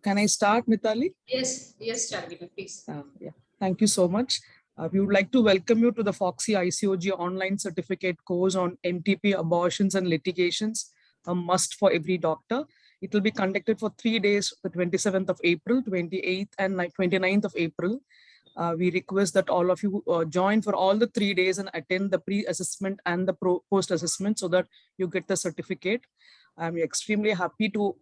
Can I start, Mithali? Yes, Charmila, please. Yeah. Thank you so much. We would like to welcome you to the FOGSI ICOG online certificate course on MTP abortions and litigations, a must for every doctor. It will be conducted for 3 days, the 27th of April, 28th and 29th of April. We request that all of you join for all the 3 days and attend the pre-assessment and the post-assessment so that you get the certificate. I'm extremely happy to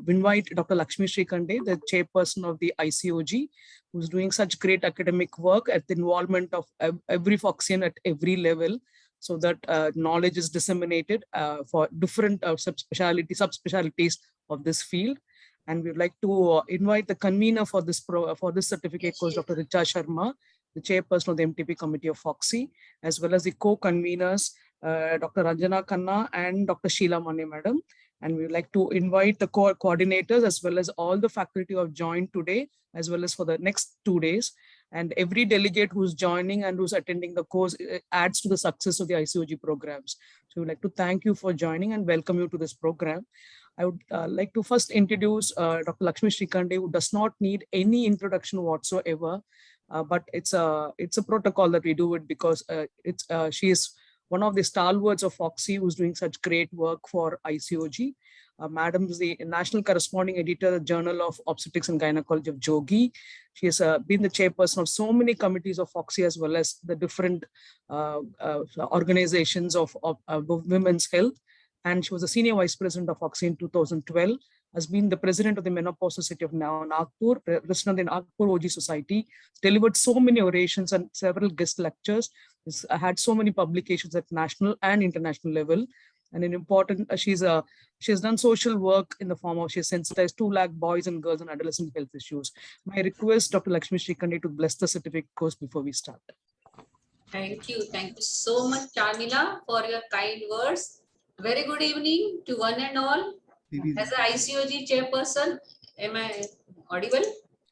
invite Dr. Lakshmi Srikande, the chairperson of the ICOG, who's doing such great academic work at the involvement of every FOGSian at every level, so that knowledge is disseminated for different subspecialties of this field. And we'd like to invite the convener for this certificate course, Dr. Richa Sharma, the chairperson of the MTP committee of FOGSI, as well as the co-conveners, Dr. Ranjana Khanna and Dr. Sheila Mane madam. And we would like to invite the coordinators as well as all the faculty who have joined today, as well as for the next 2 days. And every delegate who's joining and who's attending the course adds to the success of the ICOG programs. So we'd like to thank you for joining and welcome you to this program. I would like to first introduce Dr. Lakshmi Srikande, who does not need any introduction whatsoever, but it's a protocol that we do it because she is one of the stalwarts of FOGSI who's doing such great work for ICOG. Madam is the national corresponding editor, the Journal of Obstetrics and Gynaecology of Jogi. She has been the chairperson of so many committees of FOGSI as well as the different organizations of women's health. And she was the senior vice president of FOGSI in 2012, has been the president of the Menopause Society of Nagpur, president of the Nagpur OG Society, delivered so many orations and several guest lectures, had so many publications at national and international level. And an important, she has done social work in the form of, she has sensitized 2 lakh boys and girls on adolescent health issues. My request, Dr. Lakshmi Srikande, to bless the certificate course before we start. Thank you so much, Charmila, for your kind words. Very good evening to one and all. As an ICOG chairperson, am I audible?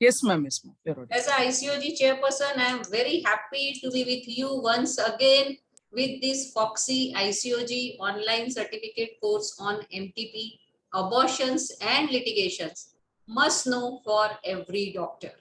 Yes, ma'am. Yes, ma'am. As an ICOG chairperson, I am very happy to be with you once again with this FOGSI ICOG online certificate course on MTP, abortions and litigations, must know for every doctor.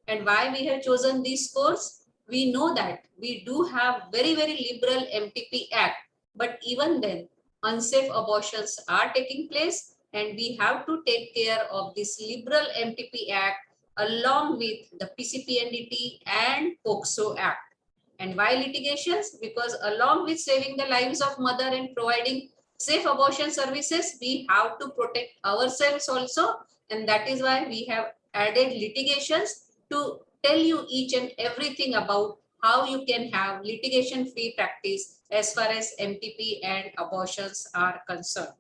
And why we have chosen this course? We know that we do have very liberal MTP Act, but even then, unsafe abortions are taking place, and we have to take care of this liberal MTP Act along with the PCPNDT and FOGSO Act. And why litigations? Because along with saving the lives of mother and providing safe abortion services, we have to protect ourselves also, and that is why we have added litigations to tell you each and everything about how you can have litigation-free practice as far as MTP and abortions are concerned.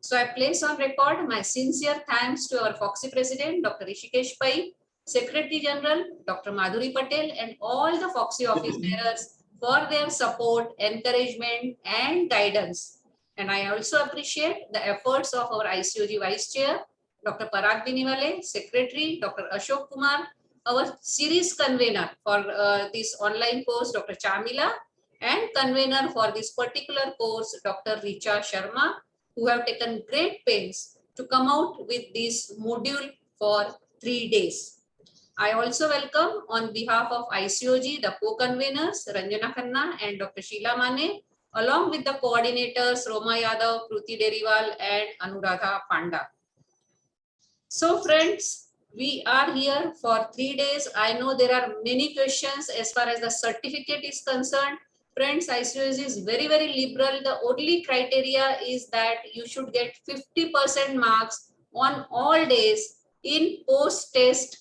So I place on record my sincere thanks to our FOGSI President, Dr. Rishikesh Pai, Secretary General, Dr. Madhuri Patel, and all the FOGSI office bearers for their support, encouragement, and guidance. And I also appreciate the efforts of our ICOG Vice Chair, Dr. Parag Biniwale, Secretary, Dr. Ashok Kumar, our series convener for this online course, Dr. Charmila, and convener for this particular course, Dr. Richa Sharma, who have taken great pains to come out with this module for 3 days. I also welcome on behalf of ICOG, the co-conveners, Ranjana Khanna and Dr. Sheila Mane, along with the coordinators, Roma Yadav, Kruti Deriwal, and Anuradha Panda. So friends, we are here for 3 days. I know there are many questions as far as the certificate is concerned. Friends, ICOG is very liberal. The only criteria is that you should get 50% marks on all days in post-test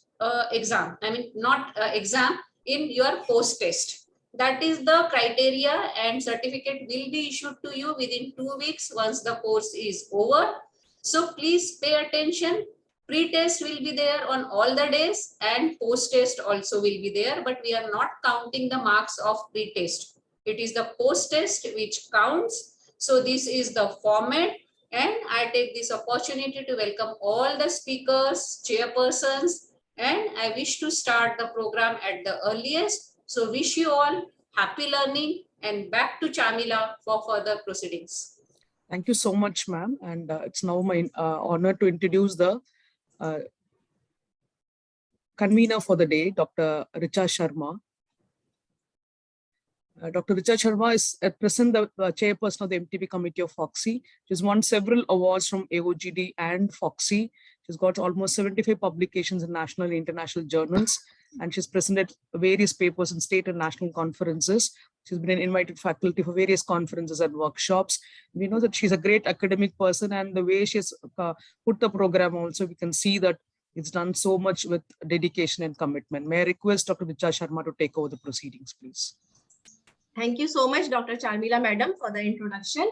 exam. I mean, not exam, in your post-test. That is the criteria, and certificate will be issued to you within 2 weeks once the course is over. So please pay attention. Pre-test will be there on all the days and post-test also will be there, but we are not counting the marks of pre-test. It is the post-test which counts. So this is the format, and I take this opportunity to welcome all the speakers, chairpersons, and I wish to start the program at the earliest. So wish you all happy learning, and back to Charmila for further proceedings. Thank you so much, ma'am. And it's now my honor to introduce the convener for the day, Dr. Richa Sharma. Dr. Richa Sharma is at present the chairperson of the MTP committee of FOGSI. She's won several awards from AOGD and FOGSI. She's got almost 75 publications in national and international journals, and she's presented various papers in state and national conferences. She's been an invited faculty for various conferences and workshops. We know that she's a great academic person, and the way she's put the program also, we can see that it's done so much with dedication and commitment. May I request Dr. Richa Sharma to take over the proceedings, please? Thank you so much, Dr. Charmila Madam, for the introduction.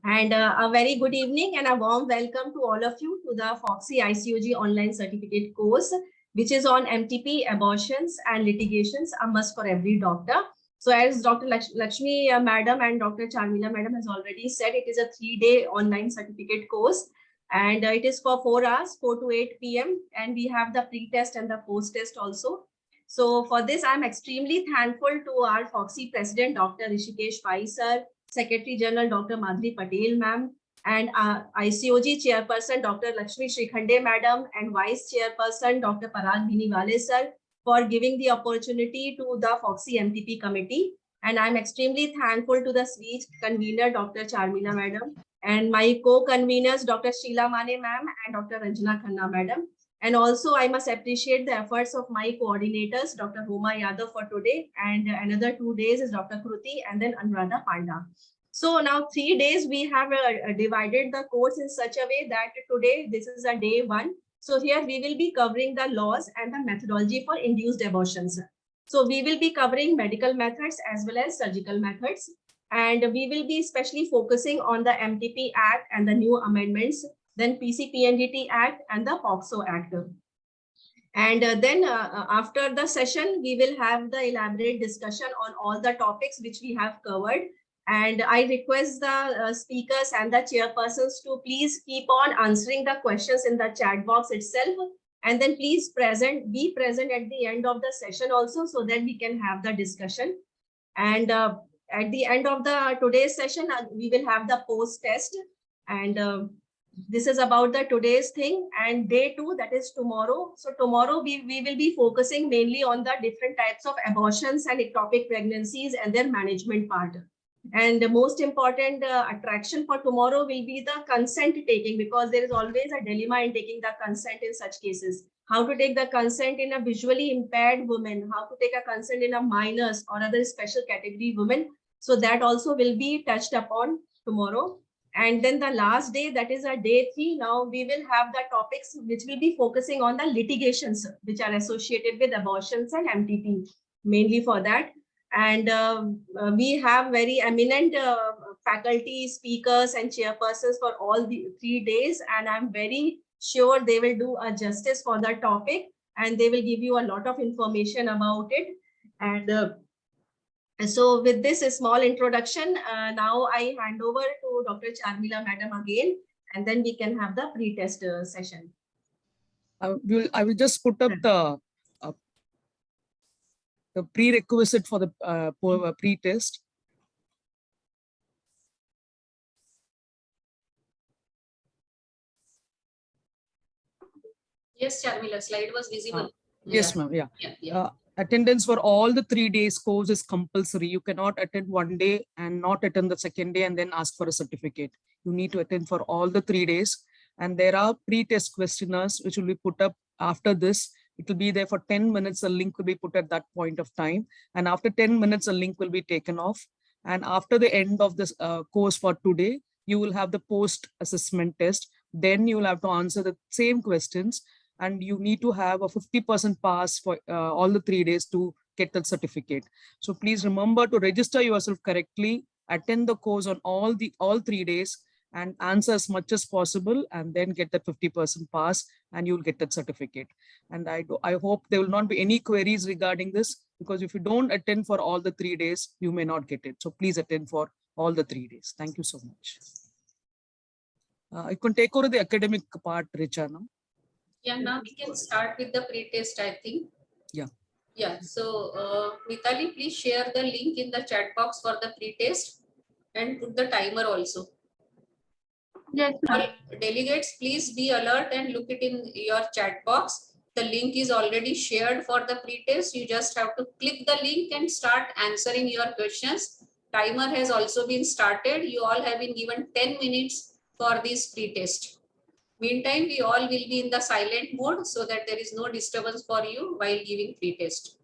And a very good evening and a warm welcome to all of you to the FOGSI ICOG online certificate course, which is on MTP, abortions and litigations, a must for every doctor. So as Dr. Lakshmi Madam and Dr. Charmila Madam has already said, it is a 3-day online certificate course. And it is for 4 hours, 4 to 8 p.m. And we have the pre-test and the post-test also. So for this, I'm extremely thankful to our FOGSI President, Dr. Rishikesh Pai sir, Secretary General, Dr. Madhuri Patel ma'am, and ICOG Chairperson, Dr. Lakshmi Shrikhande Madam, and Vice Chairperson, Dr. Parag Biniwale sir, for giving the opportunity to the FOGSI MTP committee. And I'm extremely thankful to the speech convener, Dr. Charmila Madam, and my co-conveners, Dr. Sheila Mane ma'am and Dr. Ranjana Khanna Madam. And also, I must appreciate the efforts of my coordinators, Dr. Homa Yadav for today, and another 2 days is Dr. Kruti and then Anuradha Panda. So now 3 days, we have divided the course in such a way that today, this is a day 1. So here we will be covering the laws and the methodology for induced abortions. So we will be covering medical methods as well as surgical methods. And we will be especially focusing on the MTP Act and the new amendments, then PCPNDT Act and the FOXO Act. And then after the session, we will have the elaborate discussion on all the topics which we have covered. And I request the speakers and the chairpersons to please keep on answering the questions in the chat box itself. And then please be present at the end of the session also, so that we can have the discussion. And at the end of today's session, we will have the post test. And this is about the today's thing, and day 2, that is tomorrow. So tomorrow we will be focusing mainly on the different types of abortions and ectopic pregnancies and their management part. And the most important attraction for tomorrow will be the consent taking, because there is always a dilemma in taking the consent in such cases. How to take the consent in a visually impaired woman, how to take a consent in a minors or other special category women. So that also will be touched upon tomorrow. And then the last day, that is a day 3. Now we will have the topics which will be focusing on the litigations which are associated with abortions and MTP, mainly for that. And we have very eminent faculty, speakers and chairpersons for all the 3 days. And I'm very sure they will do a justice for the topic, and they will give you a lot of information about it. And so with this small introduction, now I hand over to Dr. Charmila Madam again, and then we can have the pre-test session. I will just put up the prerequisite for the pre-test. Yes, Charmila, slide was visible. Yes, ma'am. Yeah. Yeah. Attendance for all the 3 days course is compulsory. You cannot attend one day and not attend the second day and then ask for a certificate. You need to attend for all the 3 days. And there are pre-test questionnaires which will be put up after this. It will be there for 10 minutes. A link will be put at that point of time. And after 10 minutes, a link will be taken off. And after the end of this course for today, you will have the post-assessment test. Then you will have to answer the same questions. And you need to have a 50% pass for all the 3 days to get that certificate. So please remember to register yourself correctly, attend the course on all 3 days, and answer as much as possible, and then get that 50% pass, and you'll get that certificate. And I hope there will not be any queries regarding this, because if you don't attend for all the 3 days, you may not get it. So please attend for all the 3 days. Thank you so much. You can take over the academic part, Richa, now. Yeah, now we can start with the pre-test, I think. Yeah. Yeah, so Mitali, please share the link in the chat box for the pre-test and put the timer also. Yes, All delegates, please be alert and look it in your chat box. The link is already shared for the pretest. You just have to click the link and start answering your questions. Timer has also been started. You all have been given 10 minutes for this pretest. Meantime, we all will be in the silent mode so that there is no disturbance for you while giving pretest.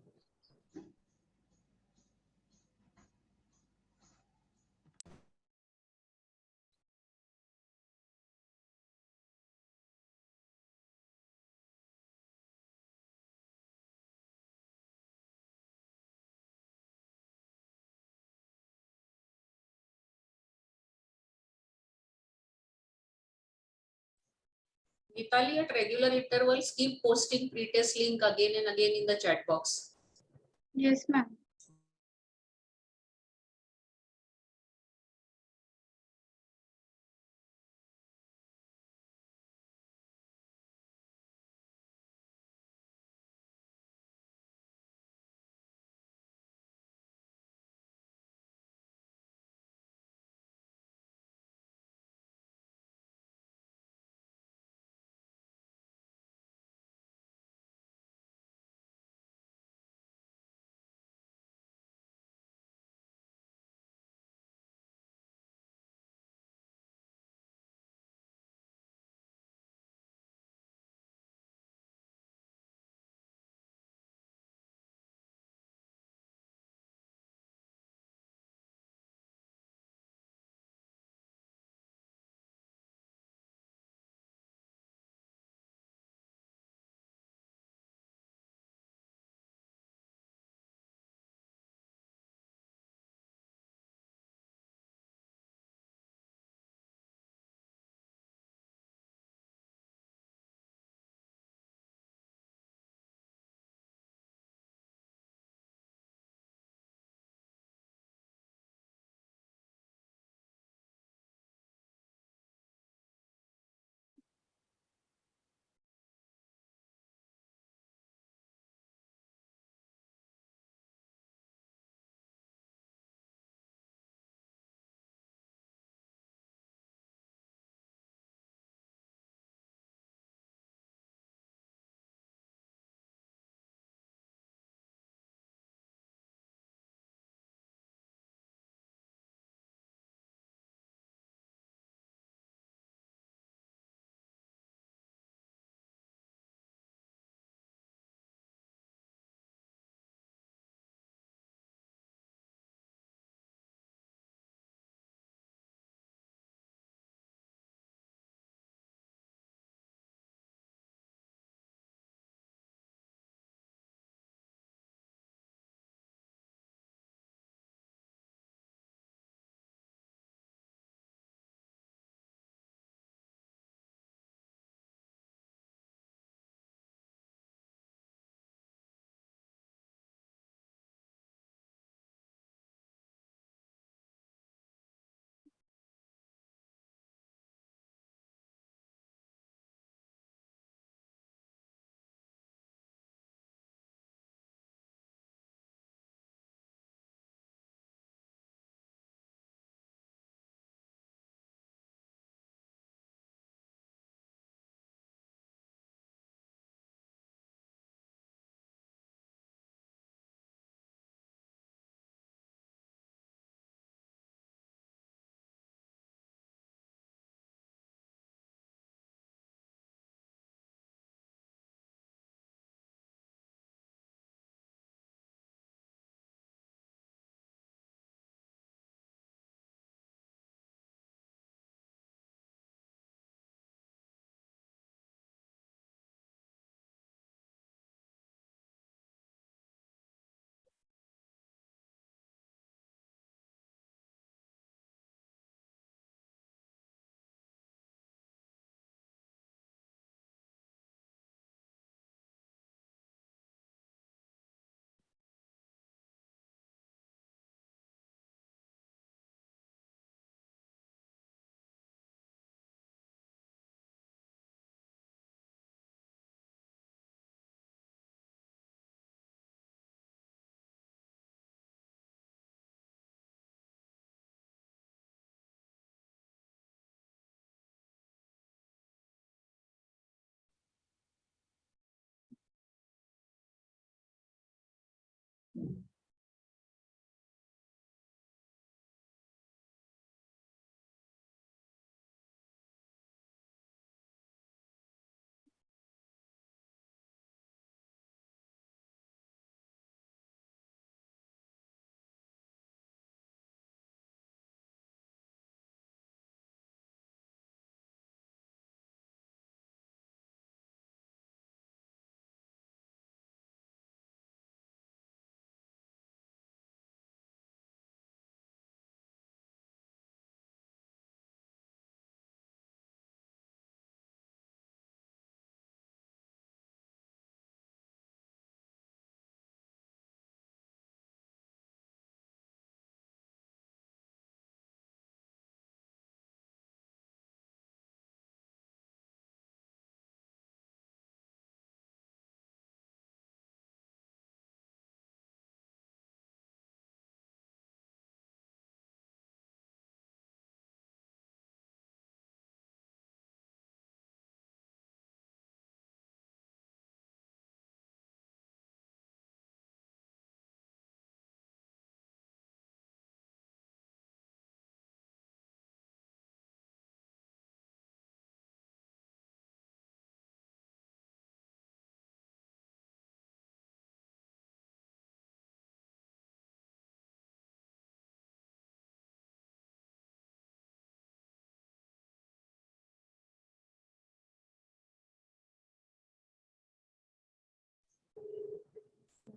Nitali, at regular intervals, keep posting pretest link again and again in the chat box. Yes, ma'am.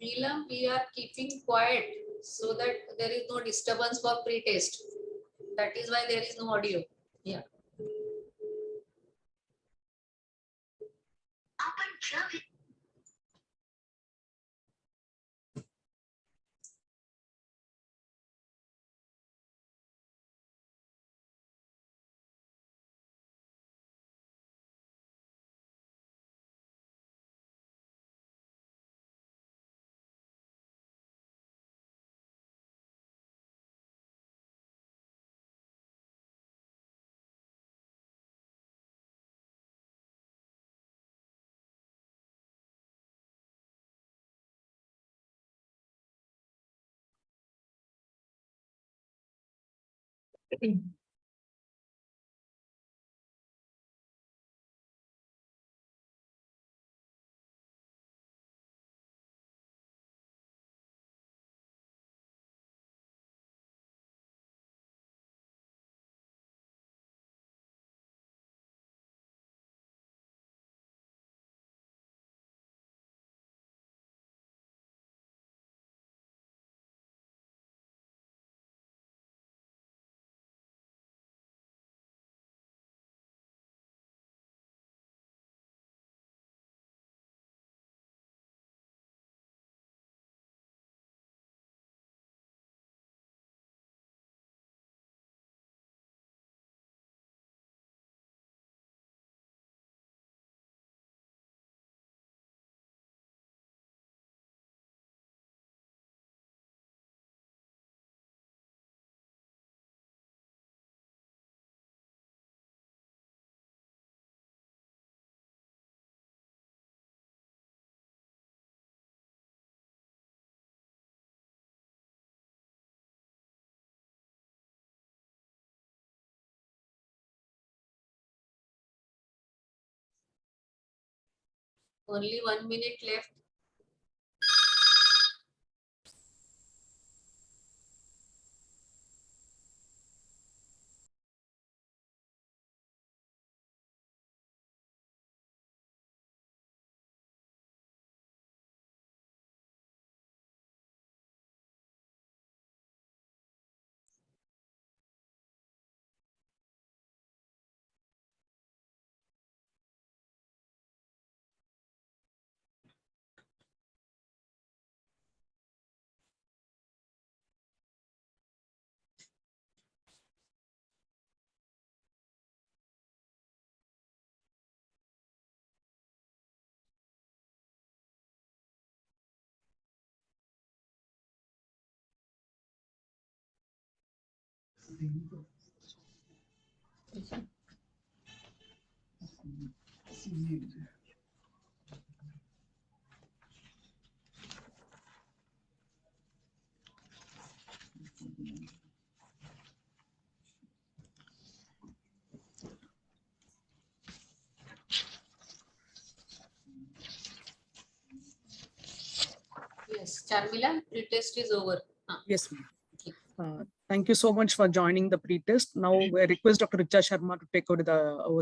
Neelam, we are keeping quiet so that there is no disturbance for pre-test. That is why there is no audio. Yeah. Only 1 minute left. Yes, Charmila, pre-test is over. Yes, ma'am. Thank you so much for joining the pre-test. Now I request Dr. Richa Sharma to take over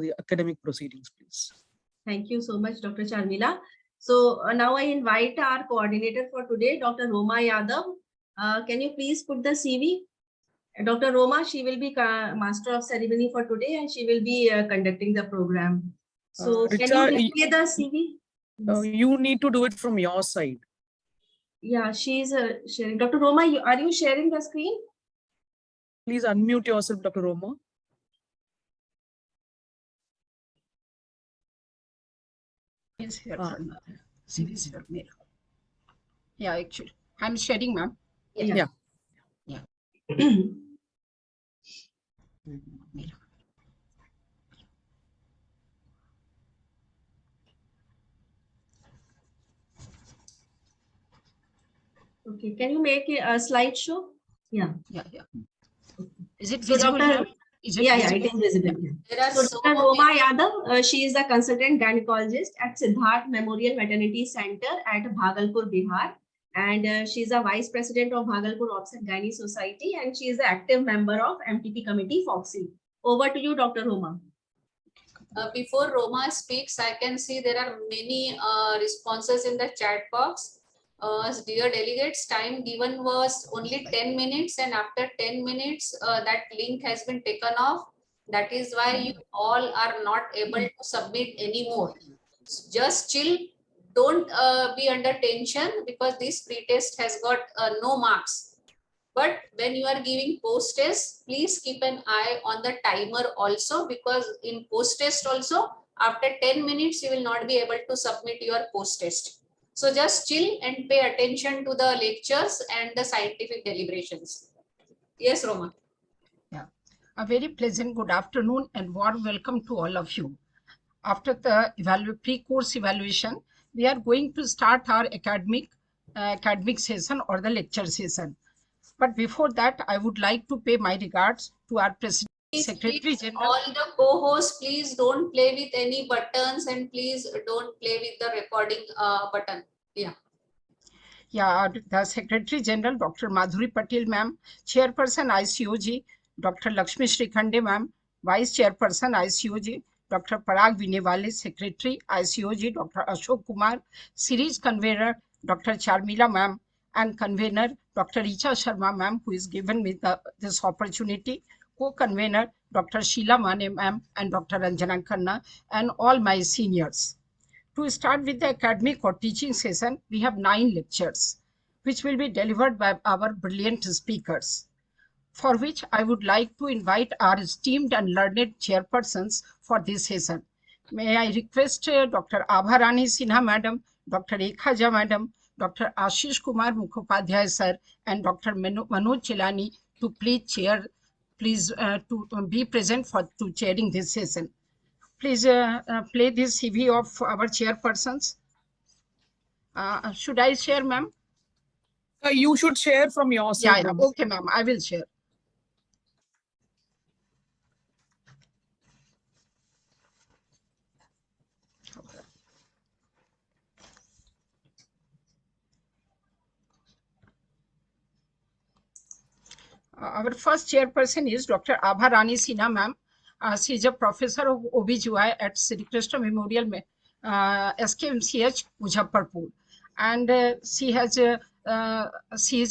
the academic proceedings, please. Thank you so much, Dr. Charmila. So now I invite our coordinator for today, Dr. Roma Yadav. Can you please put the CV? Dr. Roma, she will be master of ceremony for today and she will be conducting the program. So can Richa, you display the CV? You need to do it from your side. Yeah, she is sharing. Dr. Roma, are you sharing the screen? Please unmute yourself, Dr. Roma. Is here. Series here. Yeah, actually, I'm sharing, ma'am. Yeah. Okay, can you make a slideshow? Yeah. Yeah. Is it So visible? Dr. Is it Yeah, visible? it is visible. Yeah. There are So Dr. Roma Yadav, she is a consultant gynecologist at Siddharth Memorial Maternity Center at Bhagalpur, Bihar. And she is a vice president of Bhagalpur Obstetric Gynae Society, and she is an active member of MTP committee FOGSI. Over to you, Dr. Roma. Before Roma speaks, I can see there are many responses in the chat box. Dear delegates, time given was only 10 minutes, and after 10 minutes, that link has been taken off. That is why you all are not able to submit anymore. Just chill. Don't be under tension because this pretest has got no marks. But when you are giving post test, please keep an eye on the timer also, because in post test also, after 10 minutes, you will not be able to submit your post test. So just chill and pay attention to the lectures and the scientific deliberations. Yes, Roma. Yeah. A very pleasant good afternoon and warm welcome to all of you. After the pre-course evaluation, we are going to start our academic session or the lecture session. But before that, I would like to pay my regards to our President, Secretary General. All the co-hosts, please don't play with any buttons, and please don't play with the recording button. Yeah. Yeah, the Secretary General, Dr. Madhuri Patil, ma'am, Chairperson ICOG, Dr. Lakshmi Srikhande, ma'am, Vice Chairperson ICOG, Dr. Parag Vinewale, Secretary ICOG, Dr. Ashok Kumar, Series Convener, Dr. Charmila, ma'am, and Convener, Dr. Richa Sharma, ma'am, who is given me this opportunity, Co-Convener, Dr. Sheila Mane, ma'am, and Dr. Ranjana Khanna, and all my seniors. To start with the academic or teaching session, we have 9 lectures, which will be delivered by our brilliant speakers, for which I would like to invite our esteemed and learned chairpersons for this session. May I request Dr. Abha Rani Sinha Madam, Dr. Rekha Jha Madam, Dr. Ashish Kumar Mukhopadhyay Sir, and Dr. Manoj Chilani to please be present to chairing this session. Please play this CV of our chairpersons. Should I share, ma'am? You should share from your side. Yeah. Okay, ma'am. I will share. Our first chairperson is Dr. Abha Rani Sinha, ma'am. She is a professor of OBGY at Sri Krishna Memorial SKMCH, Muzaffarpur. And she is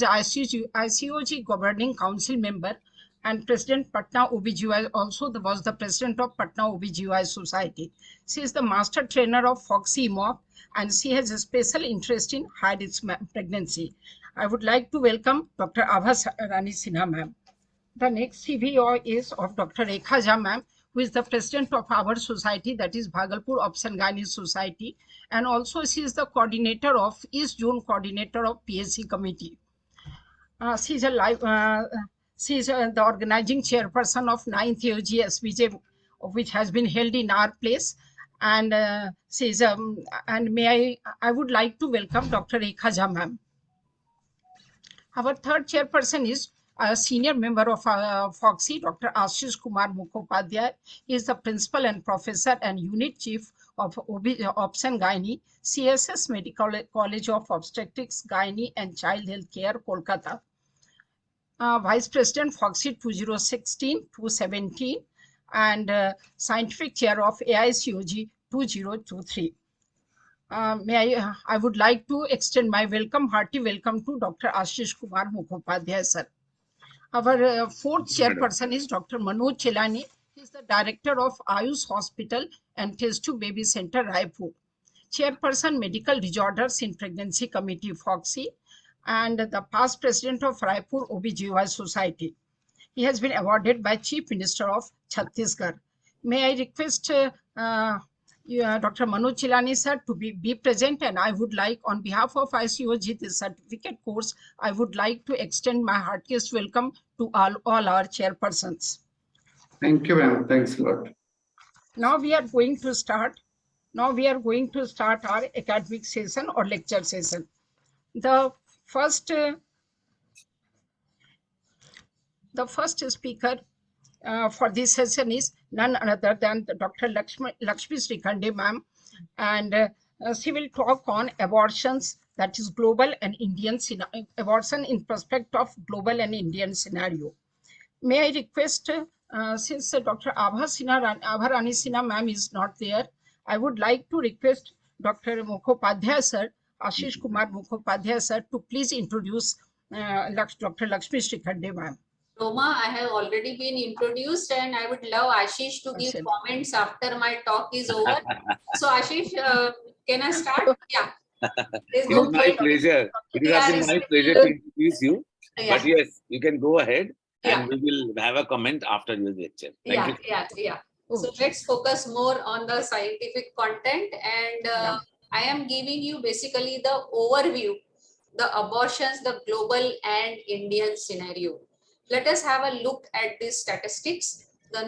ICOG Governing Council member and President Patna OBGY, also was the President of Patna OBGY Society. She is the Master Trainer of FOGSI MOP, and she has a special interest in high risk pregnancy. I would like to welcome Dr. Abha Rani Sinha, ma'am. The next CVO is of Dr. Rekha Jha, ma'am, who is the president of our society, that is Bhagalpur Obs and Gynae Society, and also she is the coordinator of East Zone coordinator of PSC committee. She is the organizing chairperson of 9th AOG SBJ, which has been held in our place. And I would like to welcome Dr. Rekha Jha, ma'am. Our third chairperson is a senior member of FOGSI, Dr. Ashish Kumar Mukhopadhyay. He is the principal and professor and unit chief of Obs and Gynae, CSS Medical College of Obstetrics, Gynae and Child Health Care, Kolkata. Vice President FOGSI 2016-2017 and scientific chair of AICOG 2023. I would like to extend my hearty welcome to Dr. Ashish Kumar Mukhopadhyay, sir. Our fourth chairperson is Dr. Manoj Chilani. He is the director of Ayush Hospital and Test Tube Baby Center, Raipur. Chairperson Medical Disorders in Pregnancy Committee, FOGSI, and the past president of Raipur OBGY Society. He has been awarded by Chief Minister of Chhattisgarh. May I request Dr. Manoj Chilani sir to be present, and I would like, on behalf of ICOG, this certificate course, I would like to extend my heartiest welcome to all our chairpersons. Thank you, ma'am. Thanks a lot. Now we are going to start our academic session or lecture session. The first speaker for this session is none other than Dr. Lakshmi Srikhande, ma'am, and she will talk on abortions, that is global and Indian abortion in prospect of global and Indian scenario. May I request, since Dr. Abha Rani Sinha, ma'am, is not there, I would like to request Dr. Mukhopadhyay sir Ashish Kumar Mukhopadhyay sir to please introduce Dr. Lakshmi Srikhande ma'am. Roma, I have already been introduced and I would love Ashish to give Excellent. comments after my talk is over. So Ashish, can I start? Yeah. There's It no is my point. pleasure. It is Yeah, actually my respect- pleasure to introduce you. Yeah. But yes, you can go ahead Yeah. and we will have a comment after your lecture. Thank you. Yeah. So Okay. let's focus more on the scientific content, and Yeah. I am giving you basically the overview, the abortions, the global and Indian scenario. Let us have a look at these statistics. The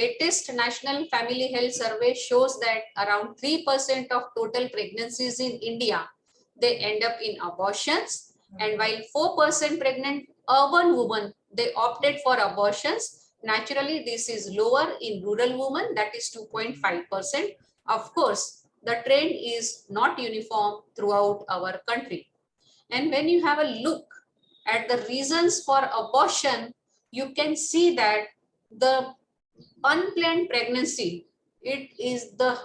latest National Family Health Survey shows that around 3% of total pregnancies in India, they end up in abortions, and while 4% pregnant urban women, they opted for abortions. Naturally, this is lower in rural women, that is 2.5%. Of course, the trend is not uniform throughout our country. And when you have a look at the reasons for abortion, you can see that the unplanned pregnancy, it is the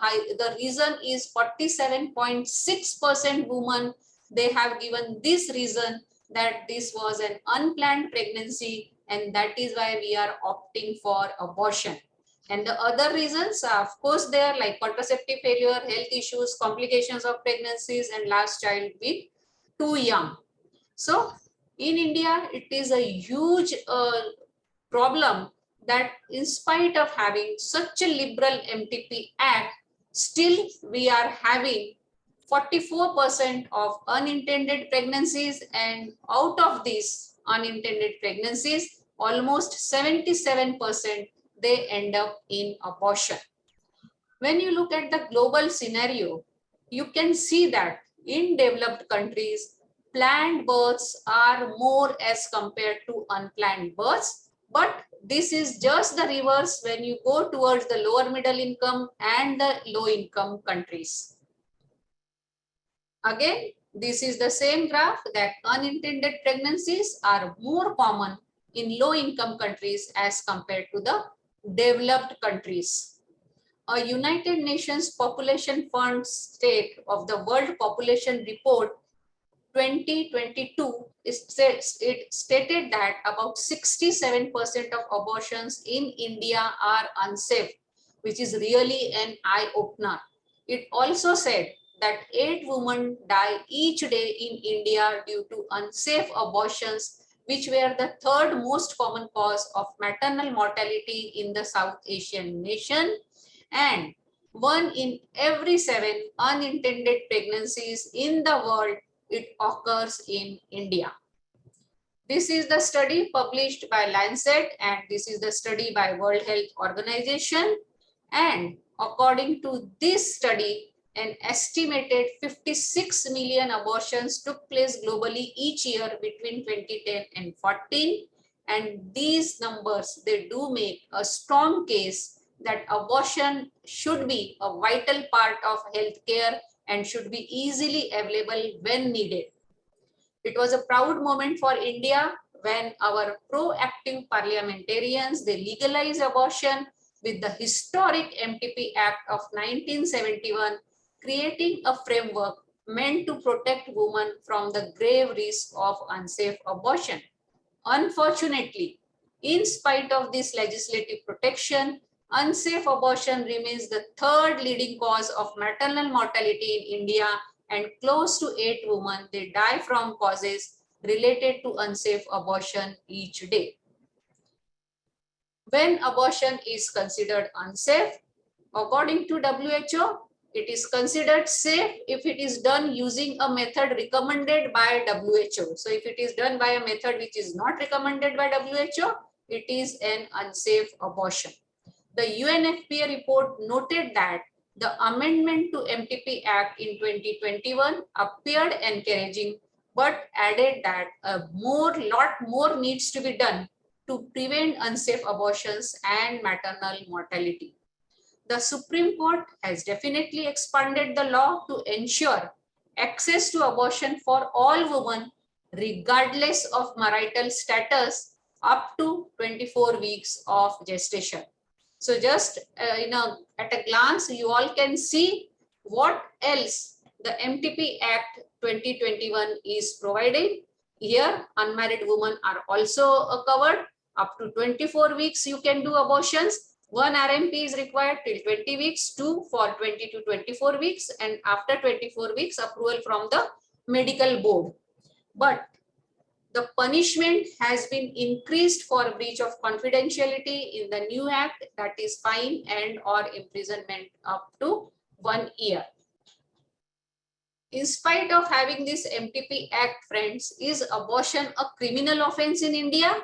reason is 47.6% women, they have given this reason that this was an unplanned pregnancy and that is why we are opting for abortion. And the other reasons, of course, they are like contraceptive failure, health issues, complications of pregnancies, and last child being too young. So in India, it is a huge problem that in spite of having such a liberal MTP Act, still we are having 44% of unintended pregnancies, and out of these unintended pregnancies, almost 77% they end up in abortion. When you look at the global scenario, you can see that in developed countries, planned births are more as compared to unplanned births. But this is just the reverse when you go towards the lower middle income and the low income countries. Again, this is the same graph that unintended pregnancies are more common in low income countries as compared to the developed countries. A United Nations Population Fund state of the World Population Report 2022, it stated that about 67% of abortions in India are unsafe, which is really an eye-opener. It also said that 8 women die each day in India due to unsafe abortions, which were the third most common cause of maternal mortality in the South Asian nation. And 1 in every 7 unintended pregnancies in the world, it occurs in India. This is the study published by Lancet, and this is the study by World Health Organization. And according to this study, an estimated 56 million abortions took place globally each year between 2010 and 14. And these numbers, they do make a strong case that abortion should be a vital part of healthcare and should be easily available when needed. It was a proud moment for India when our proactive parliamentarians, they legalized abortion with the historic MTP Act of 1971, creating a framework meant to protect women from the grave risk of unsafe abortion. Unfortunately, in spite of this legislative protection, unsafe abortion remains the third leading cause of maternal mortality in India, and close to 8 women, they die from causes related to unsafe abortion each day. When abortion is considered unsafe, according to WHO, it is considered safe if it is done using a method recommended by WHO. So if it is done by a method which is not recommended by WHO, it is an unsafe abortion. The UNFPA report noted that the amendment to MTP Act in 2021 appeared encouraging, but added that a lot more needs to be done to prevent unsafe abortions and maternal mortality. The Supreme Court has definitely expanded the law to ensure access to abortion for all women, regardless of marital status, up to 24 weeks of gestation. So just at a glance, you all can see what else the MTP Act 2021 is provided. Here, unmarried women are also covered. Up to 24 weeks, you can do abortions. 1 RMP is required till 20 weeks, 2 for 20 to 24 weeks, and after 24 weeks, approval from the medical board. But the punishment has been increased for breach of confidentiality in the new act, that is fine and or imprisonment up to 1 year. In spite of having this MTP Act, friends, is abortion a criminal offense in India?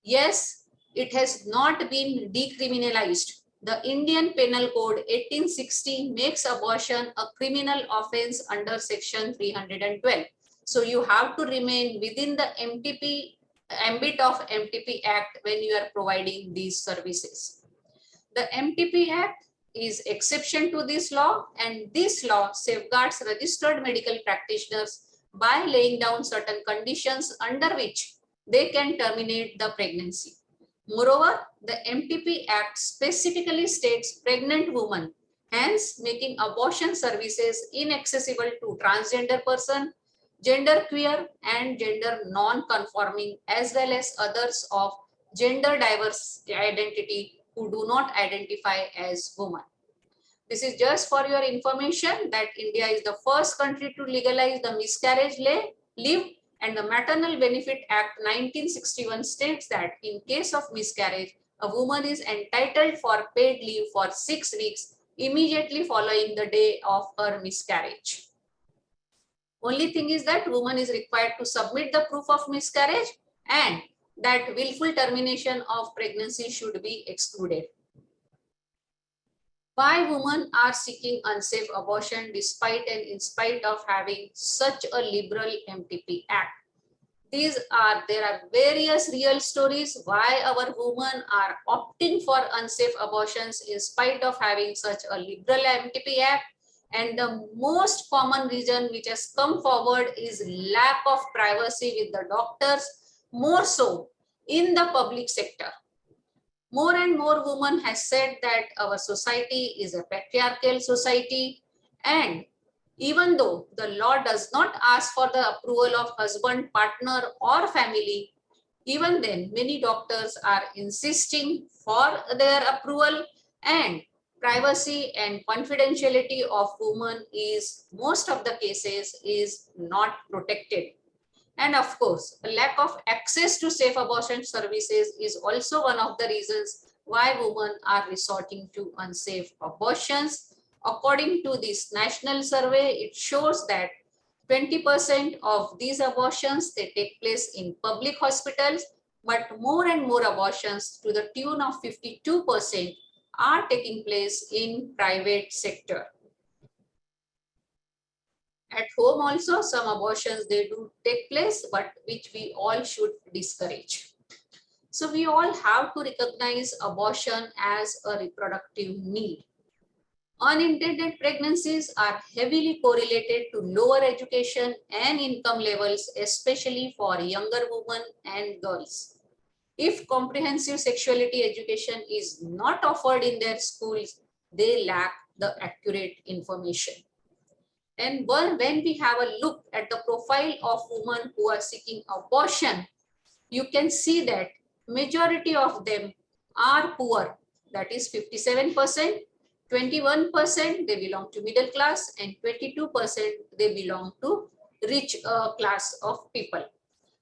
Yes, it has not been decriminalized. The Indian Penal Code 1860 makes abortion a criminal offense under section 312. So you have to remain within the ambit of MTP Act when you are providing these services. The MTP Act is exception to this law, and this law safeguards registered medical practitioners by laying down certain conditions under which they can terminate the pregnancy. Moreover, the MTP Act specifically states pregnant women, hence making abortion services inaccessible to transgender person, gender queer and gender non-conforming, as well as others of gender diverse identity who do not identify as women. This is just for your information that India is the first country to legalize the miscarriage leave, and the Maternal Benefit Act 1961 states that in case of miscarriage, a woman is entitled for paid leave for 6 weeks immediately following the day of her miscarriage. Only thing is that woman is required to submit the proof of miscarriage, and that willful termination of pregnancy should be excluded. Why women are seeking unsafe abortion despite and in spite of having such a liberal MTP Act? There are various real stories why our women are opting for unsafe abortions in spite of having such a liberal MTP Act. And the most common reason which has come forward is lack of privacy with the doctors, more so in the public sector. More and more women has said that our society is a patriarchal society, and even though the law does not ask for the approval of husband, partner or family, even then many doctors are insisting for their approval, and privacy and confidentiality of women is most of the cases is not protected. And of course, a lack of access to safe abortion services is also one of the reasons why women are resorting to unsafe abortions. According to this national survey, it shows that 20% of these abortions, they take place in public hospitals, but more and more abortions to the tune of 52% are taking place in private sector. At home also, some abortions they do take place, but which we all should discourage. So we all have to recognize abortion as a reproductive need. Unintended pregnancies are heavily correlated to lower education and income levels, especially for younger women and girls. If comprehensive sexuality education is not offered in their schools, they lack the accurate information. And when we have a look at the profile of women who are seeking abortion, you can see that majority of them are poor. That is 57%, 21% they belong to middle class, and 22% they belong to rich class of people.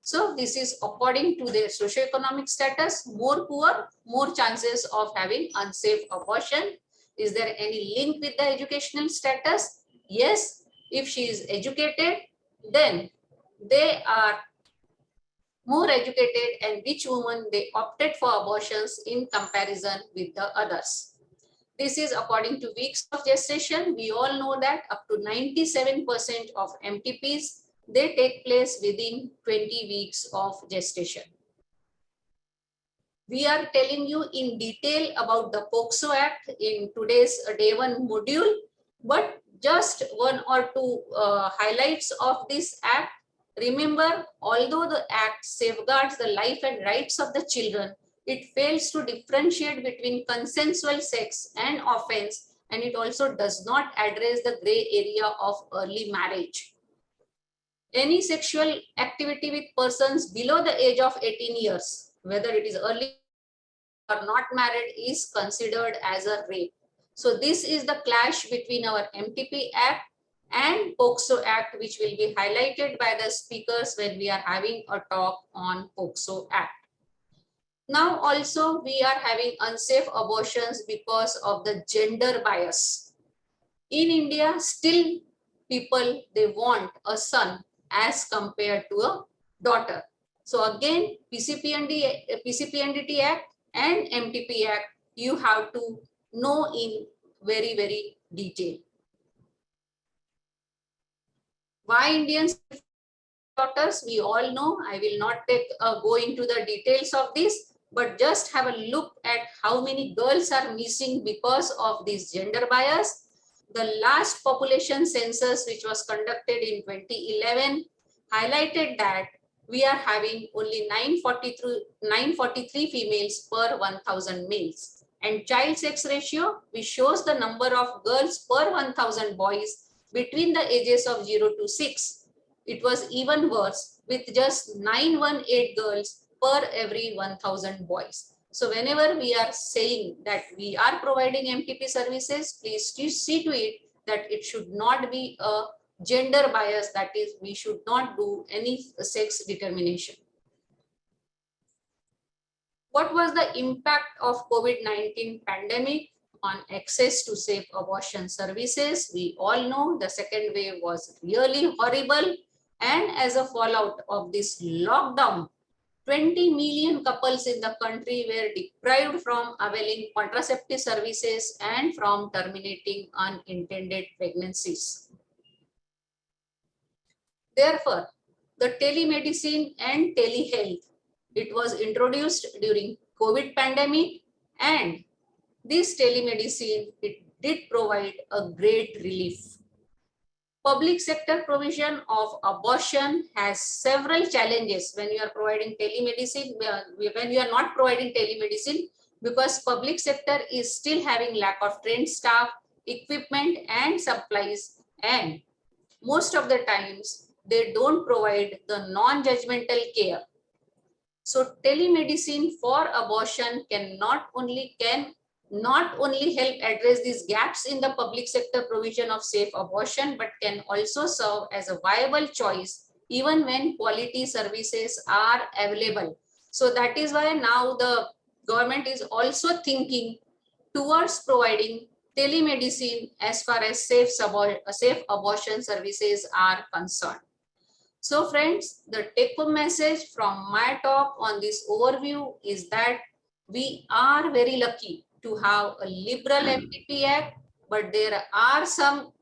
So this is according to their socioeconomic status. More poor, more chances of having unsafe abortion. Is there any link with the educational status? Yes. If she is educated, then they are more educated, and rich women, they opted for abortions in comparison with the others. This is according to weeks of gestation. We all know that up to 97% of MTPs, they take place within 20 weeks of gestation. We are telling you in detail about the FOGSI Act in today's day one module, but just one or two highlights of this act. Remember, although the act safeguards the life and rights of the children, it fails to differentiate between consensual sex and offense, and it also does not address the gray area of early marriage. any sexual activity with persons below the age of 18 years, whether it is early or not married, is considered as a rape. So this is the clash between our MTP Act and POCSO Act, which will be highlighted by the speakers when we are having a talk on POCSO Act. Now also we are having unsafe abortions because of the gender bias. In India, still people, they want a son as compared to a daughter. So again, PCPNDT Act and MTP Act, you have to know in very, very detail. Why Indians daughters, we all know. I will not go into the details of this, but just have a look at how many girls are missing because of this gender bias. The last population census, which was conducted in 2011, highlighted that we are having only 943 females per 1,000 males. And child sex ratio, which shows the number of girls per 1,000 boys between the ages of 0 to 6. It was even worse, with just 918 girls per every 1,000 boys. So whenever we are saying that we are providing MTP services, please see to it that it should not be a gender bias, that is, we should not do any sex determination. What was the impact of COVID-19 pandemic on access to safe abortion services? We all know the second wave was really horrible, and as a fallout of this lockdown, 20 million couples in the country were deprived from availing contraceptive services and from terminating unintended pregnancies. Therefore, the telemedicine and telehealth, it was introduced during COVID pandemic, and this telemedicine, it did provide a great relief. Public sector provision of abortion has several challenges when you are providing telemedicine, when you are not providing telemedicine, because public sector is still having lack of trained staff, equipment and supplies, and most of the times they don't provide the non-judgmental care. So telemedicine for abortion can not only help address these gaps in the public sector provision of safe abortion, but can also serve as a viable choice even when quality services are available. So that is why now the government is also thinking towards providing telemedicine as far as safe abortion services are concerned. So friends, the take-home message from my talk on this overview is that we are very lucky to have a liberal MTP Act, but there are some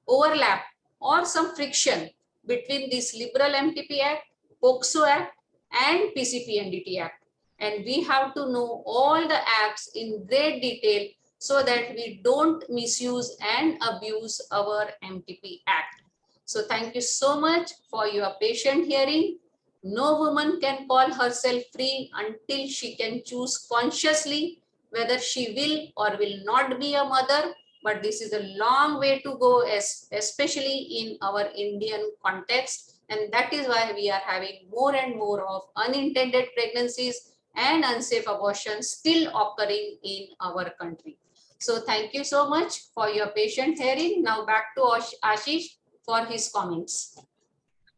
overlap or some friction between this liberal MTP Act, POCSO Act and PCPNDT Act. And we have to know all the acts in great detail so that we don't misuse and abuse our MTP Act. So thank you so much for your patient hearing. No woman can call herself free until she can choose consciously whether she will or will not be a mother. But this is a long way to go, especially in our Indian context. And that is why we are having more and more of unintended pregnancies and unsafe abortions still occurring in our country. So thank you so much for your patient hearing. Now back to Ashish for his comments.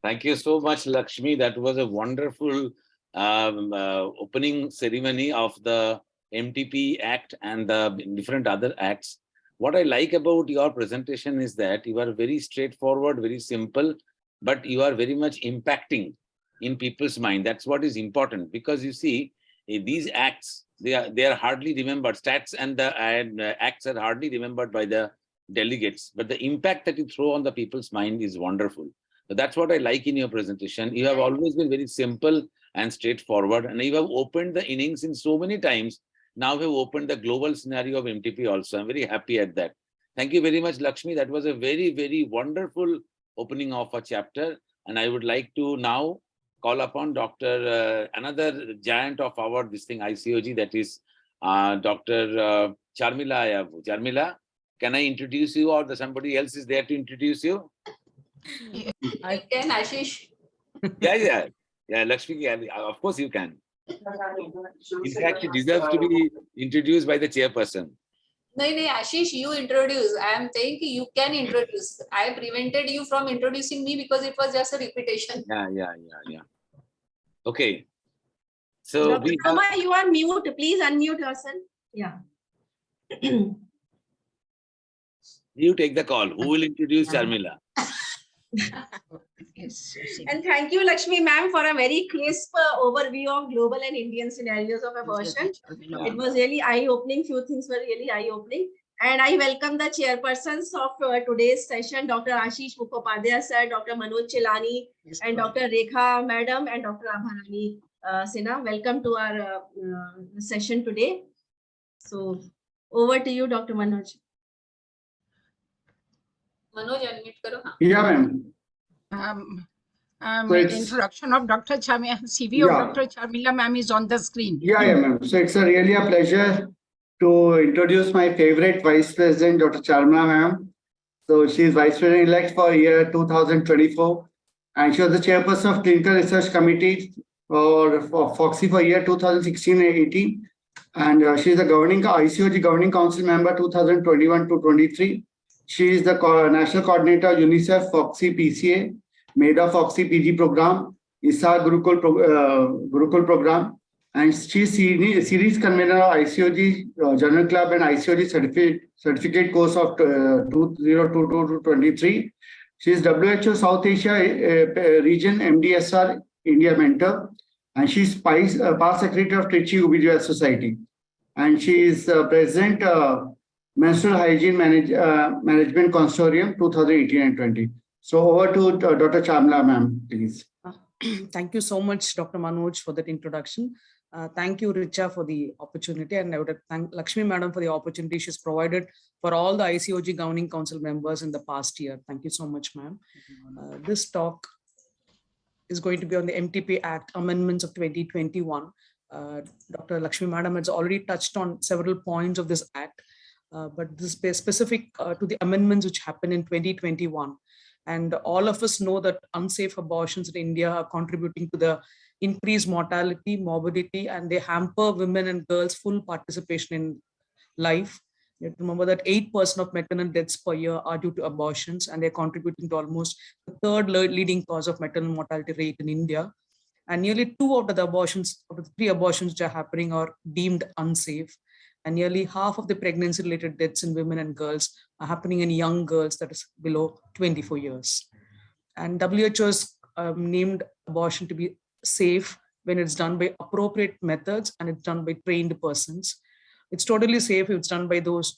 Thank you so much, Lakshmi. That was a wonderful opening ceremony of the MTP Act and the different other acts. What I like about your presentation is that you are very straightforward, very simple, but you are very much impacting in people's mind. That's what is important, because you see, these acts, they are hardly remembered. Stats and the acts are hardly remembered by the delegates, but the impact that you throw on the people's mind is wonderful. So that's what I like in your presentation. You have always been very simple and straightforward, and you have opened the innings in so many times. Now we have opened the global scenario of MTP also. I'm very happy at that. Thank you very much, Lakshmi. That was a very, very wonderful opening of a chapter. And I would like to now call upon Dr. Another giant of our ICOG, that is Dr. Charmila Ayavu. Charmila, can I introduce you, or somebody else is there to introduce you? Yeah. You can, Ashish. Yeah. Lakshmi, of course you can. In fact, she deserves to be introduced by the chairperson. No, Ashish, you introduce. I am saying you can introduce. I prevented you from introducing me because it was just a repetition. Yeah. Okay. So Dr. we have, Kumar, you are mute. Please unmute yourself. Yeah. you take the call. Who will introduce Sharmila? Yes. And thank you, Lakshmi ma'am, for a very crisp overview of global and Indian scenarios of abortion. It was really eye-opening. Few things were really eye-opening. And I welcome the chairpersons of today's session, Dr. Ashish Mukhopadhyay sir, Dr. Manoj Chilani, and Dr. Rekha madam, and Dr. Abharani Sinha. Welcome to our session today. So over to you, Dr. Manoj. Manoj, unmute karo. Haan. Yeah, ma'am. So it's- Introduction of Dr. Charmila, CV of Yeah. Dr. Charmila ma'am is on the screen. Yeah, ma'am. So it's really a pleasure to introduce my favorite Vice President, Dr. Charmila ma'am. So she's Vice President-elect for year 2024. And she was the chairperson of Clinical Research Committee for FOGSI for year 2016-18. And she's the ICOG Governing Council member 2021 to 23. She is the National Coordinator UNICEF FOGSI PCA, MEDA FOGSI PG program, ISA Gurukul program, and she's series convener of ICOG Journal Club and ICOG certificate course of 2022 to 23. She is WHO South Asia region MDSR India mentor, and she's past secretary of Trichy Ubijaya Society, and she is president Menstrual Hygiene Management Consortium 2018 and 20. So over to Dr. Charmila ma'am, please. Thank you so much, Dr. Manoj, for that introduction. Thank you, Richa, for the opportunity. And I would thank Lakshmi madam for the opportunity she's provided for all the ICOG Governing Council members in the past year. Thank you so much, ma'am. This talk is going to be on the MTP Act amendments of 2021. Dr. Lakshmi madam has already touched on several points of this act, but this is specific to the amendments which happened in 2021. And all of us know that unsafe abortions in India are contributing to the increased mortality, morbidity, and they hamper women and girls' full participation in life. You have to remember that 8% of maternal deaths per year are due to abortions, and they're contributing to almost the third leading cause of maternal mortality rate in India. And nearly 2 out of the abortions, out of the 3 abortions which are happening, are deemed unsafe. And nearly half of the pregnancy-related deaths in women and girls are happening in young girls, that is below 24 years. And WHO has named abortion to be safe when it's done by appropriate methods and it's done by trained persons. It's totally safe if it's done by those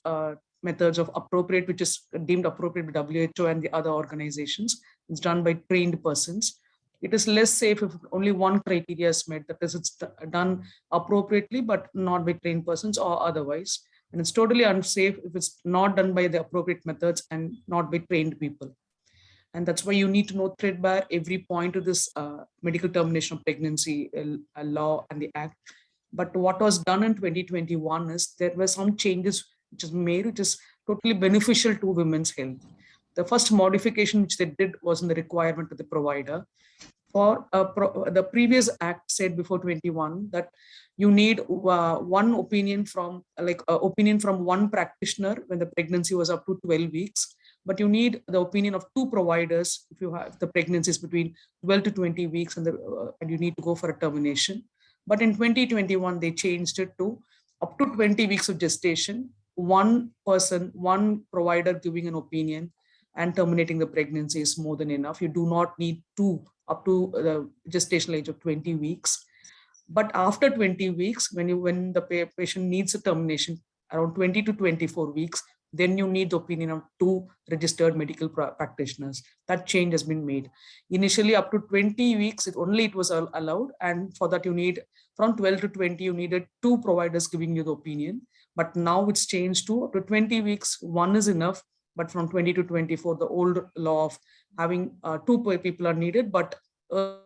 methods of appropriate, which is deemed appropriate by WHO and the other organizations. It's done by trained persons. It is less safe if only one criteria is met, that is, it's done appropriately, but not by trained persons or otherwise. And it's totally unsafe if it's not done by the appropriate methods and not by trained people. And that's why you need to know threadbare every point of this medical termination of pregnancy law and the act. But what was done in 2021 is there were some changes which is made, which is totally beneficial to women's health. The first modification which they did was in the requirement of the provider. For the previous act said before 21 that you need one opinion from one practitioner when the pregnancy was up to 12 weeks, but you need the opinion of 2 providers if you have the pregnancy is between 12 to 20 weeks and you need to go for a termination. But in 2021 they changed it to up to 20 weeks of gestation, one person, one provider giving an opinion, and terminating the pregnancy is more than enough. You do not need 2 up to the gestational age of 20 weeks. But after 20 weeks, when the patient needs a termination around 20 to 24 weeks, then you need the opinion of 2 registered medical practitioners. That change has been made. Initially, up to 20 weeks, it was allowed. And for that, you need from 12 to 20, you needed 2 providers giving you the opinion. But now it's changed to up to 20 weeks, 1 is enough. But from 20 to 24, the old law of having 2 people are needed, but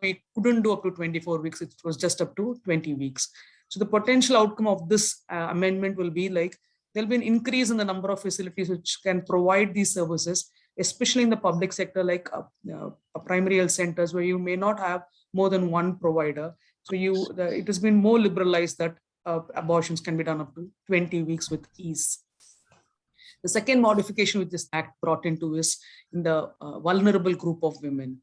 we couldn't do up to 24 weeks. It was just up to 20 weeks. So the potential outcome of this amendment will be like, there'll be an increase in the number of facilities which can provide these services. especially in the public sector, like primary health centers, where you may not have more than one provider. So it has been more liberalized that abortions can be done up to 20 weeks with ease. The second modification which this act brought into is in the vulnerable group of women.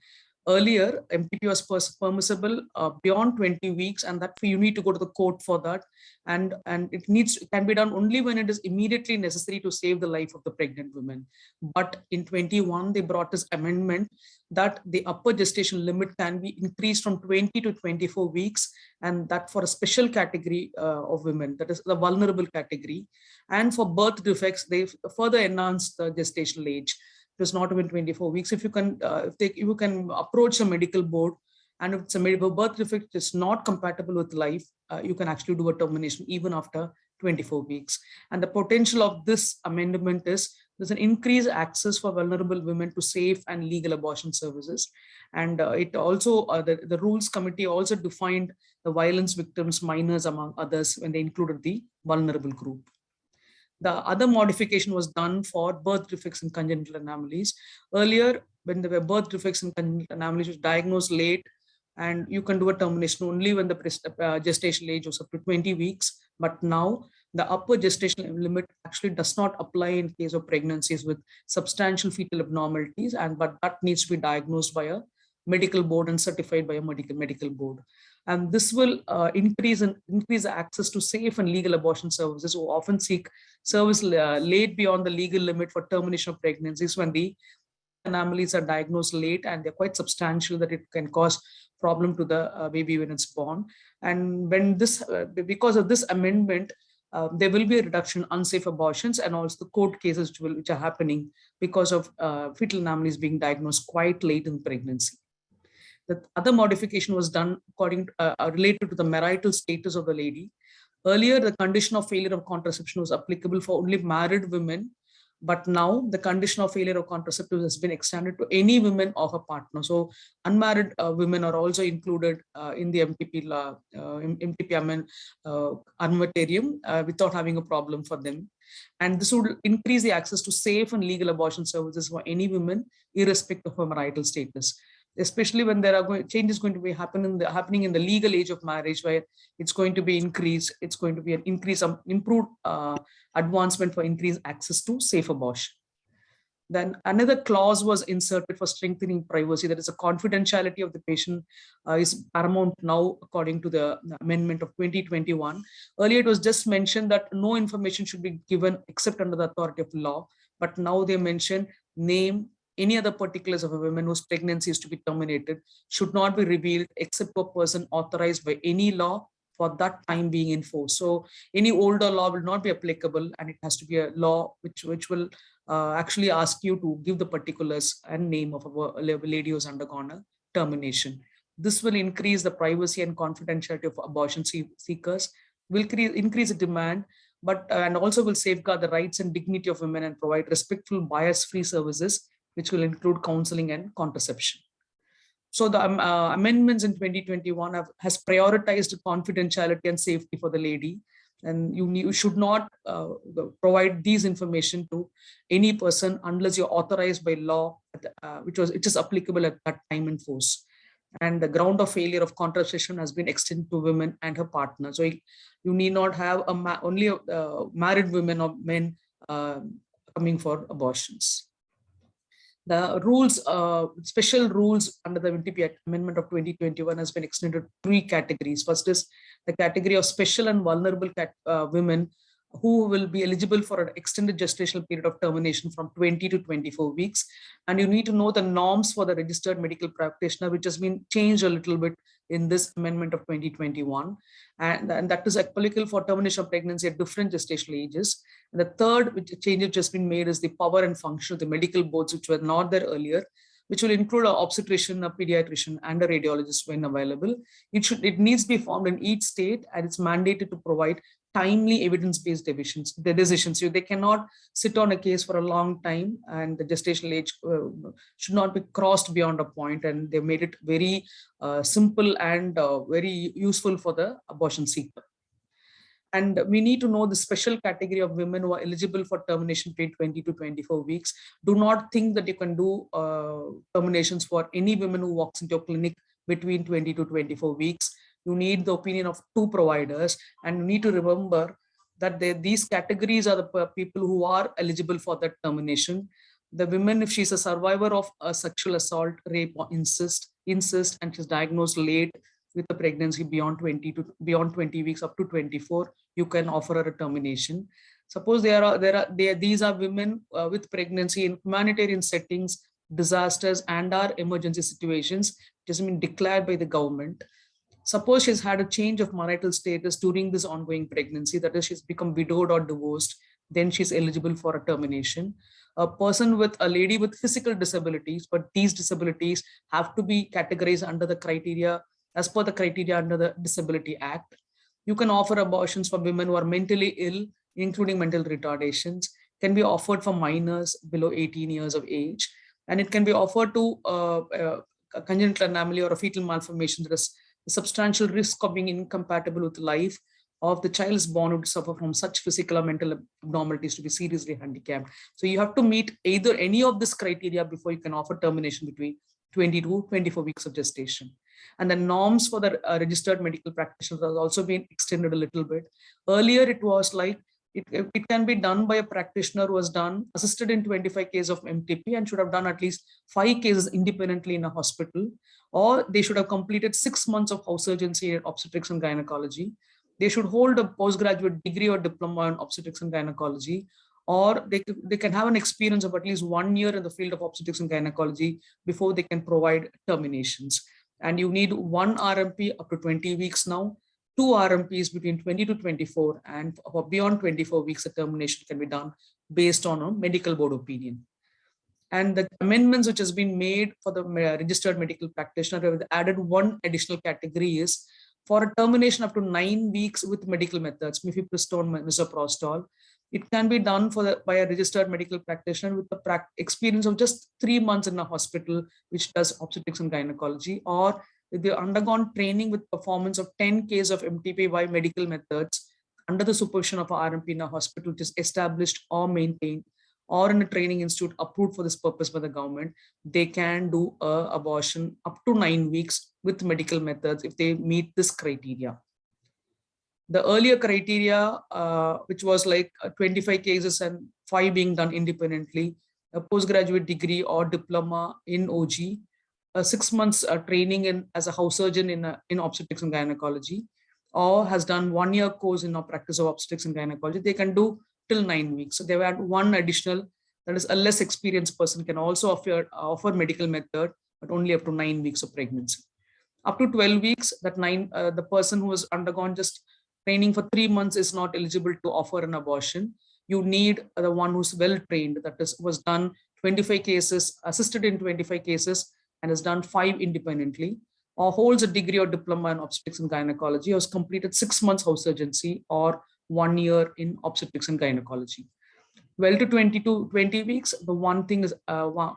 Earlier, MTP was permissible beyond 20 weeks, and that you need to go to the court for that. And it can be done only when it is immediately necessary to save the life of the pregnant woman. But in 21, they brought this amendment that the upper gestation limit can be increased from 20 to 24 weeks, and that for a special category of women, that is the vulnerable category. And for birth defects, they further enhanced the gestational age. It was not even 24 weeks. If you can, you can approach a medical board, and if it's a medical birth defect is not compatible with life, you can actually do a termination even after 24 weeks. And the potential of this amendment is there's an increased access for vulnerable women to safe and legal abortion services. And it also, the Rules Committee also defined the violence victims, minors, among others, when they included the vulnerable group. The other modification was done for birth defects and congenital anomalies. Earlier, when there were birth defects and congenital anomalies, which was diagnosed late, and you can do a termination only when the gestational age was up to 20 weeks. But now the upper gestational limit actually does not apply in case of pregnancies with substantial fetal abnormalities, but that needs to be diagnosed by a medical board and certified by a medical board. And this will increase access to safe and legal abortion services, who often seek service late beyond the legal limit for termination of pregnancies when the anomalies are diagnosed late and they're quite substantial that it can cause problem to the baby when it's born. And when this, because of this amendment, there will be a reduction in unsafe abortions and also the court cases which are happening because of fetal anomalies being diagnosed quite late in pregnancy. The other modification was done related to the marital status of the lady. Earlier, the condition of failure of contraception was applicable for only married women, but now the condition of failure of contraceptive has been extended to any women of a partner. So unmarried women are also included in the MTP armamentarium without having a problem for them. And this would increase the access to safe and legal abortion services for any women, irrespective of her marital status. Especially when there are changes going to be happening in the legal age of marriage, where it's going to be increased. It's going to be an increase of improved advancement for increased access to safe abortion. Then another clause was inserted for strengthening privacy. That is, a confidentiality of the patient is paramount now, according to the amendment of 2021. Earlier, it was just mentioned that no information should be given except under the authority of law. But now they mention name, any other particulars of a woman whose pregnancy is to be terminated should not be revealed except to a person authorized by any law for that time being in force. So any older law will not be applicable, and it has to be a law which will actually ask you to give the particulars and name of a lady who's undergone a termination. This will increase the privacy and confidentiality of abortion seekers, will increase the demand, and also will safeguard the rights and dignity of women and provide respectful, bias-free services, which will include counseling and contraception. So the amendments in 2021 has prioritized confidentiality and safety for the lady. And you should not provide these information to any person unless you're authorized by law, which is applicable at that time in force. And the ground of failure of contraception has been extended to women and her partner. So you need not have only married women or men coming for abortions. The rules, special rules under the MTP Act Amendment of 2021 has been extended to 3 categories. First is the category of special and vulnerable women who will be eligible for an extended gestational period of termination from 20 to 24 weeks. And you need to know the norms for the registered medical practitioner, which has been changed a little bit in this amendment of 2021. And that is applicable for termination of pregnancy at different gestational ages. And the third change which has been made is the power and function of the medical boards, which were not there earlier, which will include an obstetrician, a pediatrician, and a radiologist when available. It needs to be formed in each state, and it's mandated to provide timely evidence-based decisions. So they cannot sit on a case for a long time, and the gestational age should not be crossed beyond a point. And they made it very simple and very useful for the abortion seeker. And we need to know the special category of women who are eligible for termination between 20 to 24 weeks. Do not think that you can do terminations for any women who walks into your clinic between 20 to 24 weeks. You need the opinion of 2 providers, and you need to remember that these categories are the people who are eligible for that termination. The women, if she's a survivor of a sexual assault, rape, or incest, and she's diagnosed late with a pregnancy beyond 20 weeks up to 24, you can offer her a termination. Suppose these are women with pregnancy in humanitarian settings, disasters, and our emergency situations, which has been declared by the government. Suppose she's had a change of marital status during this ongoing pregnancy, that is, she's become widowed or divorced, then she's eligible for a termination. A lady with physical disabilities, but these disabilities have to be categorized under the criteria, as per the criteria under the Disability Act. You can offer abortions for women who are mentally ill, including mental retardations, can be offered for minors below 18 years of age, and it can be offered to a congenital anomaly or a fetal malformation that is a substantial risk of being incompatible with life of the child is born would suffer from such physical or mental abnormalities to be seriously handicapped. So you have to meet either any of this criteria before you can offer termination between 20 to 24 weeks of gestation. And the norms for the registered medical practitioners has also been extended a little bit. Earlier, it was like it can be done by a practitioner who has assisted in 25 cases of MTP and should have done at least 5 cases independently in a hospital, or they should have completed 6 months of house surgery in obstetrics and gynecology. They should hold a postgraduate degree or diploma in obstetrics and gynecology, or they can have an experience of at least 1 year in the field of obstetrics and gynecology before they can provide terminations. And you need 1 RMP up to 20 weeks now, 2 RMPs between 20 to 24, and for beyond 24 weeks, the termination can be done based on a medical board opinion. And the amendments which has been made for the registered medical practitioner have added 1 additional category is for a termination up to 9 weeks with medical methods, mifepristone, misoprostol. It can be done by a registered medical practitioner with the experience of just 3 months in a hospital, which does obstetrics and gynecology, or if they undergone training with performance of 10 cases of MTP by medical methods under the supervision of a RMP in a hospital which is established or maintained, or in a training institute approved for this purpose by the government, they can do an abortion up to 9 weeks with medical methods if they meet this criteria. The earlier criteria, which was like 25 cases and 5 being done independently, a postgraduate degree or diploma in OG, 6 months training as a house surgeon in obstetrics and gynecology, or has done 1 year course in a practice of obstetrics and gynecology, they can do till 9 weeks. So they've had 1 additional, that is a less experienced person can also offer medical method, but only up to 9 weeks of pregnancy. Up to 12 weeks, the person who has undergone just training for 3 months is not eligible to offer an abortion. You need the one who's well trained, that was done 25 cases, assisted in 25 cases, and has done 5 independently, or holds a degree or diploma in obstetrics and gynecology, or has completed 6 months house surgery or 1 year in obstetrics and gynecology. 12 to 20 weeks, the one thing is RMP,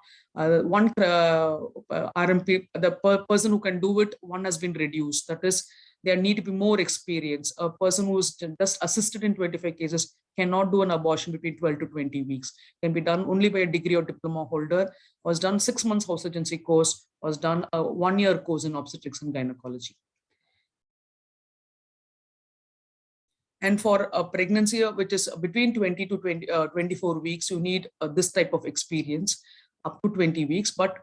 the person who can do it, one has been reduced. That is, there need to be more experience. A person who is just assisted in 25 cases cannot do an abortion between 12 to 20 weeks. Can be done only by a degree or diploma holder, was done 6 months house surgery course, was done a 1 year course in obstetrics and gynecology. And for a pregnancy which is between 20 to 24 weeks, you need this type of experience up to 20 weeks. But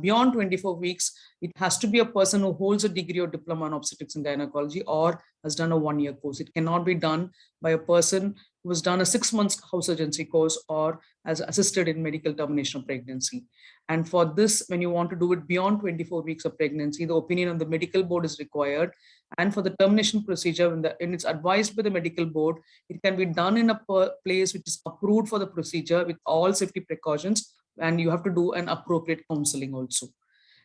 beyond 24 weeks, it has to be a person who holds a degree or diploma in obstetrics and gynecology or has done a 1 year course. It cannot be done by a person who has done a 6 months house surgery course or has assisted in medical termination of pregnancy. And for this, when you want to do it beyond 24 weeks of pregnancy, the opinion of the medical board is required. And for the termination procedure, when it's advised by the medical board, it can be done in a place which is approved for the procedure with all safety precautions, and you have to do an appropriate counseling also.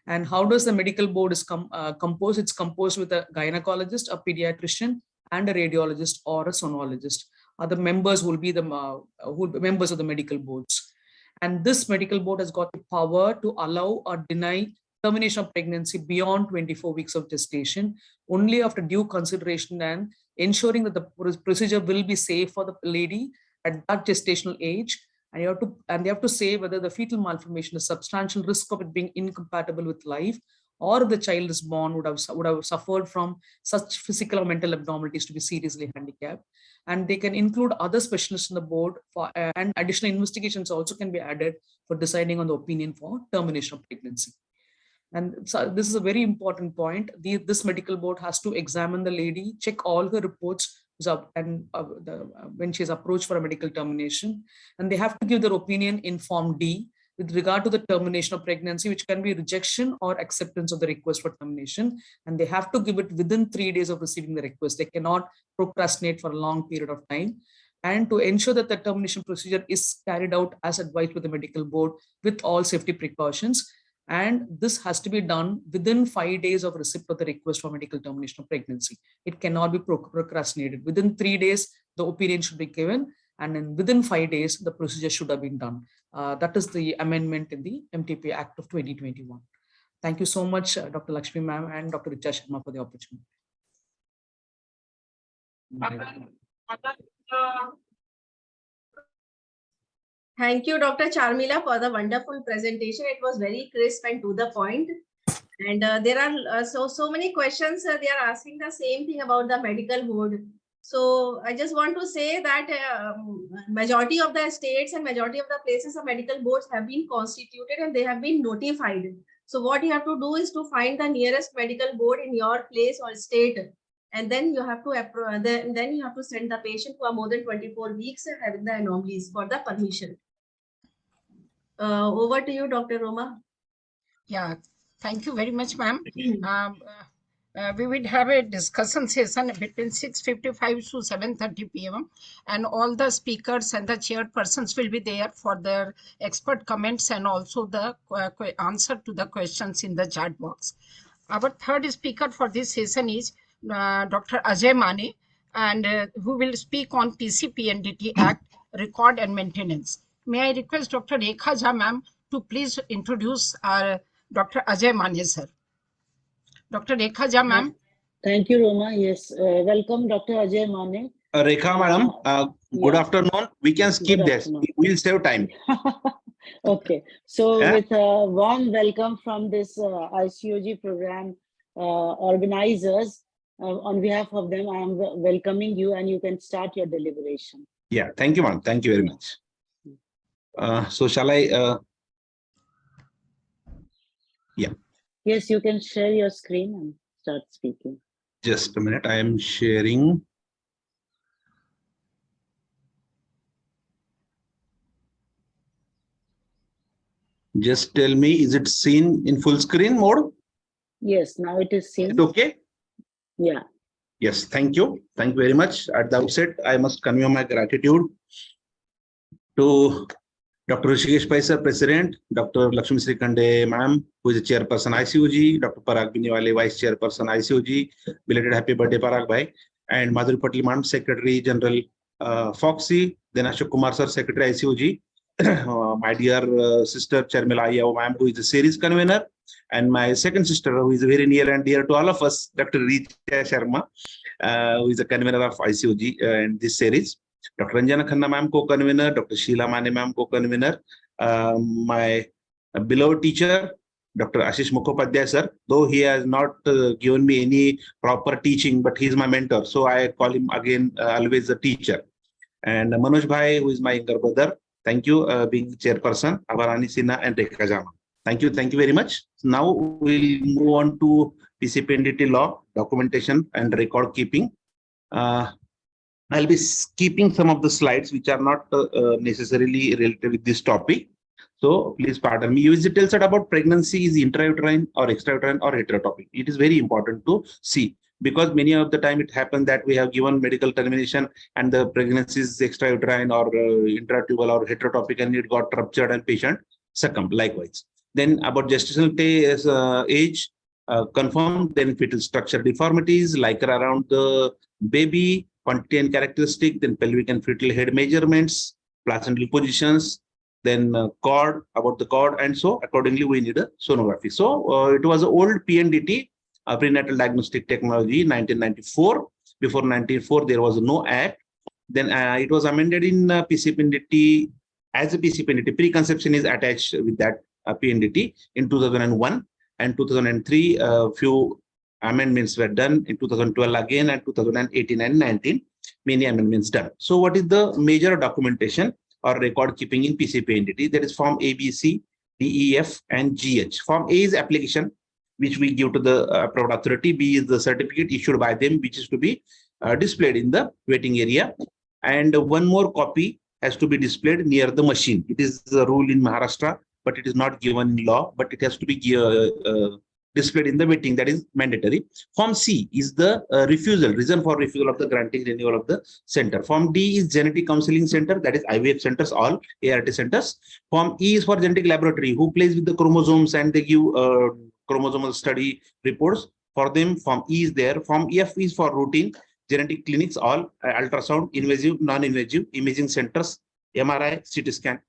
And how does the medical board is composed? It's composed with a gynecologist, a pediatrician, and a radiologist or a sonologist. The members will be the members of the medical boards. And this medical board has got the power to allow or deny termination of pregnancy beyond 24 weeks of gestation, only after due consideration and ensuring that the procedure will be safe for the lady at that gestational age. And they have to say whether the fetal malformation is substantial risk of it being incompatible with life, or the child is born would have suffered from such physical or mental abnormalities to be seriously handicapped. And they can include other specialists in the board and additional investigations also can be added for deciding on the opinion for termination of pregnancy. And so this is a very important point. This medical board has to examine the lady, check all her reports when she is approached for a medical termination, and they have to give their opinion in Form D with regard to the termination of pregnancy, which can be rejection or acceptance of the request for termination. And they have to give it within 3 days of receiving the request. They cannot procrastinate for a long period of time. And to ensure that the termination procedure is carried out as advised by the medical board with all safety precautions. And this has to be done within 5 days of receipt of the request for medical termination of pregnancy. It cannot be procrastinated. Within 3 days, the opinion should be given. And then within 5 days, the procedure should have been done. That is the amendment in the MTP Act of 2021. Thank you so much, Dr. Lakshmi ma'am and Dr. Richa Sharma for the opportunity. Thank you, Dr. Charmila, for the wonderful presentation. It was very crisp and to the point. And there are so many questions. They are asking the same thing about the medical board. So I just want to say that majority of the states and majority of the places of medical boards have been constituted and they have been notified. So what you have to do is to find the nearest medical board in your place or state, and then you have to then you have to send the patient for more than 24 weeks having the anomalies for the permission. Over to you, Dr. Roma. Yeah, thank you very much, ma'am. We will have a discussion session between 6:55 to 7:30 p.m. and all the speakers and the chairpersons will be there for their expert comments and also the answer to the questions in the chat box. Our third speaker for this session is Dr. Ajay Mane, and who will speak on PCPNDT Act, record and maintenance. May I request Dr. Rekha Jha ma'am to please introduce Dr. Ajay Mane sir. Dr. Rekha Jha ma'am. Thank you, Roma. Yes, welcome, Dr. Ajay Mane. Rekha madam, good afternoon. We can skip this. We'll save time. Okay, so with a warm welcome from this ICOG program organizers, on behalf of them, I am welcoming you and you can start your deliberation. Yeah, thank you, ma'am. Thank you very much. So shall I? Yeah. Yes, you can share your screen and start speaking. Just a minute, I am sharing. Just tell me, is it seen in full screen mode? Yes, now it is seen. Is it okay? Yeah. Yes, thank you. Thank you very much. At the outset, I must convey my gratitude to Dr. Rishikesh Pai sir, President, Dr. Lakshmi Srikande ma'am, who is the Chairperson ICOG, Dr. Parag Biniwale, Vice Chairperson ICOG, belated happy birthday Parag Bhai, and Madhuri Patil ma'am, Secretary General FOGSI, then Ashok Kumar sir, Secretary ICOG, my dear sister Charmila Ayyav ma'am, who is the series convener, and my second sister, who is very near and dear to all of us, Dr. Richa Sharma, who is the convener of ICOG in this series. Dr. Ranjana Khanna ma'am, co-convener, Dr. Sheila Mane ma'am, co-convener, my beloved teacher, Dr. Ashish Mukhopadhyay sir, though he has not given me any proper teaching, but he is my mentor, so I call him again always a teacher. And Manoj Bhai, who is my younger brother, thank you, being chairperson, Avarani Sinha and Rekha Jha. Thank you very much. Now we'll move on to PCPNDT law, documentation and record keeping. I'll be skipping some of the slides which are not necessarily related with this topic. So please pardon me. Use details about pregnancy is intrauterine or extrauterine or heterotopic. It is very important to see because many of the time it happens that we have given medical termination and the pregnancy is extrauterine or intratubal or heterotopic and it got ruptured and patient succumbed likewise. Then about gestational age confirmed, then fetal structure deformities, like around the baby, quantity and characteristic, then pelvic and fetal head measurements, placental positions, then cord, about the cord, and so accordingly we need a sonography. So it was an old PNDT, prenatal diagnostic technology, 1994, Before 1994, there was no act. Then it was amended in PCPNDT as a PCPNDT. Preconception is attached with that PNDT in 2001 and 2003. Few amendments were done in 2012 again, and 2018 and 19. Many amendments done. So what is the major documentation or record keeping in PCPNDT? That is Form A, B, C, D, E, F, and GH. Form A is application, which we give to the approved authority. B is the certificate issued by them, which is to be displayed in the waiting area. And one more copy has to be displayed near the machine. It is the rule in Maharashtra, but it is not given in law, but it has to be displayed in the waiting. That is mandatory. Form C is the reason for refusal of the granting renewal of the center. Form D is genetic counseling center, that is IVF centers, all ART centers. Form E is for genetic laboratory, who plays with the chromosomes and they give chromosomal study reports. For them, Form E is there. Form F is for routine genetic clinics, all ultrasound, invasive, non-invasive, imaging centers, MRI, CT scan.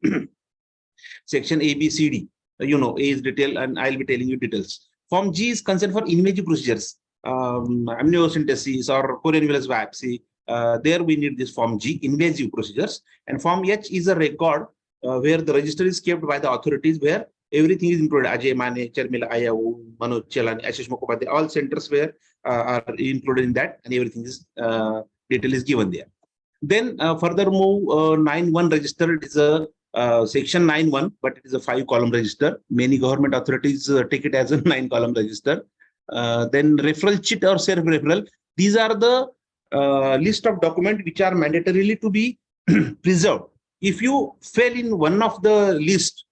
Section A, B, C, D. A is detail, and I'll be telling you details. Form G is consent for invasive procedures, amniocentesis or coronary biopsy. There we need this Form G, invasive procedures. And Form H is a record where the register is kept by the authorities, where everything is included. Ajay Mane, Charmila Ayavu, Manoj Chelani, Ashish Mukhopadhyay, all centers where are included in that, and everything is detail is given there. Then further move 9.1 register. It is a section 9.1, but it is a 5-column register. Many government authorities take it as a 9-column register. Then referral chit or self-referral. These are the list of documents which are mandatorily to be preserved. If you fail in one of the list,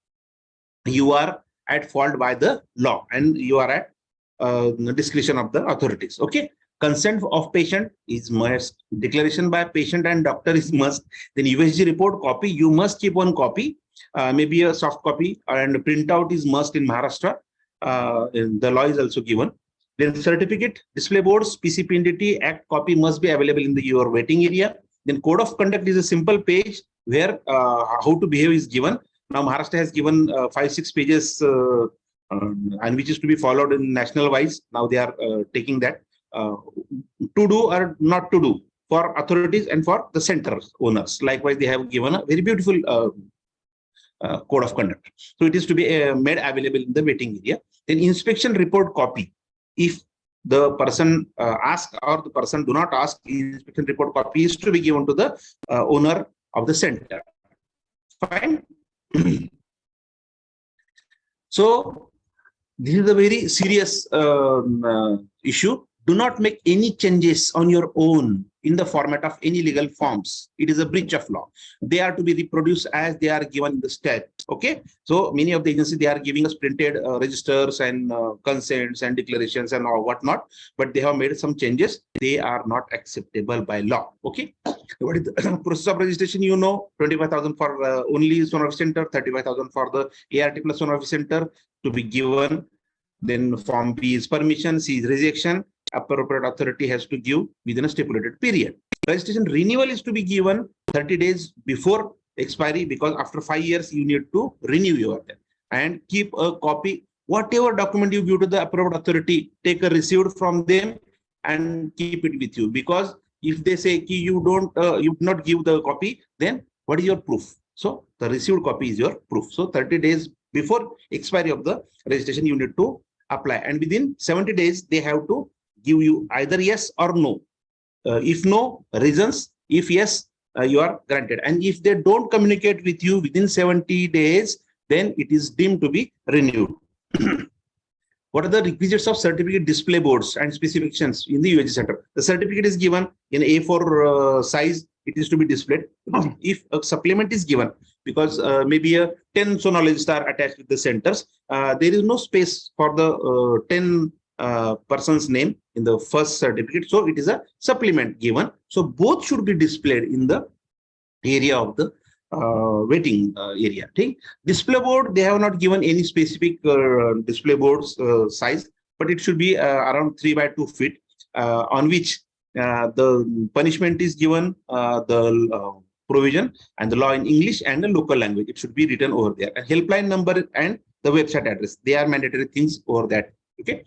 you are at fault by the law, and you are at discretion of the authorities. Okay. Consent of patient is must. Declaration by patient and doctor is must. Then USG report copy, you must keep one copy, maybe a soft copy, and printout is must in Maharashtra. The law is also given. Then certificate, display boards, PCPNDT Act copy must be available in your waiting area. Then code of conduct is a simple page where how to behave is given. Now Maharashtra has given 5-6 pages and which is to be followed in national wise. Now they are taking that. To do or not to do for authorities and for the center owners. Likewise, they have given a very beautiful code of conduct. So it is to be made available in the waiting area. Then inspection report copy. If the person asks or the person do not ask, inspection report copy is to be given to the owner of the center. Fine. So this is a very serious issue. Do not make any changes on your own in the format of any legal forms. It is a breach of law. They are to be reproduced as they are given in the stat. Okay. So many of the agencies, they are giving us printed registers and consents and declarations and all whatnot, but they have made some changes. They are not acceptable by law. Okay. What is the process of registration? 25,000 for only sonography center, 35,000 for the ART plus sonography center to be given. Then Form B is permission, C is rejection. Appropriate authority has to give within a stipulated period. Registration renewal is to be given 30 days before expiry, because after 5 years you need to renew your term. And keep a copy. Whatever document you give to the approved authority, take a receipt from them and keep it with you. Because if they say you do not give the copy, then what is your proof? So the received copy is your proof. So 30 days before expiry of the registration, you need to apply, and within 70 days they have to give you either yes or no. If no, reasons. If yes, you are granted. And if they don't communicate with you within 70 days, then it is deemed to be renewed. What are the requisites of certificate display boards and specifications in the USG center? The certificate is given in A4 size. It is to be displayed. If a supplement is given, because maybe 10 sonologists are attached with the centers, there is no space for the 10 person's name in the first certificate. So it is a supplement given. So both should be displayed in the area of the waiting area. Okay? Display board, they have not given any specific display boards size, but it should be around 3 by 2 feet, on which the punishment is given, the provision and the law in English and the local language. It should be written over there. A helpline number and the website address, they are mandatory things over that. Okay.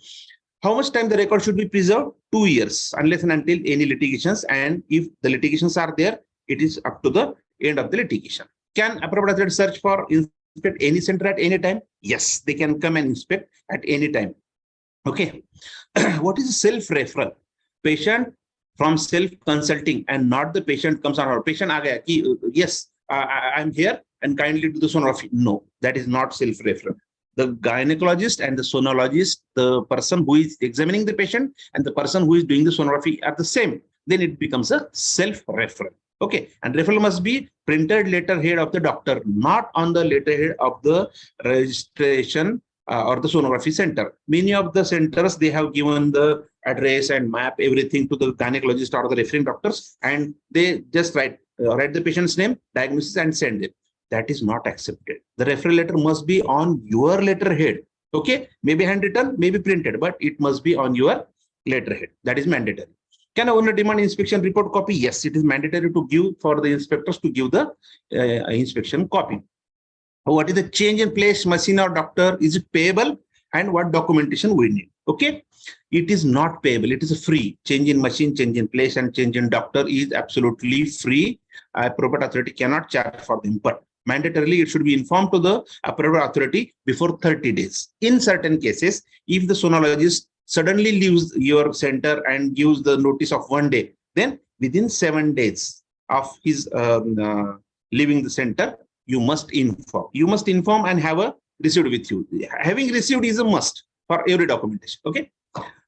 How much time the record should be preserved? 2 years, unless and until any litigations. And if the litigations are there, it is up to the end of the litigation. Can appropriate authority search for inspect any center at any time? Yes, they can come and inspect at any time. Okay. What is self-referral? Patient from self-consulting and not the patient comes on our patient. Yes, I'm here and kindly do the sonography. No, that is not self-referral. The gynecologist and the sonologist, the person who is examining the patient and the person who is doing the sonography are the same. Then it becomes a self-referral. Okay, and referral must be printed letterhead of the doctor, not on the letterhead of the registration or the sonography center. Many of the centers, they have given the address and map everything to the gynecologist or the referring doctors, and they just write the patient's name, diagnosis, and send it. That is not accepted. The referral letter must be on your letterhead. Okay, maybe handwritten, maybe printed, but it must be on your letterhead. That is mandatory. Can a owner demand inspection report copy? Yes, it is mandatory to give for the inspectors to give the inspection copy. What is the change in place, machine or doctor? Is it payable? And what documentation we need? Okay, it is not payable. It is free. Change in machine, change in place, and change in doctor is absolutely free. Appropriate authority cannot charge for them, but mandatorily it should be informed to the appropriate authority before 30 days. In certain cases, if the sonologist suddenly leaves your center and gives the notice of 1 day, then within 7 days of his leaving the center, you must inform. You must inform and have a receipt with you. Having received is a must for every documentation. Okay.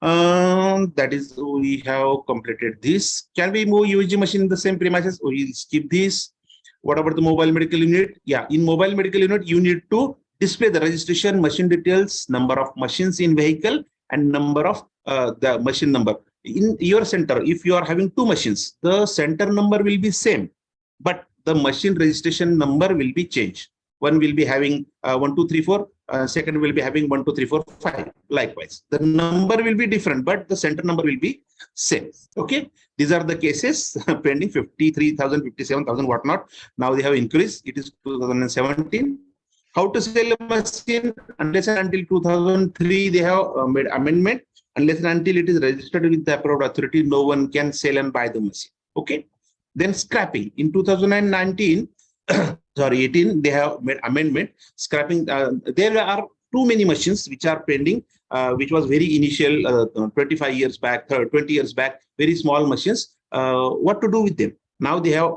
That is, we have completed this. Can we move USG machine in the same premises? We'll skip this. What about the mobile medical unit? Yeah, in mobile medical unit, you need to display the registration, machine details, number of machines in vehicle, and number of the machine number. In your center, if you are having 2 machines, the center number will be same, but the machine registration number will be changed. One will be having 1, 2, 3, 4. Second will be having 1, 2, 3, 4, 5. Likewise, the number will be different, but the center number will be same. Okay, these are the cases pending 53,000, 57,000, whatnot. Now they have increased. It is 2017. How to sell a machine? Unless and until 2003, they have made amendment. Unless and until it is registered with the appropriate authority, no one can sell and buy the machine. Okay. Then scrapping in 2019, sorry, 18, they have made amendment. Scrapping, there are too many machines which are pending, which was very initial 25 years back, 20 years back, very small machines. What to do with them? Now they have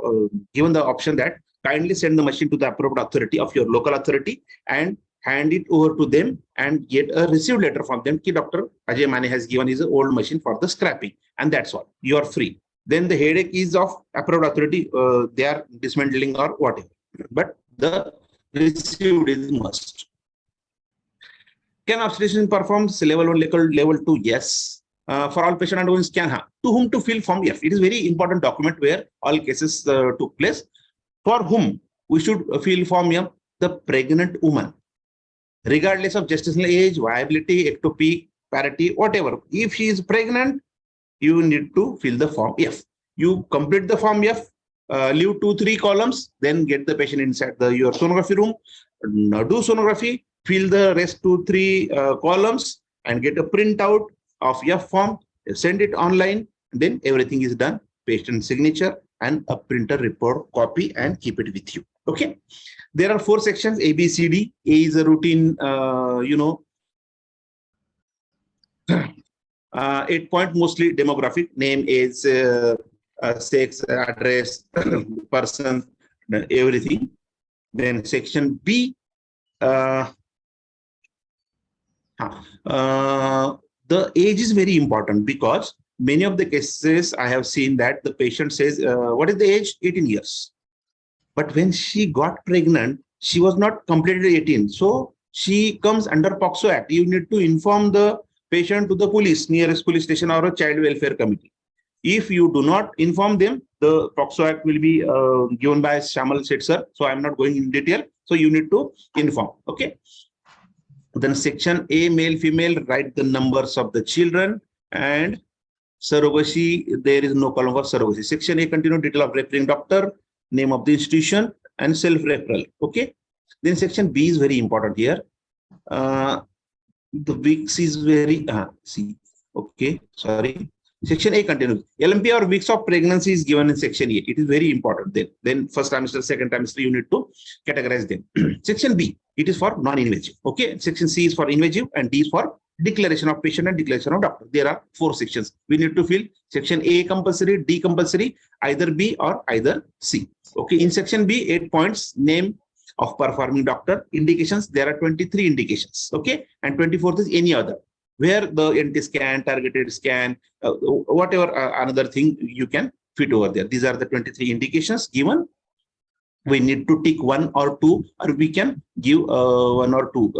given the option that kindly send the machine to the appropriate authority of your local authority and hand it over to them and get a received letter from them. Dr. Ajay Mane has given his old machine for the scrapping, and that's all. You are free. Then the headache is of appropriate authority. They are dismantling or whatever, but the received is must. Can obstetrician perform level 1, level 2? Yes. For all patient undergoing scan, to whom to fill form F? It is very important document where all cases took place. For whom we should fill form F? The pregnant woman, regardless of gestational age, viability, ectopic, parity, whatever. If she is pregnant, you need to fill the form F. You complete the form F, leave 2-3 columns, then get the patient inside your sonography room, do sonography, fill the rest 2-3 columns, and get a printout of F form, send it online, then everything is done. Patient signature and a printer report copy, and keep it with you. Okay. There are 4 sections: A, B, C, D. A is a routine, 8-point, mostly demographic. Name, age, sex, address, person, everything. Then section B, the age is very important, because many of the cases I have seen that the patient says, what is the age? 18 years. But when she got pregnant, she was not completed 18. So she comes under POXO Act. You need to inform the patient to the police, nearest police station or a child welfare committee. If you do not inform them, the POXO Act will be given by Shamal said, sir. So I'm not going in detail. So you need to inform. Okay. Then section A, male, female, write the numbers of the children, and surrogacy, there is no column for surrogacy. Section A, continue detail of referring doctor, name of the institution, and self-referral. Okay. Then section B is very important here. The weeks is very, Okay, sorry. Section A continues. LMP or weeks of pregnancy is given in Section A. It is very important. Then first trimester, second trimester, you need to categorize them. Section B, it is for non-invasive. Okay, Section C is for invasive and D is for declaration of patient and declaration of doctor. There are 4 sections. We need to fill Section A compulsory, D compulsory, either B or either C. Okay, in Section B, 8 points, name of performing doctor. Indications, there are 23 indications. Okay, and 24th is any other, where the NT scan, targeted scan, whatever another thing you can fit over there. These are the 23 indications given. We need to tick 1 or 2, or we can give 1 or 2.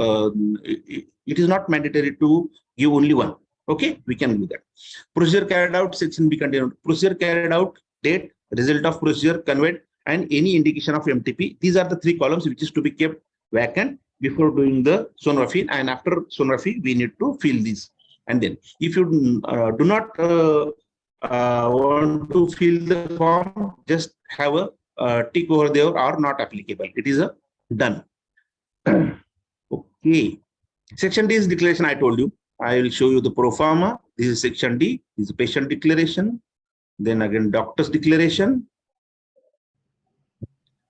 It is not mandatory to give only 1. Okay, we can do that. Procedure carried out, section B continued. Procedure carried out, date, result of procedure conveyed, and any indication of MTP. These are the 3 columns which is to be kept vacant before doing the sonography, and after sonography we need to fill these. And then if you do not want to fill the form, just have a tick over there or not applicable. It is a done. Okay, section D is declaration. I told you I will show you the pro forma. This is section D. This is patient declaration. Then again doctor's declaration.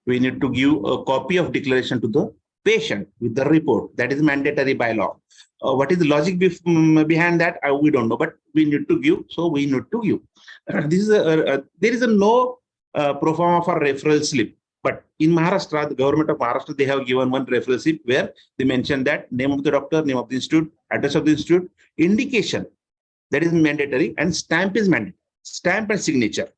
We need to give a copy of declaration to the patient with the report. That is mandatory by law. What is the logic behind that? We don't know, but we need to give. So we need to give. This is there is a no pro forma for referral slip. But in Maharashtra, the government of Maharashtra, they have given one referral slip where they mention that name of the doctor, name of the institute, address of the institute, indication, that is mandatory, and stamp is mandatory. Stamp and signature.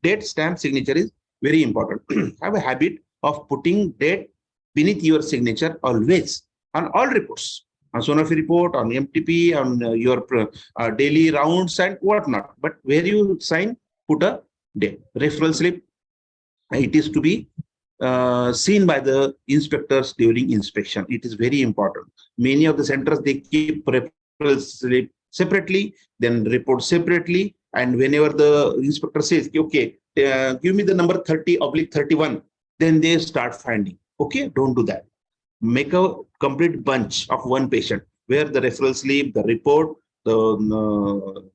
Date, stamp, signature is very important. Have a habit of putting date beneath your signature always on all reports, on sonography report, on MTP, on your daily rounds and whatnot. But where you sign, put a date. Referral slip, it is to be seen by the inspectors during inspection. It is very important. Many of the centers, they keep referral slip separately, then report separately. And whenever the inspector says, okay, give me the number 30/31, then they start finding. Okay, don't do that. Make a complete bunch of one patient where the referral slip, the report, the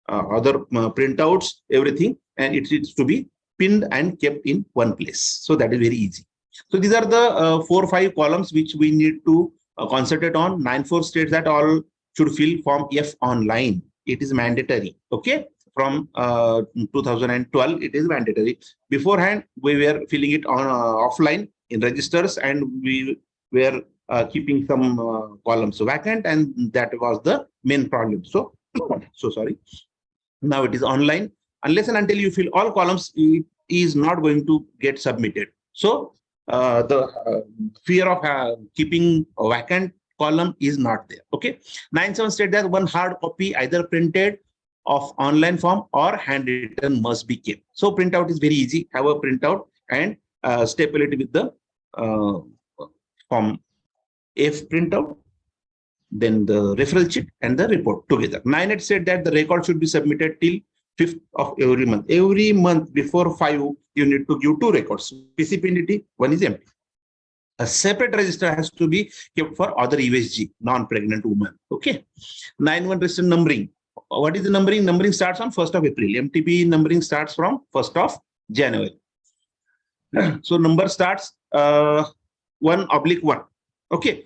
other printouts, everything, and it is to be pinned and kept in one place. So that is very easy. So these are the 4 or 5 columns which we need to concentrate on. 9(4) states that all should fill Form F online. It is mandatory. Okay. From 2012, it is mandatory. Beforehand, we were filling it on offline in registers, and we were keeping some columns vacant, and that was the main problem. So, sorry. Now it is online. Unless and until you fill all columns, it is not going to get submitted. So the fear of keeping a vacant column is not there. Okay. 9(7) states that one hard copy, either printed of online form or handwritten, must be kept. So printout is very easy. Have a printout and staple it with the Form F printout, then the referral sheet and the report together. 9(8) said that the record should be submitted till 5th of every month. Every month before 5, you need to give 2 records. PCPNDT, one is empty. A separate register has to be kept for other USG, non-pregnant women. Okay. 9(1) register numbering. What is the numbering? Numbering starts on 1st of April. MTP numbering starts from 1st of January. So number starts 1/1. Okay.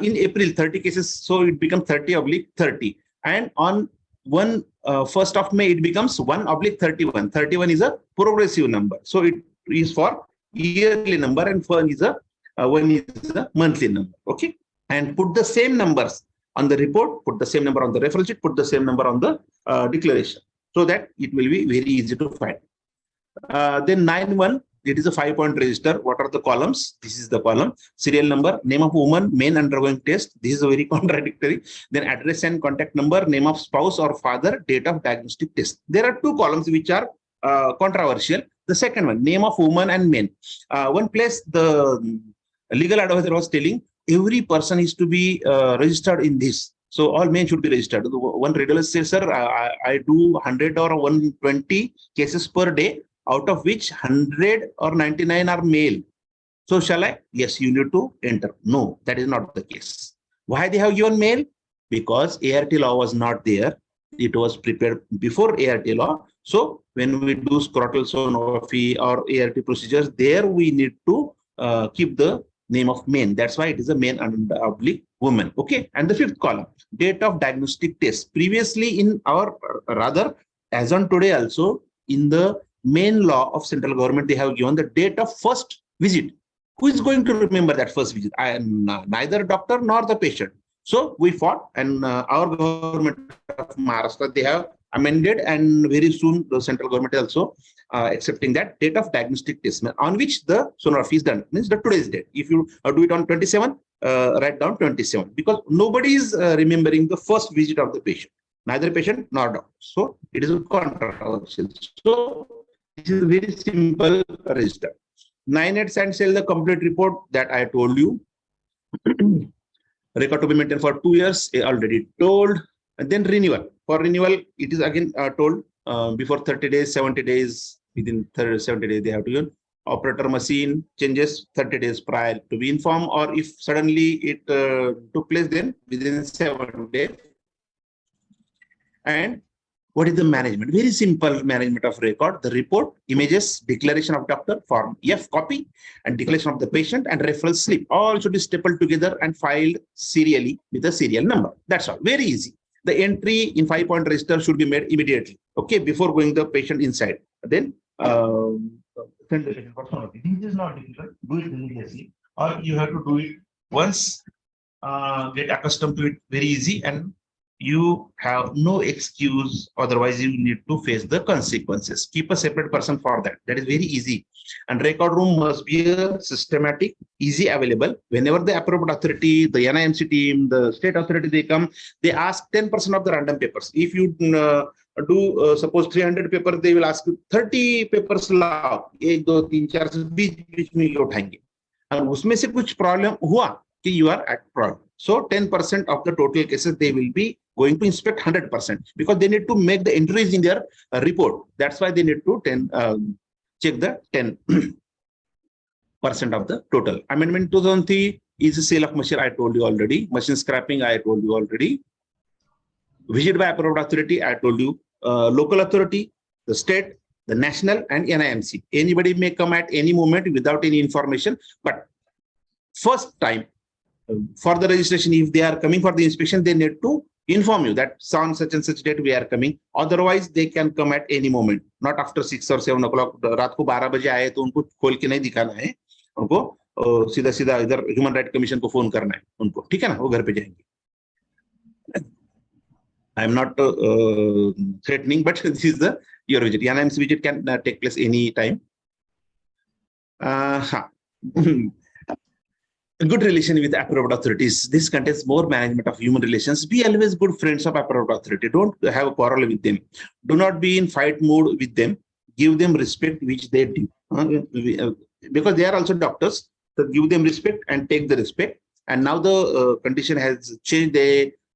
In April, 30 cases. So it becomes 30/30. And on 1st of May, it becomes 1/31. 31 is a progressive number. So it is for yearly number, and one is a monthly number. Okay. And put the same numbers on the report, put the same number on the referral sheet, put the same number on the declaration, so that it will be very easy to find. Then 9(1), it is a 5-point register. What are the columns? This is the column. Serial number, name of woman, main undergoing test. This is a very contradictory. Then address and contact number, name of spouse or father, date of diagnostic test. There are 2 columns which are controversial. The second one, name of woman and men. One place the legal advisor was telling, every person is to be registered in this. So all men should be registered. One radiologist says, sir, I do 100 or 120 cases per day, out of which 100 or 99 are male. So shall I? Yes, you need to enter. No, that is not the case. Why they have given male? Because ART law was not there. it was prepared before ART law. So when we do scrotal sonography or ART procedures, there we need to keep the name of man. That's why it is a man and oblique woman. Okay. And the fifth column, date of diagnostic test. Previously in our, rather as on today also, in the main law of central government, they have given the date of first visit. Who is going to remember that first visit? I am neither doctor nor the patient. So we fought, and our government of Maharashtra, they have amended, and very soon the central government also accepting that date of diagnostic test on which the sonography is done, means the today's date. If you do it on 27, write down 27, because nobody is remembering the first visit of the patient, neither patient nor doctor. So it is controversial. So this is a very simple register. 9-8 and sell the complete report that I told you. Record to be maintained for 2 years, already told. And then renewal. For renewal, it is again told before 30 days, 70 days, within 70 days they have to use. Operator machine changes 30 days prior to be informed, or if suddenly it took place, then within 7 days. And what is the management? Very simple management of record. The report, images, declaration of doctor, form F copy, and declaration of the patient, and referral slip. All should be stapled together and filed serially with a serial number. That's all. Very easy. The entry in 5-point register should be made immediately. Okay, before going the patient inside. Then send the patient for sonography. This is not difficult. Do it immediately, or you have to do it once. Get accustomed to it. Very easy, and you have no excuse, otherwise you need to face the consequences. Keep a separate person for that. That is very easy. And record room must be a systematic, easy available. Whenever the appropriate authority, the NIMC team, the state authority, they come, they ask 10% of the random papers. If you do suppose 300 papers, they will ask you 30 papers लाओ, 1, 2, 3, 4 बीच में उठाएंगे. और उसमें से कुछ problem हुआ कि you are at problem. So 10% of the total cases, they will be going to inspect 100%, because they need to make the entries in their report. That's why they need to check the 10% of the total. Amendment 2003 is a sale of machine, I told you already. Machine scrapping, I told you already. Visit by appropriate authority, I told you. Local authority, the state, the national, and NIMC. Anybody may come at any moment without any information, but first time for the registration, if they are coming for the inspection, they need to inform you that on such and such date we are coming. Otherwise, they can come at any moment, not after 6 or 7 o'clock. रात को 12 बजे आए तो उनको खोल के नहीं दिखाना है, उनको सीधा सीधा इधर ह्यूमन राइट कमीशन को फोन करना है उनको, ठीक है ना, वो घर पे जाएंगे. I am not threatening, but this is the your visit. NIMC visit can take place any time. Good relation with appropriate authorities. This contains more management of human relations. Be always good friends of appropriate authority. Don't have a quarrel with them. Do not be in fight mode with them. Give them respect which they do. Because they are also doctors. So give them respect and take the respect. And now the condition has changed.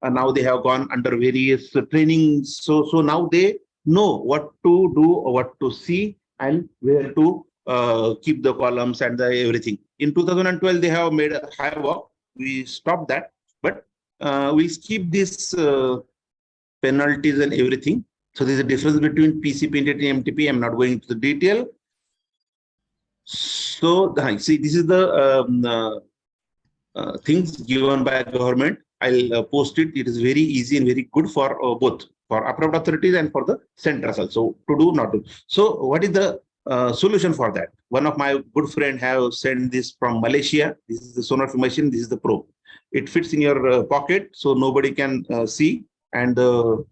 Now they have gone under various trainings. So now they know what to do or what to see and where to keep the columns and the everything. In 2012, they have made a high work. We stopped that, but we skip this penalties and everything. So there's a difference between PCP and MTP. I'm not going into the detail. So see, this is the things given by government. I'll post it. It is very easy and very good for both, for appropriate authorities and for the centers also to do, not do. So what is the solution for that? One of my good friend have sent this from Malaysia. This is the sonography machine. This is the probe. It fits in your pocket, so nobody can see. And the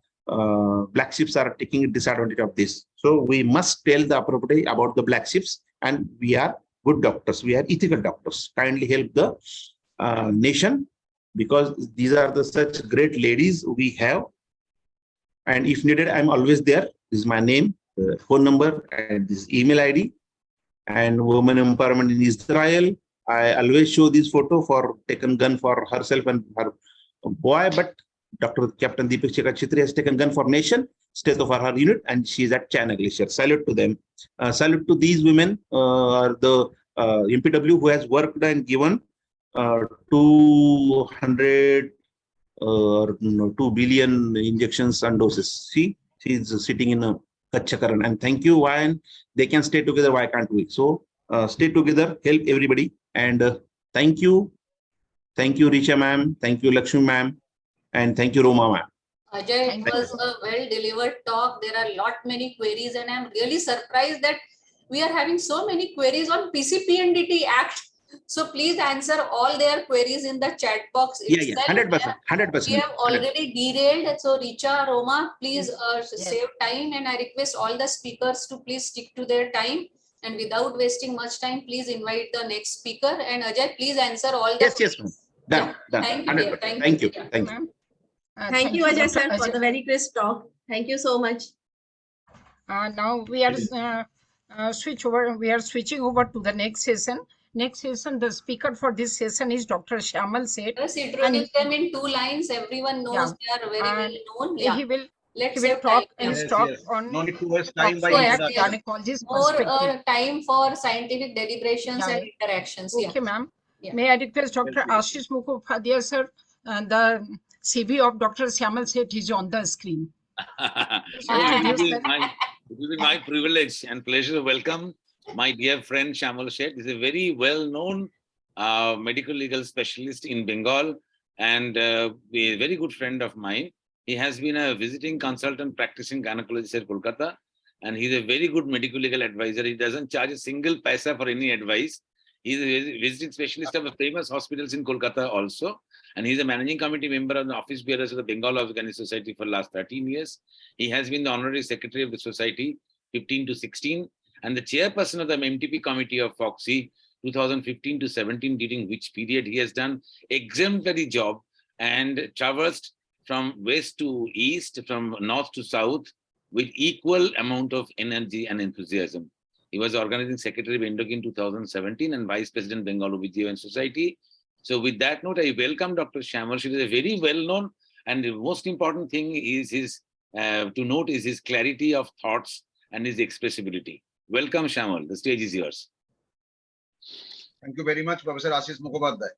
black ships are taking disadvantage of this. So we must tell the appropriate about the black ships, and we are good doctors. We are ethical doctors. Kindly help the nation, because these are the such great ladies we have. And if needed, I'm always there. This is my name, phone number, and this email ID. And women empowerment in Israel. I always show this photo for taken gun for herself and her boy, but Dr. Captain Deepak Shekhar Chitri has taken gun for nation, stays of her unit, and she is at China Glacier. Salute to them. Salute to these women, the MPW who has worked and given 200 2 billion injections and doses. See, she's sitting in a Kachakaran. And thank you. Why they can stay together? Why can't we? So stay together, help everybody. And thank you. Thank you, Richa ma'am. Thank you, Lakshmi ma'am. And thank you, Roma ma'am. Ajay, it was a well-delivered talk. There are many queries, and I'm really surprised that we are having so many queries on PCPNDT Act. So please answer all their queries in the chat box itself. 100%. 100%. We have already derailed. So Richa, Roma, please save time, and I request all the speakers to please stick to their time. And without wasting much time, please invite the next speaker. And Ajay, please answer all the Yes, ma'am. Done. Thank you, dear. Thank you. Thank you. Thank you, Ajay sir, for the very crisp talk. Thank you so much. Now we are switching over to the next session. Next session, the speaker for this session is Dr. Shyamal Seth. Let's introduce them in 2 lines. Everyone knows they are very well known. He will talk on No need to waste time by gynecologist perspective. More time for scientific deliberations and interactions. Okay, ma'am. May I request Dr. Ashish Mukhopadhyay, sir, the CV of Dr. Shyamal Seth is on the screen. It will be my privilege and pleasure to welcome my dear friend Shyamal Seth. He's a very well-known medical legal specialist in Bengal and a very good friend of mine. He has been a visiting consultant practicing gynecologist at Kolkata, and he's a very good medical legal advisor. He doesn't charge a single paisa for any advice. He's a visiting specialist of the famous hospitals in Kolkata also. And he's a managing committee member of the office bearers of the Bengal Gynaecological Society for the last 13 years. He has been the honorary secretary of the society 15 to 16 and the chairperson of the MTP committee of FOGSI 2015 to 17, during which period he has done exemplary job and traversed from west to east, from north to south with equal amount of energy and enthusiasm. He was organizing secretary of Endocrine 2017 and vice president Bengal OBGYN Society. So with that note, I welcome Dr. Shyamal. She is a very well-known, and the most important thing is his to note is his clarity of thoughts and his expressibility. Welcome, Shyamal. The stage is yours. Thank you very much, Professor Ashish Mukhopadhyay.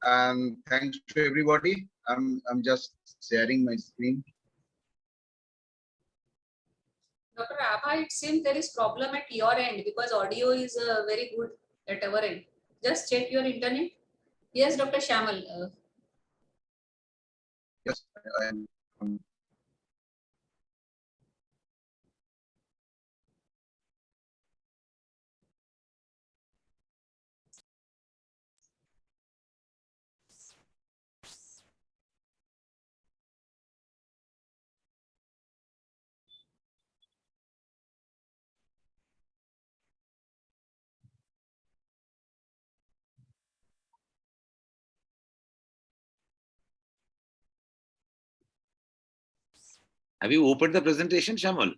And thanks to everybody. I'm just sharing my screen. Dr. Abha, it seems there is problem at your end because audio is very good at our end. Just check your internet. Yes, Dr. Shyamal. Yes, I am. Have you opened the presentation, Shyamal?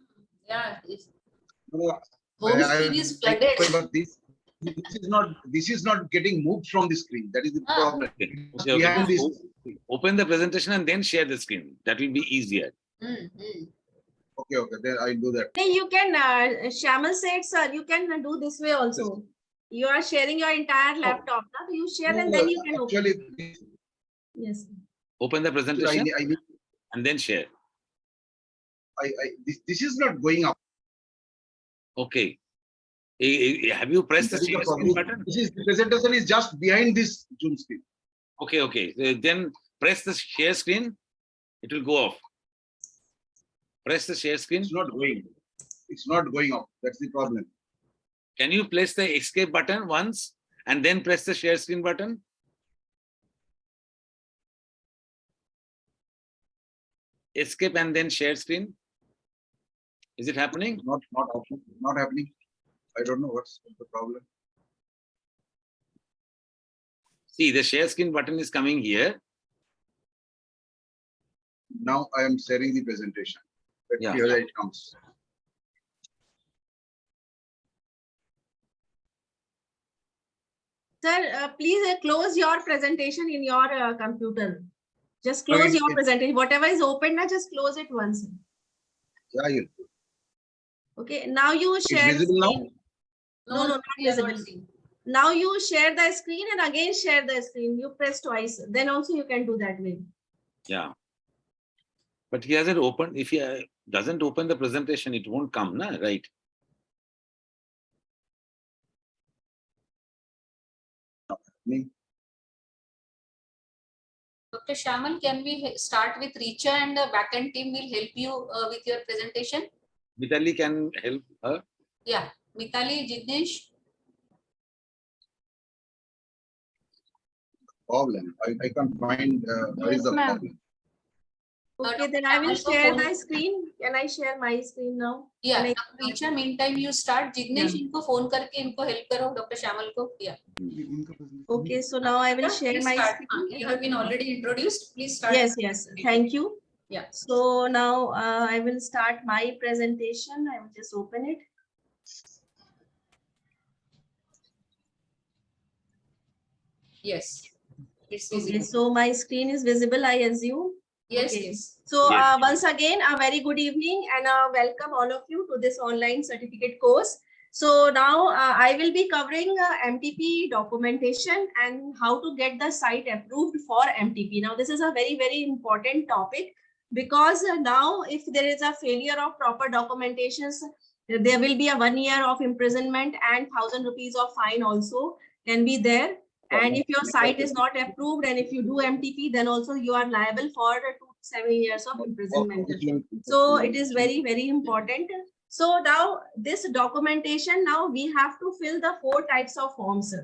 Yeah. No, Home screen is flooded. But this is not getting moved from the screen. That is the problem. Okay. Open the presentation and then share the screen. That will be easier. Okay, then I'll do that. You can, Shyamal said, sir, you can do this way also. You are sharing your entire laptop. Now you share and then you can open. Actually, yes. Open the presentation and then share. This is not going up. Okay. Have you pressed the share screen button? The presentation is just behind this Zoom screen. Okay. Then press the share screen. It will go off. Press the share screen. It's not going. It's not going up. That's the problem. Can you press the escape button once and then press the share screen button? Escape and then share screen. Is it happening? Not happening. I don't know what's the problem. See, the share screen button is coming here. Now I am sharing the presentation. Let's see whether it comes. Sir, please close your presentation in your computer. Just close your presentation. Whatever is open, now just close it once. Yeah, you. Okay, now you share. It's visible now? No, not visible. Now you share the screen and again share the screen. You press twice. Then also you can do that way. Yeah. But he hasn't opened. If he doesn't open the presentation, it won't come, na? Right? Me? Dr. Shamal, can we start with Richa and the backend team will help you with your presentation? Mitali can help her. Yeah, Mitali, Jignesh. Problem. I can't find what is Yes, the ma'am. problem. Okay, Dr. then I will Shamal ko share phone- my screen. Can I share my screen now? Yeah, Can Richa, meantime you start. Jignesh, Yeah. इनको phone करके इनको help करो. Dr. Shamal को. Yeah. Okay, so now I will share Please my start. screen. You have been already introduced. Please start. Yes, yes. Thank you. Yeah. So now I will start my presentation. I will just open it. Yes. It's Okay, visible. so my screen is visible, I assume. Yes, Okay. yes. So Yes. once again, a very good evening and welcome all of you to this online certificate course. So now I will be covering MTP documentation and how to get the site approved for MTP. Now this is a very, very important topic because now if there is a failure of proper documentations, there will be a 1 year of imprisonment and 1,000 rupees of fine also can be there. And if your site is not approved and if you do MTP, then also you are liable for 2 to 7 years of imprisonment. So it is very, very important. So now this documentation, now we have to fill the 4 types of forms.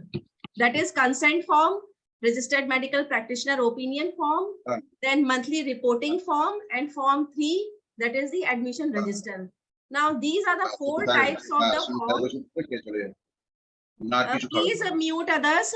That is consent form, registered medical practitioner opinion form, then monthly reporting form, and form 3, that is the admission register. Now these are the 4 types of the form. Please mute others.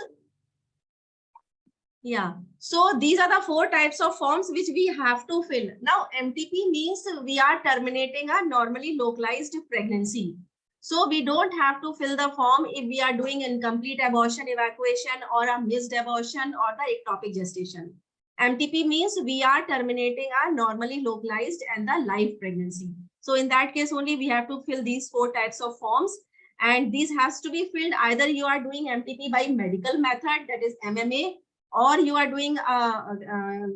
Yeah, so these are the 4 types of forms which we have to fill. Now, MTP means we are terminating a normally localized pregnancy. So we don't have to fill the form if we are doing incomplete abortion evacuation or a missed abortion or the ectopic gestation. MTP means we are terminating a normally localized and the live pregnancy. So in that case only we have to fill these 4 types of forms. And these has to be filled either you are doing MTP by medical method, that is MMA, or you are doing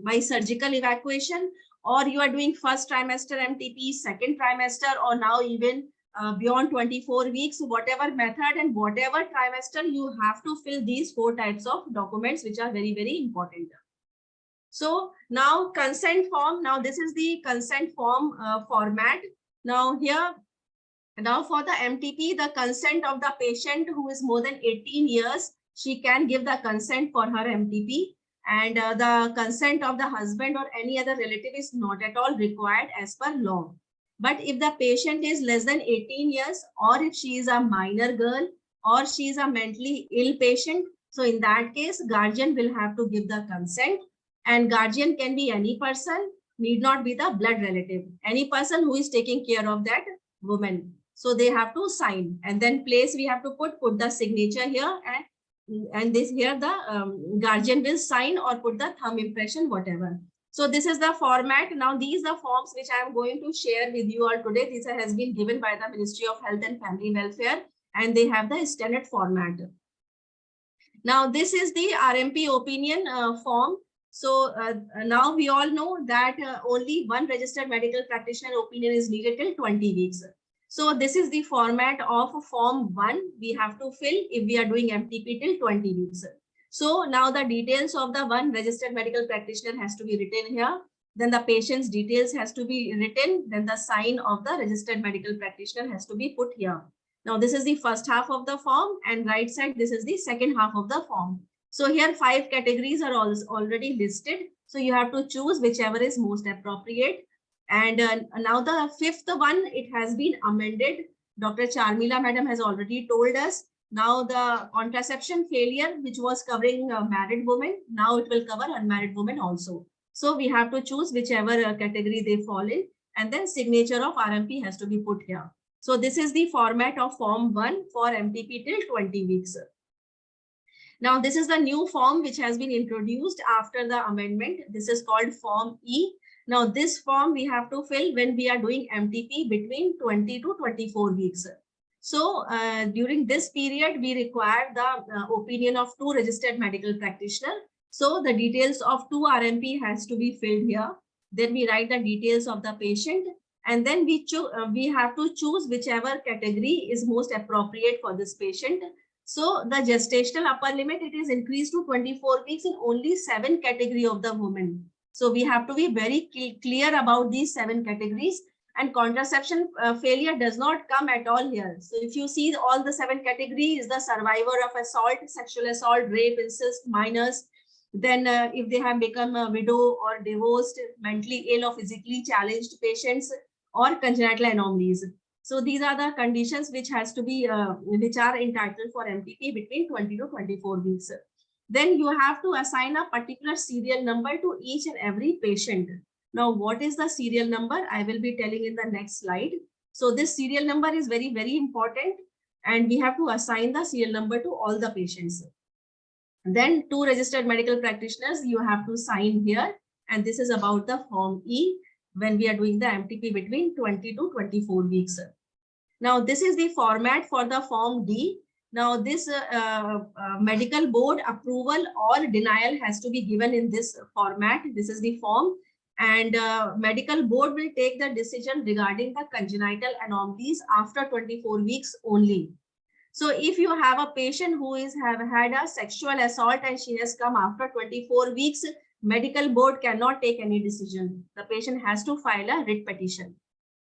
by surgical evacuation, or you are doing first trimester MTP, second trimester, or now even beyond 24 weeks, whatever method and whatever trimester, you have to fill these 4 types of documents, which are very, very important. So now consent form, now this is the consent form format. Now here, now for the MTP, the consent of the patient who is more than 18 years, she can give the consent for her MTP, and the consent of the husband or any other relative is not at all required as per law. But if the patient is less than 18 years, or if she is a minor girl, or she is a mentally ill patient, so in that case, guardian will have to give the consent, and guardian can be any person, need not be the blood relative, any person who is taking care of that woman. So they have to sign, and then place we have to put the signature here, and this here the guardian will sign or put the thumb impression, whatever. So this is the format. Now these are forms which I am going to share with you all today. This has been given by the Ministry of Health and Family Welfare, and they have the standard format. Now this is the RMP opinion form. So now we all know that only one registered medical practitioner opinion is needed till 20 weeks. So this is the format of form 1 we have to fill if we are doing MTP till 20 weeks. So now the details of the one registered medical practitioner has to be written here. Then the patient's details has to be written. Then the sign of the registered medical practitioner has to be put here. Now this is the first half of the form, and right side this is the second half of the form. So here 5 categories are already listed. So you have to choose whichever is most appropriate. And now the 5th one, it has been amended. Dr. Charmila madam has already told us. Now the contraception failure, which was covering married women, now it will cover unmarried women also. So we have to choose whichever category they fall in, and then signature of RMP has to be put here. So this is the format of form 1 for MTP till 20 weeks. Now this is the new form which has been introduced after the amendment. This is called form E. Now this form we have to fill when we are doing MTP between 20 to 24 weeks. So during this period, we require the opinion of 2 registered medical practitioners. So the details of 2 RMP has to be filled here. Then we write the details of the patient, and then we have to choose whichever category is most appropriate for this patient. So the gestational upper limit, it is increased to 24 weeks in only 7 category of the women. So we have to be very clear about these 7 categories, and contraception failure does not come at all here. So if you see all the 7 categories, the survivor of assault, sexual assault, rape, incest, minors, then if they have become a widow or divorced, mentally ill or physically challenged patients, or congenital anomalies. So these are the conditions which has to be which are entitled for MTP between 20 to 24 weeks. Then you have to assign a particular serial number to each and every patient. Now, what is the serial number? I will be telling in the next slide. So this serial number is very, very important, and we have to assign the serial number to all the patients. Then 2 registered medical practitioners you have to sign here, and this is about the Form E when we are doing the MTP between 20 to 24 weeks. Now, this is the format for the Form D. Now, this medical board approval or denial has to be given in this format. This is the form, and medical board will take the decision regarding the congenital anomalies after 24 weeks only. So if you have a patient who have had a sexual assault and she has come after 24 weeks, medical board cannot take any decision. The patient has to file a writ petition.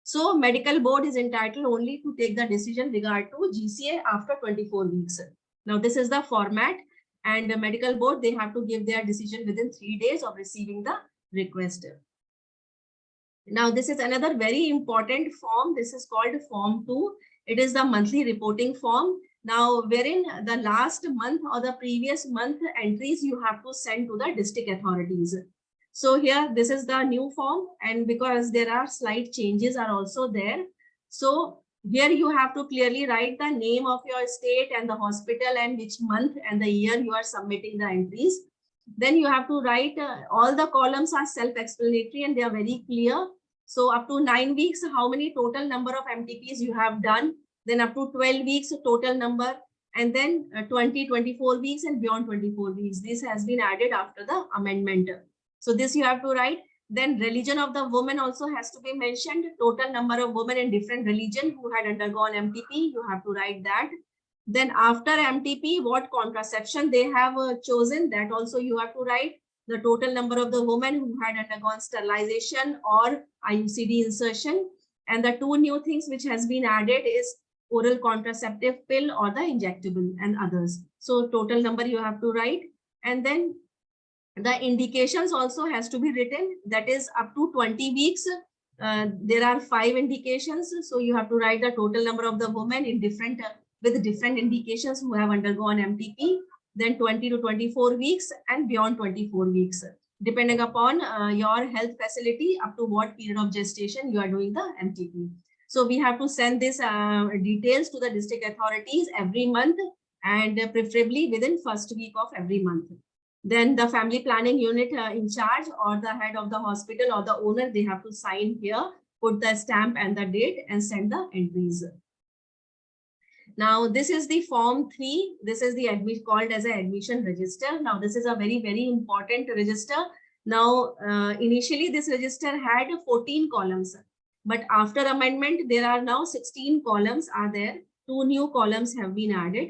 So medical board is entitled only to take the decision regard to GCA after 24 weeks. Now this is the format, and the medical board, they have to give their decision within 3 days of receiving the request. Now this is another very important form. This is called Form 2. It is the monthly reporting form. Now, wherein the last month or the previous month entries you have to send to the district authorities. So here, this is the new form, and because there are slight changes are also there. So here you have to clearly write the name of your state and the hospital and which month and the year you are submitting the entries. Then you have to write, all the columns are self-explanatory and they are very clear. So up to 9 weeks, how many total number of MTPs you have done, then up to 12 weeks total number, and then 20, 24 weeks and beyond 24 weeks. This has been added after the amendment. So this you have to write. Then religion of the woman also has to be mentioned. Total number of women in different religion who had undergone MTP, you have to write that. Then after MTP, what contraception they have chosen, that also you have to write. The total number of the women who had undergone sterilization or IUCD insertion. And the 2 new things which has been added is oral contraceptive pill or the injectable and others. So total number you have to write. And then the indications also has to be written, that is up to 20 weeks. There are 5 indications. So you have to write the total number of the women in different with different indications who have undergone MTP, then 20 to 24 weeks and beyond 24 weeks, depending upon your health facility, up to what period of gestation you are doing the MTP. So we have to send this details to the district authorities every month, and preferably within first week of every month. Then the family planning unit in charge or the head of the hospital or the owner, they have to sign here, put the stamp and the date and send the entries. Now, this is the Form 3. This is the called as an admission register. Now, this is a very, very important register. Now, initially, this register had 14 columns. But after amendment, there are now 16 columns are there. 2 new columns have been added.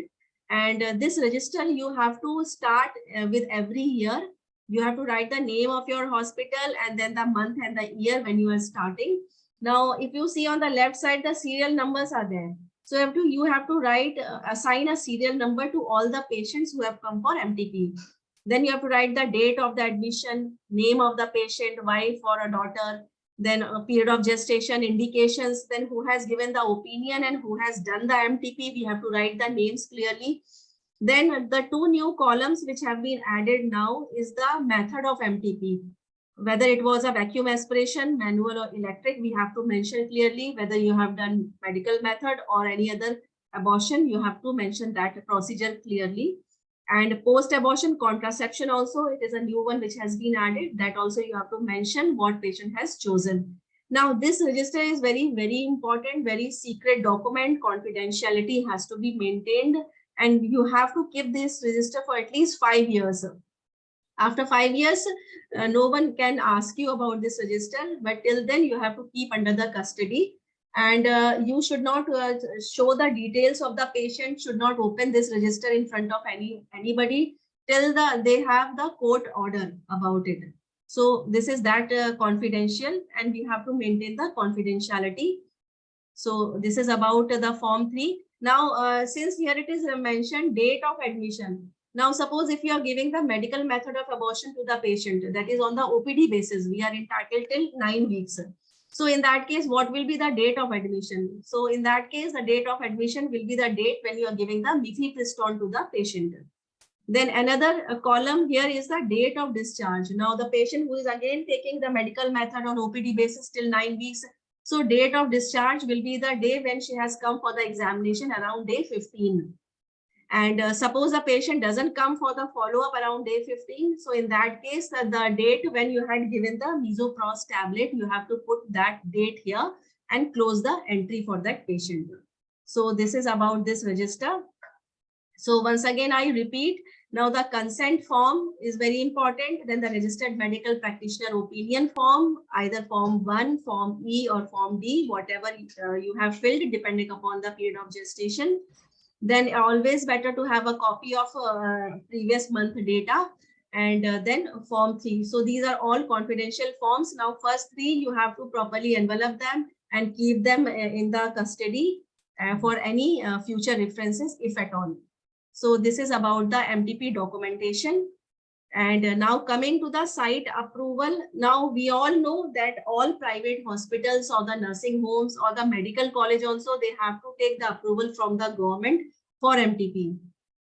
And this register, you have to start with every year. You have to write the name of your hospital and then the month and the year when you are starting. Now, if you see on the left side, the serial numbers are there. So you have to write, assign a serial number to all the patients who have come for MTP. Then you have to write the date of the admission, name of the patient, wife or a daughter, then a period of gestation, indications, then who has given the opinion and who has done the MTP. We have to write the names clearly. Then the 2 new columns which have been added now is the method of MTP. Whether it was a vacuum aspiration, manual or electric, we have to mention clearly. Whether you have done medical method or any other abortion, you have to mention that procedure clearly. And post-abortion contraception also, it is a new one which has been added. That also you have to mention what patient has chosen. Now, this register is very, very important, very secret document. Confidentiality has to be maintained. And you have to keep this register for at least 5 years. After 5 years, no one can ask you about this register, but till then you have to keep under the custody. And you should not show the details of the patient, should not open this register in front of anybody till they have the court order about it. So this is that confidential, and we have to maintain the confidentiality. So this is about the form 3. Now, since here it is mentioned date of admission. Now, suppose if you are giving the medical method of abortion to the patient, that is on the OPD basis, we are entitled till 9 weeks. So in that case, what will be the date of admission? So in that case, the date of admission will be the date when you are giving the mifepristone to the patient. Then another column here is the date of discharge. Now the patient who is again taking the medical method on OPD basis till 9 weeks. So date of discharge will be the day when she has come for the examination around day 15. And suppose the patient doesn't come for the follow-up around day 15. So in that case, the date when you had given the misoprostol tablet, you have to put that date here and close the entry for that patient. So this is about this register. So once again, I repeat, now the consent form is very important. Then the registered medical practitioner opinion form, either form 1, form E or form D, whatever you have filled depending upon the period of gestation. Then always better to have a copy of previous month data, and then form 3. So these are all confidential forms. Now first 3, you have to properly envelope them and keep them in the custody for any future references, if at all. So this is about the MTP documentation. And now coming to the site approval. Now we all know that all private hospitals or the nursing homes or the medical college also, they have to take the approval from the government for MTP.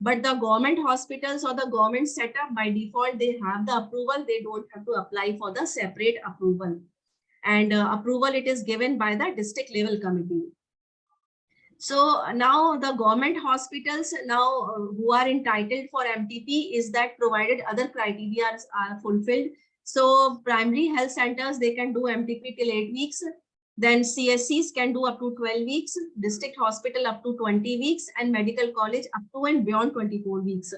But the government hospitals or the government setup, by default, they have the approval. They don't have to apply for the separate approval. And approval, it is given by the district level committee. So now the government hospitals now who are entitled for MTP is that provided other criteria are fulfilled. So primary health centers, they can do MTP till 8 weeks. Then CSCs can do up to 12 weeks, district hospital up to 20 weeks, and medical college up to and beyond 24 weeks.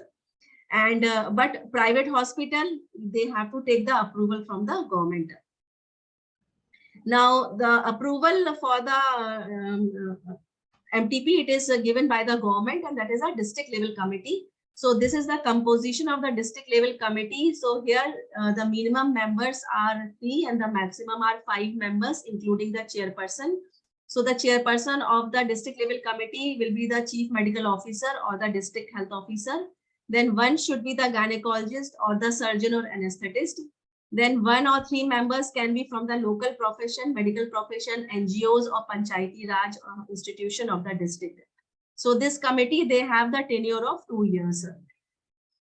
And but private hospital, they have to take the approval from the government. Now the approval for the MTP, it is given by the government, and that is a district level committee. So this is the composition of the district level committee. So here the minimum members are 3 and the maximum are 5 members, including the chairperson. So the chairperson of the district level committee will be the chief medical officer or the district health officer. Then one should be the gynecologist or the surgeon or anesthetist. Then 1 or 3 members can be from the local profession, medical profession, NGOs or Panchayati Raj institution of the district. So this committee, they have the tenure of 2 years.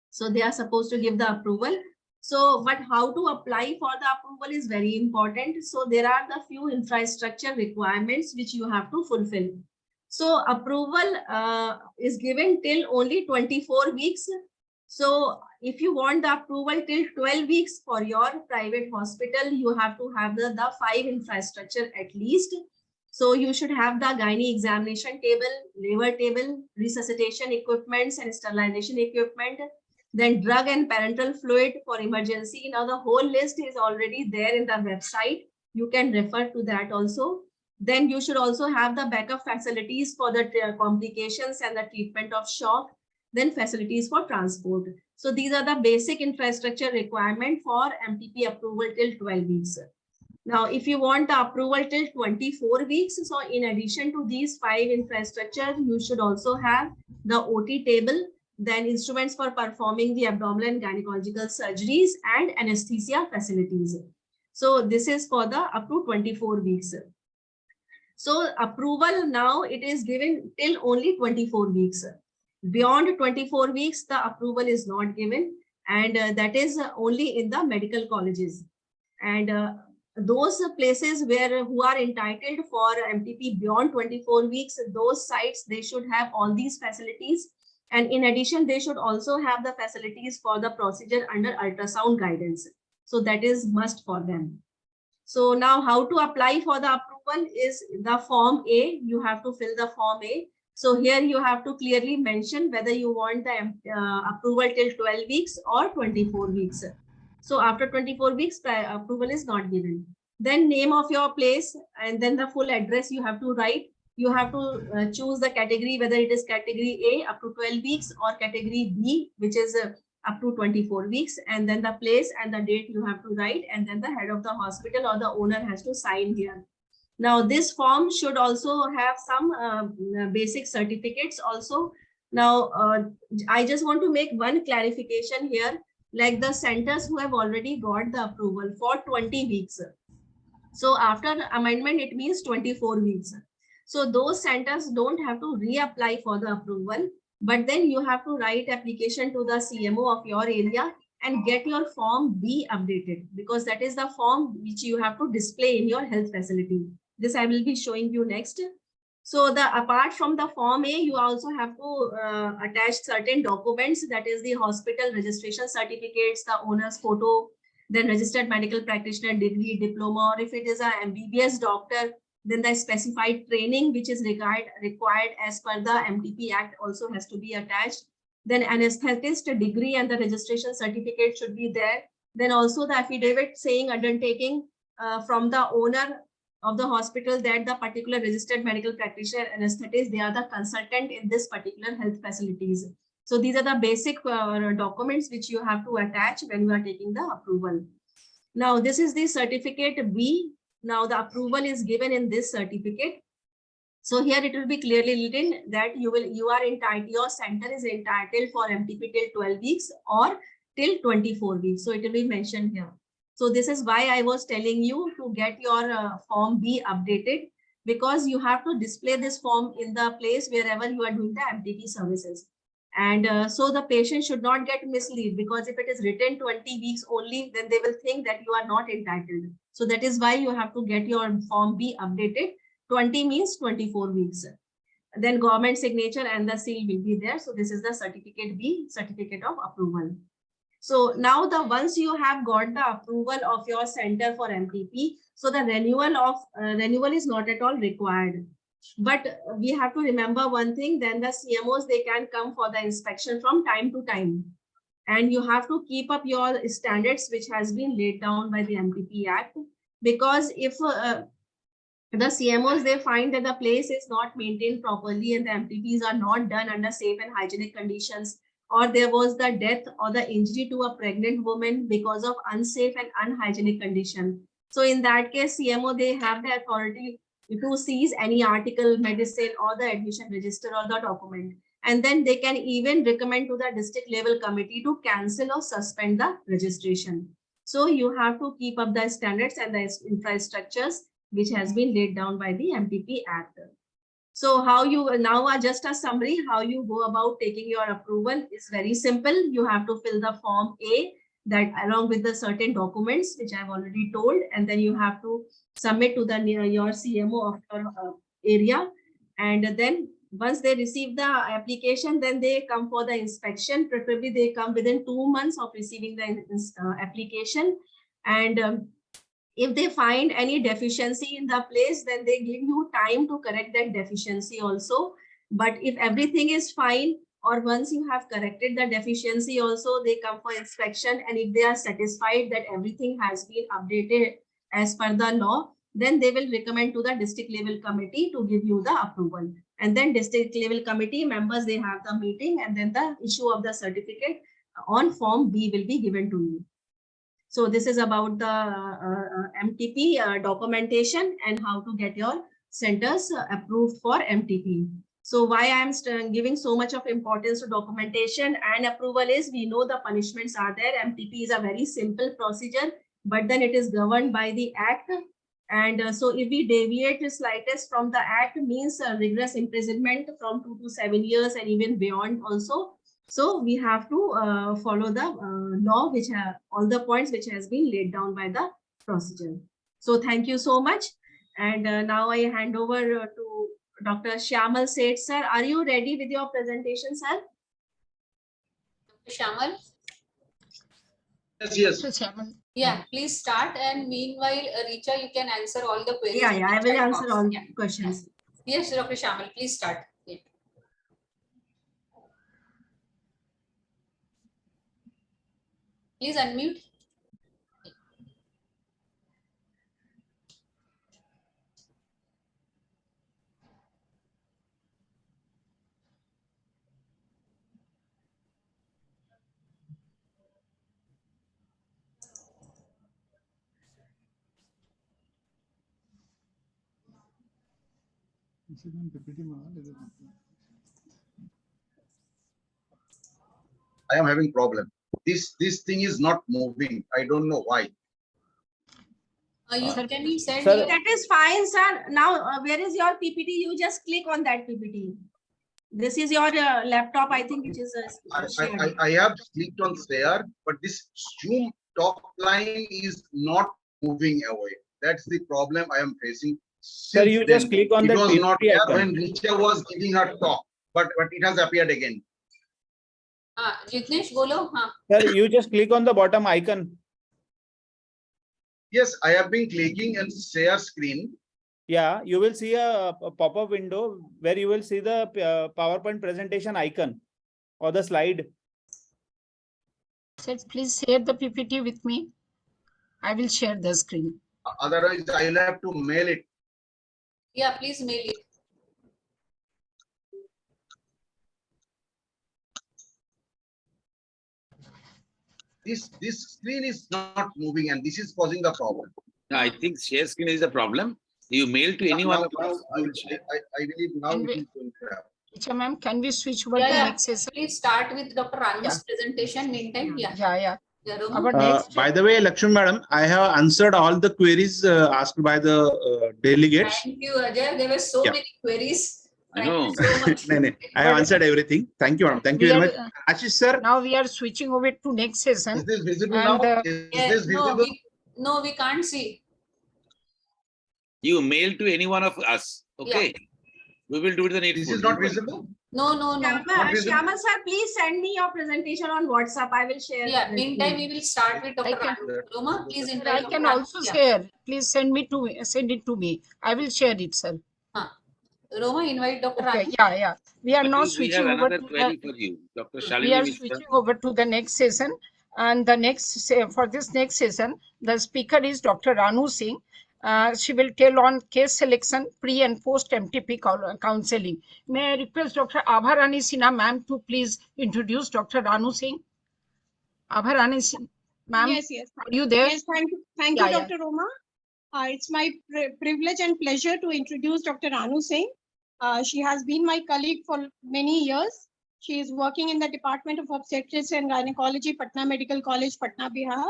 So they are supposed to give the approval. So, but how to apply for the approval is very important. So there are the few infrastructure requirements which you have to fulfill. So approval is given till only 24 weeks. So if you want the approval till 12 weeks for your private hospital, you have to have the 5 infrastructure at least. So you should have the gynae examination table, labor table, resuscitation equipments and sterilization equipment, then drug and parenteral fluid for emergency. Now the whole list is already there in the website. You can refer to that also. Then you should also have the backup facilities for the complications and the treatment of shock, then facilities for transport. So these are the basic infrastructure requirement for MTP approval till 12 weeks. Now, if you want the approval till 24 weeks, so in addition to these 5 infrastructure, you should also have the OT table, then instruments for performing the abdominal and gynecological surgeries and anesthesia facilities. So this is for the up to 24 weeks. So approval now it is given till only 24 weeks. Beyond 24 weeks, the approval is not given, and that is only in the medical colleges. And those places who are entitled for MTP beyond 24 weeks, those sites, they should have all these facilities. And in addition, they should also have the facilities for the procedure under ultrasound guidance. So that is must for them. So now how to apply for the approval is the form A. You have to fill the form A. So here you have to clearly mention whether you want the approval till 12 weeks or 24 weeks. So after 24 weeks, approval is not given. Then name of your place and then the full address you have to write. You have to choose the category, whether it is category A up to 12 weeks or category B, which is up to 24 weeks. And then the place and the date you have to write. And then the head of the hospital or the owner has to sign here. Now, this form should also have some basic certificates also. Now, I just want to make one clarification here, like the centers who have already got the approval for 20 weeks. So after amendment, it means 24 weeks. So those centers don't have to reapply for the approval, but then you have to write application to the CMO of your area and get your form B updated, because that is the form which you have to display in your health facility. This I will be showing you next. So apart from the form A, you also have to attach certain documents, that is the hospital registration certificates, the owner's photo, then registered medical practitioner degree, diploma, or if it is a MBBS doctor, then the specified training which is required as per the MTP Act also has to be attached. Then anesthetist degree and the registration certificate should be there. Then also the affidavit saying undertaking from the owner of the hospital that the particular registered medical practitioner anesthetist, they are the consultant in this particular health facilities. So these are the basic documents which you have to attach when you are taking the approval. Now this is the certificate B. Now the approval is given in this certificate. So here it will be clearly written that you are entitled, your center is entitled for MTP till 12 weeks or till 24 weeks. So it will be mentioned here. So this is why I was telling you to get your form B updated, because you have to display this form in the place wherever you are doing the MTP services. And so the patient should not get misled, because if it is written 20 weeks only, then they will think that you are not entitled. So that is why you have to get your form B updated. 20 means 24 weeks. Then government signature and the seal will be there. So this is the certificate B, certificate of approval. So now once you have got the approval of your center for MTP, so the renewal is not at all required. But we have to remember one thing, then the CMOs, they can come for the inspection from time to time. And you have to keep up your standards which has been laid down by the MTP Act. Because if the CMOs, they find that the place is not maintained properly and the MTPs are not done under safe and hygienic conditions, or there was the death or the injury to a pregnant woman because of unsafe and unhygienic condition. So in that case, CMO, they have the authority to seize any article, medicine, or the admission register or the document. And then they can even recommend to the district level committee to cancel or suspend the registration. So you have to keep up the standards and the infrastructures which has been laid down by the MTP Act. So how you now just a summary, how you go about taking your approval is very simple. You have to fill the form A, that along with the certain documents which I've already told, and then you have to submit to your CMO of your area. And then once they receive the application, then they come for the inspection. Preferably they come within 2 months of receiving the application. And if they find any deficiency in the place, then they give you time to correct that deficiency also. But if everything is fine, or once you have corrected the deficiency also, they come for inspection. And if they are satisfied that everything has been updated as per the law, then they will recommend to the district level committee to give you the approval. And then district level committee members, they have the meeting, and then the issue of the certificate on form B will be given to you. So this is about the MTP documentation and how to get your centers approved for MTP. So why I am giving so much of importance to documentation and approval is, we know the punishments are there. MTP is a very simple procedure, but then it is governed by the Act. And so if we deviate the slightest from the Act, means rigorous imprisonment from 2 to 7 years and even beyond also. So we have to follow the law, which have all the points which has been laid down by the procedure. So thank you so much. And now I hand over to Dr. Shyamal Seth, sir. Are you ready with your presentation, sir? Dr. Shyamal? Yes. Yeah, please start. And meanwhile, Richa, you can answer all the queries. Yeah, I will answer all the questions. Yes, Dr. Shyamal, please start. Yeah. Please unmute. I am having problem. This thing is not moving. I don't know why. Can you send sir, your... That is fine, sir. Now, where is your PPT? You just click on that PPT. This is your laptop, I think, which is shared. I have clicked on share, but this Zoom top line is not moving away. That's the problem I am facing. Sir, you just click on it that was not PPT there icon. when Richa was giving her talk, but it has appeared again. Jitnesh, bolo. Sir, you just click on the bottom icon. Yes, I have been clicking and share screen. Yeah, you will see a pop-up window where you will see the PowerPoint presentation icon or the slide. Said, please share the PPT with me. I will share the screen. Otherwise, I'll have to mail it. Yeah, please mail it. This screen is not moving, and this is causing the problem. I think share screen is the problem. You mail to anyone of us. I believe now And it is going to happen. Richa ma'am, can we switch over to Yeah, next session? please start with Dr. Ranu's Yeah. presentation. Meantime, yeah. Yeah. Roma? Our next. By the way, Lakshmi madam, I have answered all the queries asked by the delegates. Thank you, Ajay. There were so Yeah. many queries. I Thank know. you so much. I have answered everything. Thank you, madam. Thank you We very are, much. Ashish sir. Now we are switching over to next session. Is this visible And, now? Is this visible? No, we can't see. You mail to any one of us. Okay. We will do it the next. This is not visible. No. Shyamal sir, please send me your presentation on WhatsApp. I will share. Yeah, meantime, we will start with Dr. I can- Ranu. Roma, please Sir, invite I Dr. can Ranu. also Yeah. share. Please send it to me. I will share it, sir. Roma, invite Dr. Okay. Ranu. Yeah. We are now We switching have over another to query the. for you, Dr. We Shalini are Mishra. switching over to the next session, and the for this next session, the speaker is Dr. Ranu Singh. She will tell on case selection, pre and post MTP counseling. May I request Dr. Abha Rani Sinha ma'am to please introduce Dr. Ranu Singh. Abha Rani Sinha ma'am, Yes. are you there? Yes, thank you, Dr. Roma. It's my privilege and pleasure to introduce Dr. Ranu Singh. She has been my colleague for many years. She is working in the Department of Obstetrics and Gynaecology, Patna Medical College, Patna, Bihar.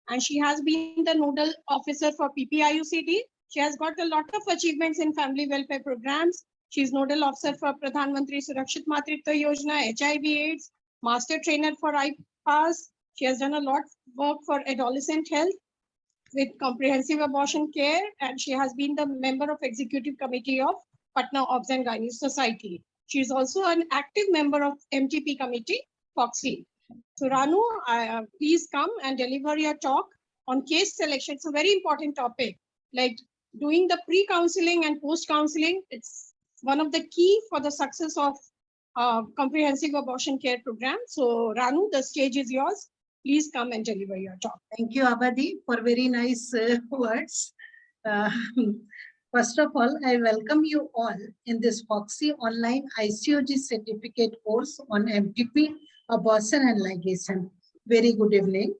And she has been the nodal officer for PPIUCD. She has got a lot of achievements in family welfare programs. She is nodal officer for Pradhan Mantri Surakshit Matritva Yojana, HIV/AIDS, master trainer for IPAS. She has done a lot of work for adolescent health with comprehensive abortion care, and she has been the member of executive committee of Patna Obs and Gynae Society. She is also an active member of MTP committee, FOGSI. So Ranu, please come and deliver your talk on case selection. It's a very important topic, like doing the pre-counseling and post-counseling. It's one of the key for the success of comprehensive abortion care program. So Ranu, the stage is yours. Please come and deliver your talk. Thank you, Abadi, for very nice words. First of all, I welcome you all in this FOGSI online ICOG certificate course on MTP, abortion and ligation. Very good evening.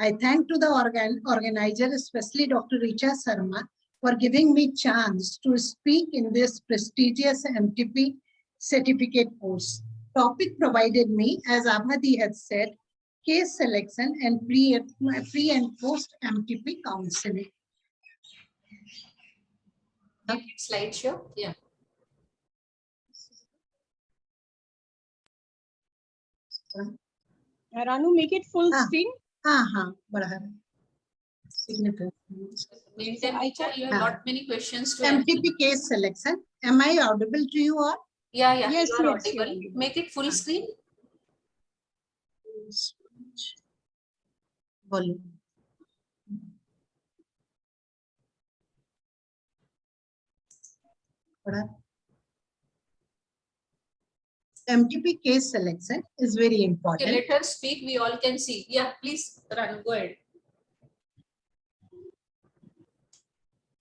I thank to the organizer, especially Dr. Richa Sharma, for giving me chance to speak in this prestigious MTP certificate course. Topic provided me, as Ahmadi had said, case selection and pre and post MTP counseling. Slideshow, yeah. Ranu, make it full screen. Significant. Meantime, you have not many questions to MTP case selection. Am I audible to you all? Yeah, Yes, you are yes, audible. you are. Make it full screen. Volume. MTP case selection is very important. Okay, let her speak. We all can see. Yeah, please, Ranu, go ahead.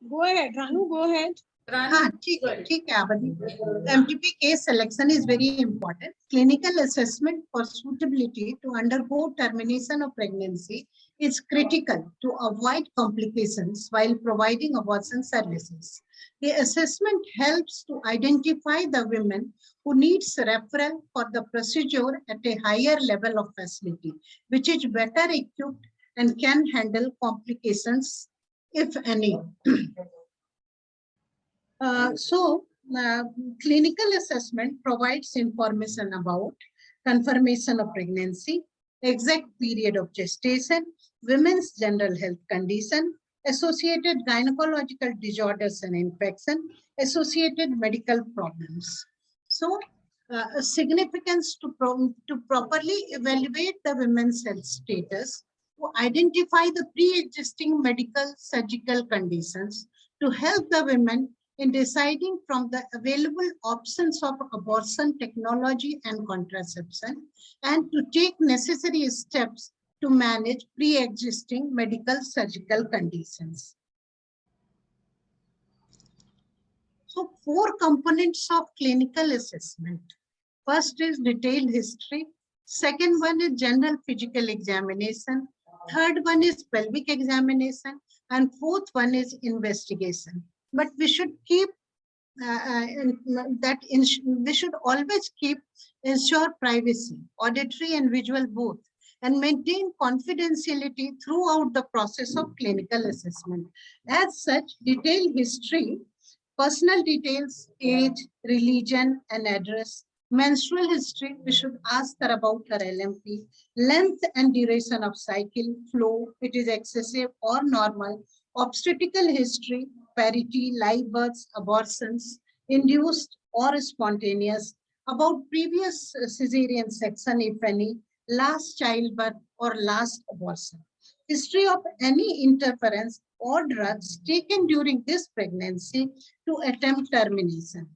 Go ahead, Ranu, go ahead. Ranu, ठीक है Abadi. MTP case selection is very important. Clinical assessment for suitability to undergo termination of pregnancy is critical to avoid complications while providing abortion services. The assessment helps to identify the women who needs referral for the procedure at a higher level of facility, which is better equipped and can handle complications, if any. Clinical assessment provides information about confirmation of pregnancy, exact period of gestation, women's general health condition, associated gynecological disorders and infection, associated medical problems. So, significance to properly evaluate the women's health status, to identify the pre-existing medical surgical conditions, to help the women in deciding from the available options of abortion technology and contraception, and to take necessary steps to manage pre-existing medical surgical conditions. So 4 components of clinical assessment. First is detailed history. Second one is general physical examination. Third one is pelvic examination. And fourth one is investigation. But we should keep we should always ensure privacy, auditory and visual both, and maintain confidentiality throughout the process of clinical assessment. As such, detailed history, personal details, age, religion, and address, menstrual history, we should ask her about her LMP, length and duration of cycle, flow, it is excessive or normal, obstetrical history, parity, live births, abortions, induced or spontaneous, about previous cesarean section, if any, last childbirth or last abortion, history of any interference or drugs taken during this pregnancy to attempt termination.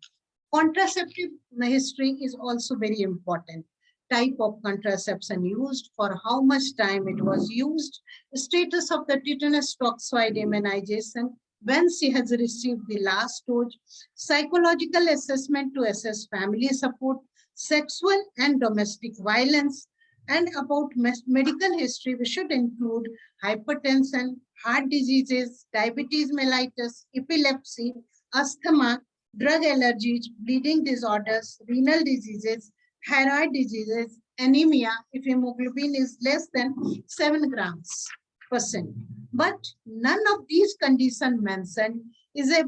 Contraceptive history is also very important. Type of contraception used, for how much time it was used, the status of the tetanus toxoid immunization, when she has received the last dose, psychological assessment to assess family support, sexual and domestic violence, and about medical history, we should include hypertension, heart diseases, diabetes mellitus, epilepsy, asthma, drug allergies, bleeding disorders, renal diseases, thyroid diseases, anemia, if hemoglobin is less than 7 grams %. But none of these conditions mentioned is a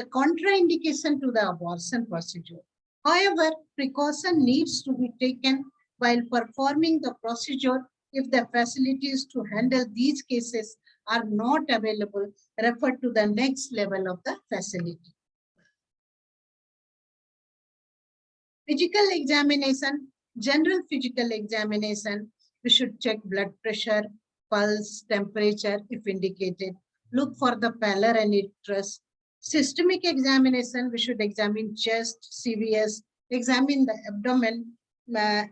contraindication to the abortion procedure. However, precaution needs to be taken while performing the procedure if the facilities to handle these cases are not available. Refer to the next level of the facility. Physical examination, general physical examination, we should check blood pressure, pulse, temperature if indicated, look for the pallor and icterus. Systemic examination, we should examine chest, CVS, examine the abdomen,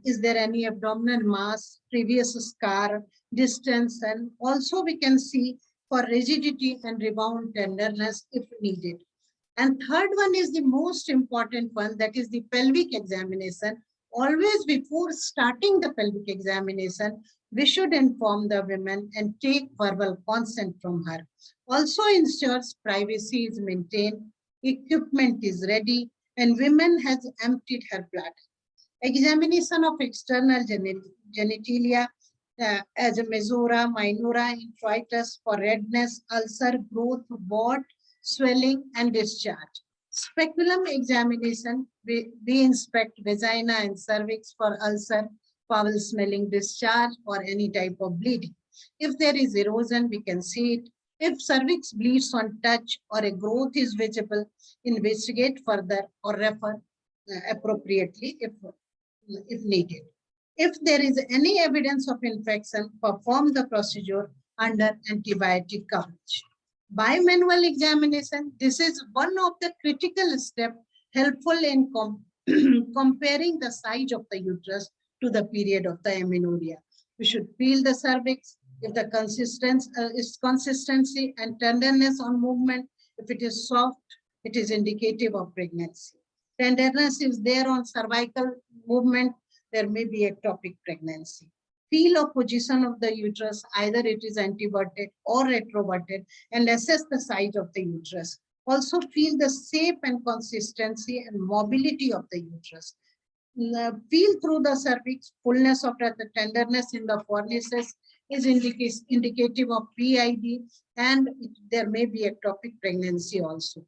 is there any abdominal mass, previous scar, distance, and also we can see for rigidity and rebound tenderness if needed. And third one is the most important one, that is the pelvic examination. Always before starting the pelvic examination, we should inform the women and take verbal consent from her. Also ensures privacy is maintained, equipment is ready, and women has emptied her bladder. Examination of external genitalia as a mesura, minora, introitus for redness, ulcer, growth, wart, swelling, and discharge. Speculum examination, we inspect vagina and cervix for ulcer, foul smelling discharge, or any type of bleeding. If there is erosion, we can see it. If cervix bleeds on touch or a growth is visible, investigate further or refer appropriately if needed. If there is any evidence of infection, perform the procedure under antibiotic coverage. Bimanual examination, this is one of the critical steps helpful in comparing the size of the uterus to the period of the amenorrhea. We should feel the cervix. If the consistency and tenderness on movement, if it is soft, it is indicative of pregnancy. Tenderness is there on cervical movement, there may be ectopic pregnancy. Feel of position of the uterus, either it is anteverted or retroverted, and assess the size of the uterus. Also feel the shape and consistency and mobility of the uterus. Feel through the cervix, fullness of the tenderness in the fornices is indicative of PID, and there may be ectopic pregnancy also.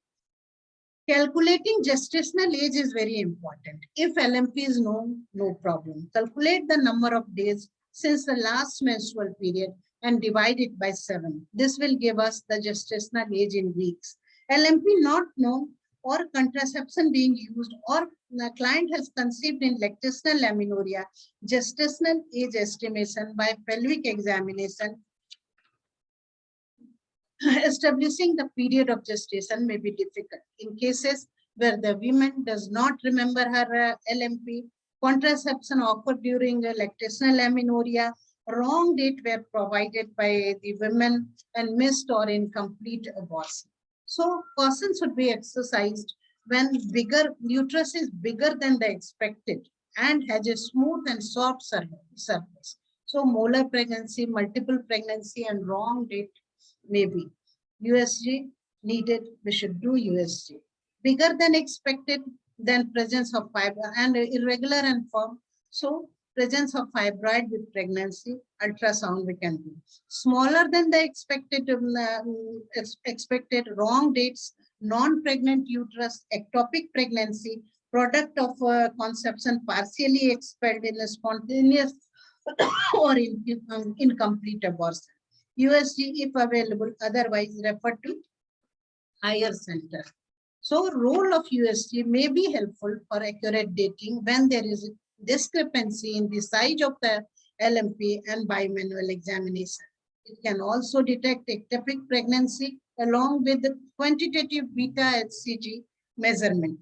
Calculating gestational age is very important. If LMP is known, no problem. Calculate the number of days since the last menstrual period and divide it by 7. This will give us the gestational age in weeks. LMP not known or contraception being used, or the client has conceived in lactational amenorrhea, gestational age estimation by pelvic examination, establishing the period of gestation may be difficult. In cases where the woman does not remember her LMP, contraception occurred during a lactational amenorrhea, wrong date were provided by the women, and missed or incomplete abortion. So caution should be exercised when uterus is bigger than the expected and has a smooth and soft surface. So molar pregnancy, multiple pregnancy, and wrong date maybe. USG needed, we should do USG. Bigger than expected, then presence of fibroid and irregular and firm. So presence of fibroid with pregnancy, ultrasound we can do. Smaller than the expected, wrong dates, non-pregnant uterus, ectopic pregnancy, product of conception partially expelled in a spontaneous or incomplete abortion. USG if available, otherwise refer to higher center. So role of USG may be helpful for accurate dating when there is discrepancy in the size of the LMP and bimanual examination. It can also detect ectopic pregnancy along with the quantitative beta HCG measurement.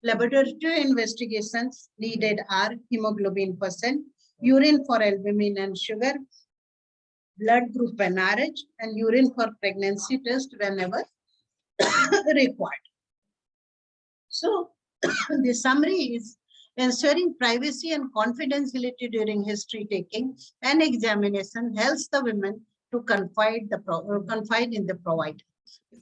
Laboratory investigations needed are hemoglobin percent, urine for albumin and sugar, blood group and RH, and urine for pregnancy test whenever required. So the summary is ensuring privacy and confidentiality during history taking and examination helps the women to confide in the provider.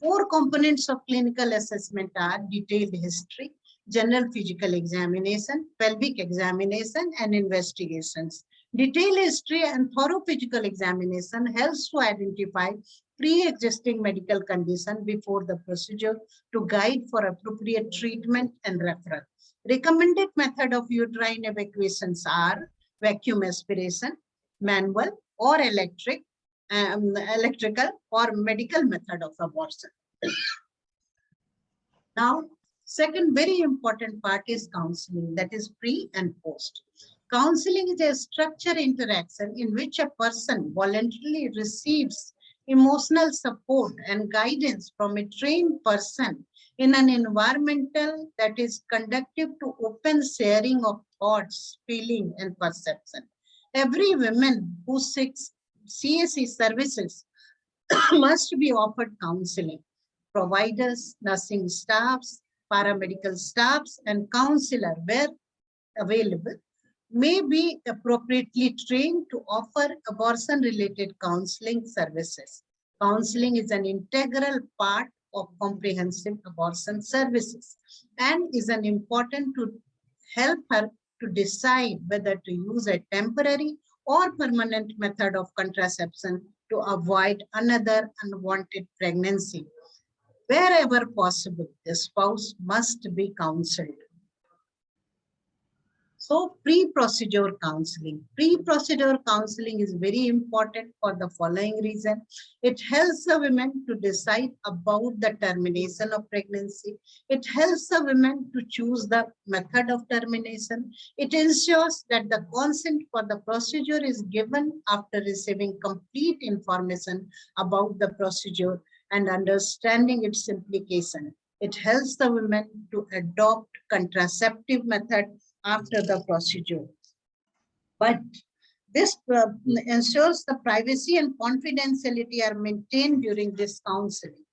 4 components of clinical assessment are detailed history, general physical examination, pelvic examination, and investigations. Detailed history and thorough physical examination helps to identify pre-existing medical condition before the procedure to guide for appropriate treatment and referral. Recommended method of uterine evacuations are vacuum aspiration, manual or electrical or medical method of abortion. Now, second very important part is counseling, that is pre and post. Counseling is a structured interaction in which a person voluntarily receives emotional support and guidance from a trained person in an environmental that is conducive to open sharing of thoughts, feeling, and perception. Every woman who seeks CSE services must be offered counseling. Providers, nursing staffs, paramedical staffs, and counselor where available may be appropriately trained to offer abortion-related counseling services. Counseling is an integral part of comprehensive abortion services and is an important to help her to decide whether to use a temporary or permanent method of contraception to avoid another unwanted pregnancy. Wherever possible, the spouse must be counseled. So pre-procedure counseling. Pre-procedure counseling is very important for the following reason. It helps the women to decide about the termination of pregnancy. It helps the women to choose the method of termination. It ensures that the consent for the procedure is given after receiving complete information about the procedure and understanding its implication. It helps the women to adopt contraceptive method after the procedure. But this ensures the privacy and confidentiality are maintained during this counseling.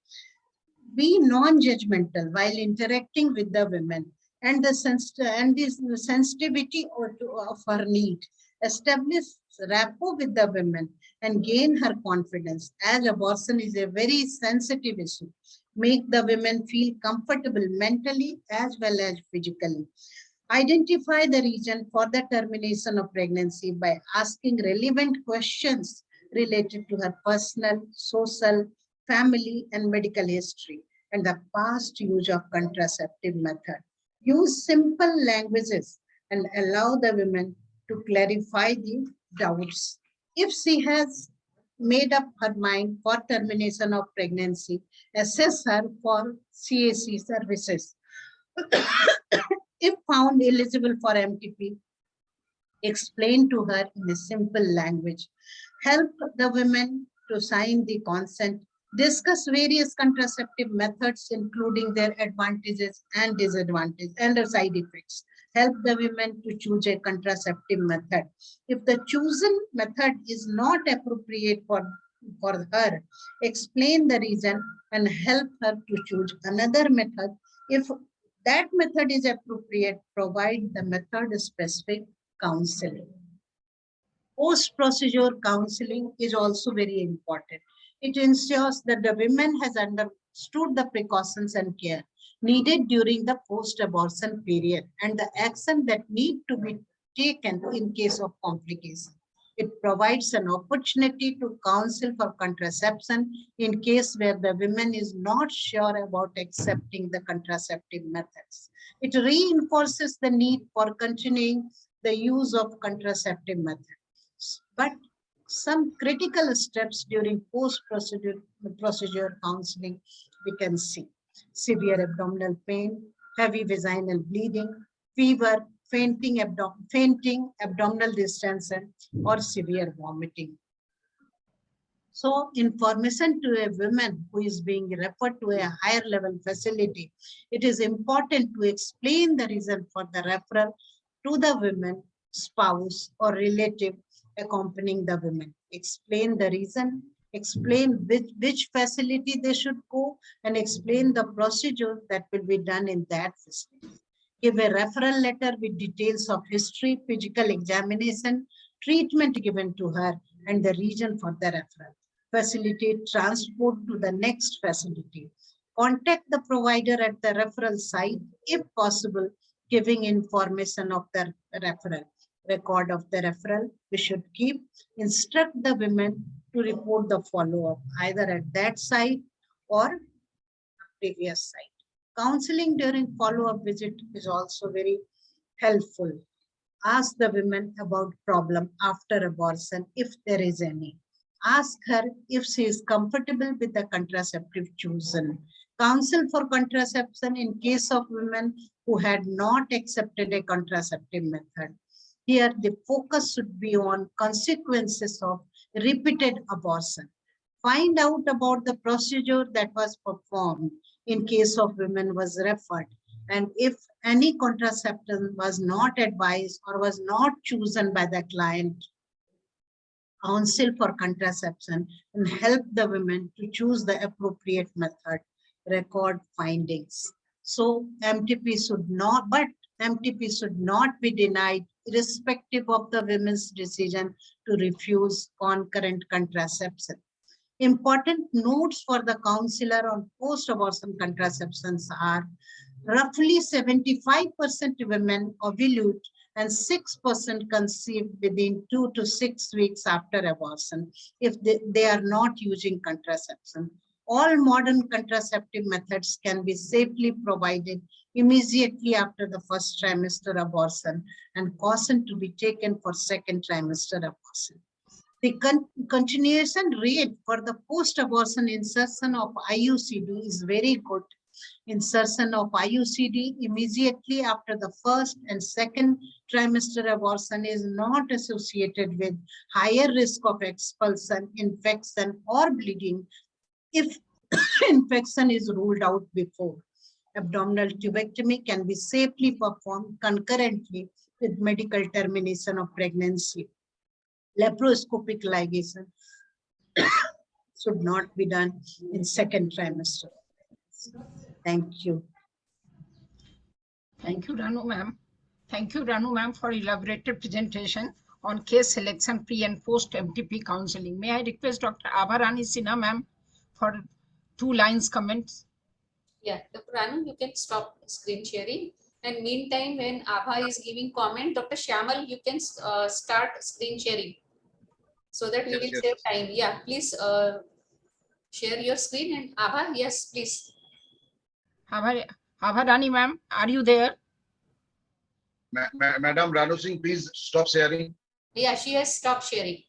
Be non-judgmental while interacting with the women and the sensitivity of her need. Establish rapport with the women and gain her confidence, as abortion is a very sensitive issue. Make the women feel comfortable mentally as well as physically. Identify the reason for the termination of pregnancy by asking relevant questions related to her personal, social, family, and medical history, and the past use of contraceptive method. Use simple languages and allow the women to clarify the doubts. If she has made up her mind for termination of pregnancy, assess her for CAC services. If found eligible for MTP, explain to her in a simple language. Help the women to sign the consent. Discuss various contraceptive methods, including their advantages and disadvantages and the side effects. Help the women to choose a contraceptive method. If the chosen method is not appropriate for her, explain the reason and help her to choose another method. If that method is appropriate, provide the method-specific counseling. Post-procedure counseling is also very important. It ensures that the women has understood the precautions and care needed during the post-abortion period and the action that need to be taken in case of complication. It provides an opportunity to counsel for contraception in case where the woman is not sure about accepting the contraceptive methods. It reinforces the need for continuing the use of contraceptive methods. But some critical steps during post-procedure counseling we can see: severe abdominal pain, heavy vaginal bleeding, fever, fainting, abdominal distension, or severe vomiting. So information to a woman who is being referred to a higher level facility, it is important to explain the reason for the referral to the women, spouse, or relative accompanying the women. Explain the reason, explain which facility they should go, and explain the procedure that will be done in that facility. Give a referral letter with details of history, physical examination, treatment given to her, and the reason for the referral. Facilitate transport to the next facility. Contact the provider at the referral site, if possible, giving information of the referral. Record of the referral we should keep. Instruct the women to report the follow-up, either at that site or previous site. Counseling during follow-up visit is also very helpful. Ask the women about problem after abortion, if there is any. Ask her if she is comfortable with the contraceptive chosen. Counsel for contraception in case of women who had not accepted a contraceptive method. Here, the focus should be on consequences of repeated abortion. Find out about the procedure that was performed in case of women was referred, and if any contraception was not advised or was not chosen by the client, counsel for contraception and help the women to choose the appropriate method. Record findings. So MTP should not be denied irrespective of the women's decision to refuse concurrent contraception. Important notes for the counselor on post-abortion contraceptions are: roughly 75% women ovulate and 6% conceive within 2 to 6 weeks after abortion if they are not using contraception. All modern contraceptive methods can be safely provided immediately after the first trimester abortion, and caution to be taken for second trimester abortion. The continuation rate for the post-abortion insertion of IUCD is very good. Insertion of IUCD immediately after the first and second trimester abortion is not associated with higher risk of expulsion, infection, or bleeding if infection is ruled out before. Abdominal tubectomy can be safely performed concurrently with medical termination of pregnancy. Laparoscopic ligation should not be done in second trimester. Thank you. Thank you, Ranu ma'am. Thank you, Ranu ma'am, for elaborated presentation on case selection pre and post MTP counseling. May I request Dr. Abharani Sinha ma'am for 2 lines comments? Yeah, Dr. Ranu, you can stop screen sharing. And meantime, when Abha is giving comment, Dr. Shyamal, you can start screen sharing so that we will save time. Yeah, please share your screen. And Abha, yes, please. Abharani ma'am, are you there? Madam Ranu Singh, please stop sharing. Yeah, she has stopped sharing.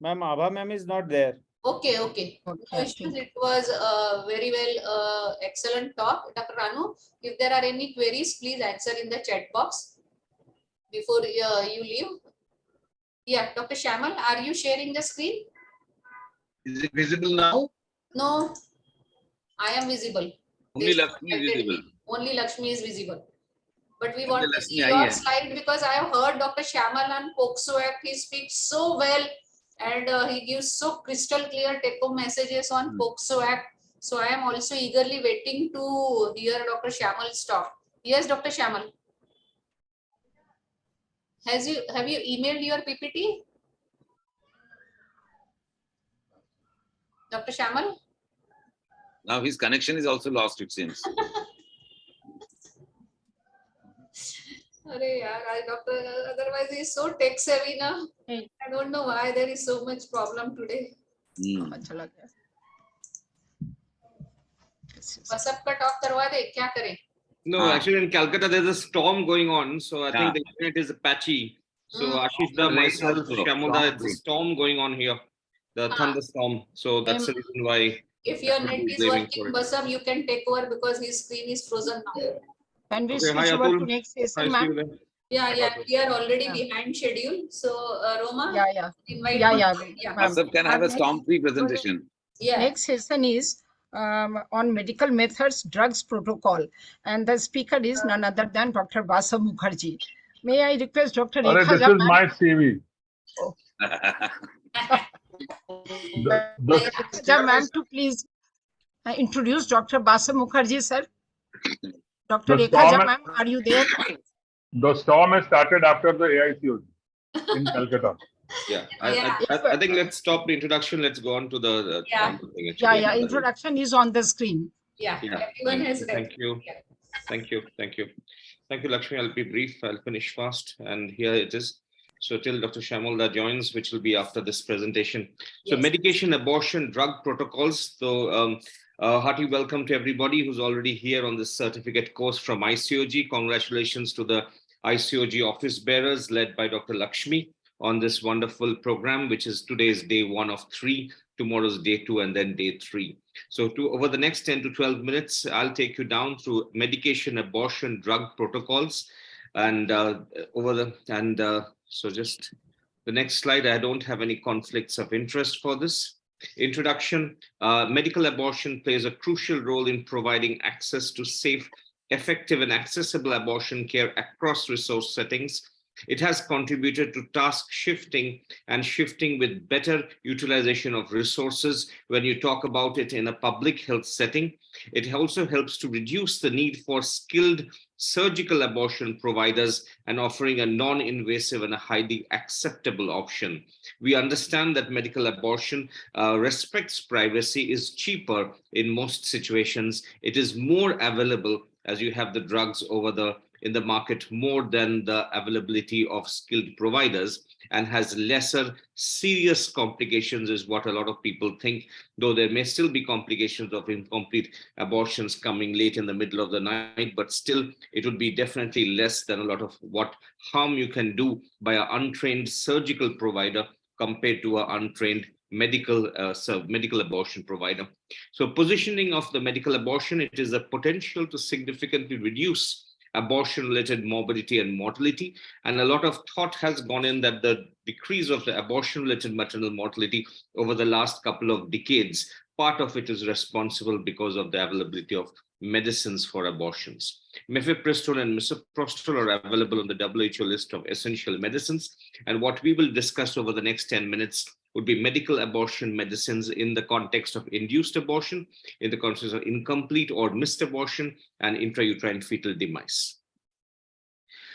Ma'am, Abha ma'am is not there. Okay. It was a very well excellent talk, Dr. Ranu. If there are any queries, please answer in the chat box before you leave. Yeah, Dr. Shyamal, are you sharing the screen? Is it visible now? No, I am visible. Only Lakshmi is visible. Only Lakshmi is visible. But we Only want to Lakshmi see I your am. slide because I have heard Dr. Shyamal on FOGSI Act. He speaks so well and he gives so crystal clear take-home messages on FOGSI Act. So I am also eagerly waiting to hear Dr. Shyamal's talk. Yes, Dr. Shyamal. Have you emailed your PPT? Dr. Shyamal? Now his connection is also lost, it seems. Doctor, otherwise he's so tech savvy now. I don't know why there is so much problem today. बस सबका talk करवा दे, क्या करें? No, actually in Calcutta there's a storm going on, so I think the internet is patchy. So Ashish da, myself, Shyamulda, it's a storm going on here, the thunderstorm. So that's the reason why. If your net is working, Basam, you can take over because his screen is frozen now. Can we switch over to next session, ma'am? Yeah, we are already behind schedule. So Roma, invite. Asaf can have a storm-free presentation. Yeah. Next session is on medical methods, drugs protocol, and the speaker is none other than Dr. Basa Mukherjee. May I request Dr. This is my CV. Oh. Ma'am, to please introduce Dr. Basa Mukherjee, sir. Dr. Rekha ma'am, are you there? The storm has started after the AICOG in Calcutta. Yeah, I think let's stop the introduction. Let's go on to the introduction is on the screen. Everyone has read. Thank you, Lakshmi. I'll be brief. I'll finish fast, and here it is. So till Dr. Shyamulda joins, which will be after this presentation. So medication, abortion, drug protocols. So hearty welcome to everybody who's already here on this certificate course from ICOG. Congratulations to the ICOG office bearers led by Dr. Lakshmi on this wonderful program, which is today's day 1 of 3, tomorrow's day 2, and then day 3. So over the next 10 to 12 minutes, I'll take you down through medication, abortion, drug protocols. And so just the next slide, I don't have any conflicts of interest for this. Introduction, medical abortion plays a crucial role in providing access to safe, effective and accessible abortion care across resource settings. It has contributed to task shifting and shifting with better utilization of resources. When you talk about it in a public health setting, it also helps to reduce the need for skilled surgical abortion providers and offering a non-invasive and a highly acceptable option. We understand that medical abortion respects privacy, is cheaper in most situations. It is more available as you have the drugs in the market more than the availability of skilled providers, and has lesser serious complications is what a lot of people think, though there may still be complications of incomplete abortions coming late in the middle of the night, but still it would be definitely less than a lot of what harm you can do by an untrained surgical provider compared to an untrained medical abortion provider. So positioning of the medical abortion, it is a potential to significantly reduce abortion-related morbidity and mortality. And a lot of thought has gone in that the decrease of the abortion-related maternal mortality over the last couple of decades part of it is responsible because of the availability of medicines for abortions. Mifepristone and misoprostol are available on the WHO list of essential medicines. And what we will discuss over the next 10 minutes would be medical abortion medicines in the context of induced abortion, in the context of incomplete or missed abortion, and intrauterine fetal demise.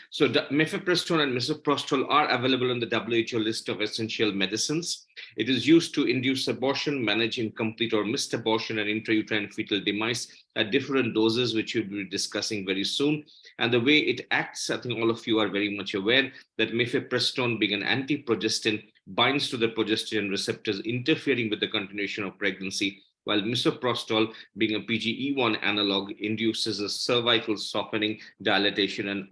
So mifepristone and misoprostol are available on the WHO list of essential medicines. It is used to induce abortion, manage incomplete or missed abortion, and intrauterine fetal demise at different doses, which we'll be discussing very soon. And the way it acts, I think all of you are very much aware that mifepristone, being an anti-progestin, binds to the progesterone receptors, interfering with the continuation of pregnancy, while misoprostol, being a PGE1 analog, induces a cervical softening, dilatation, and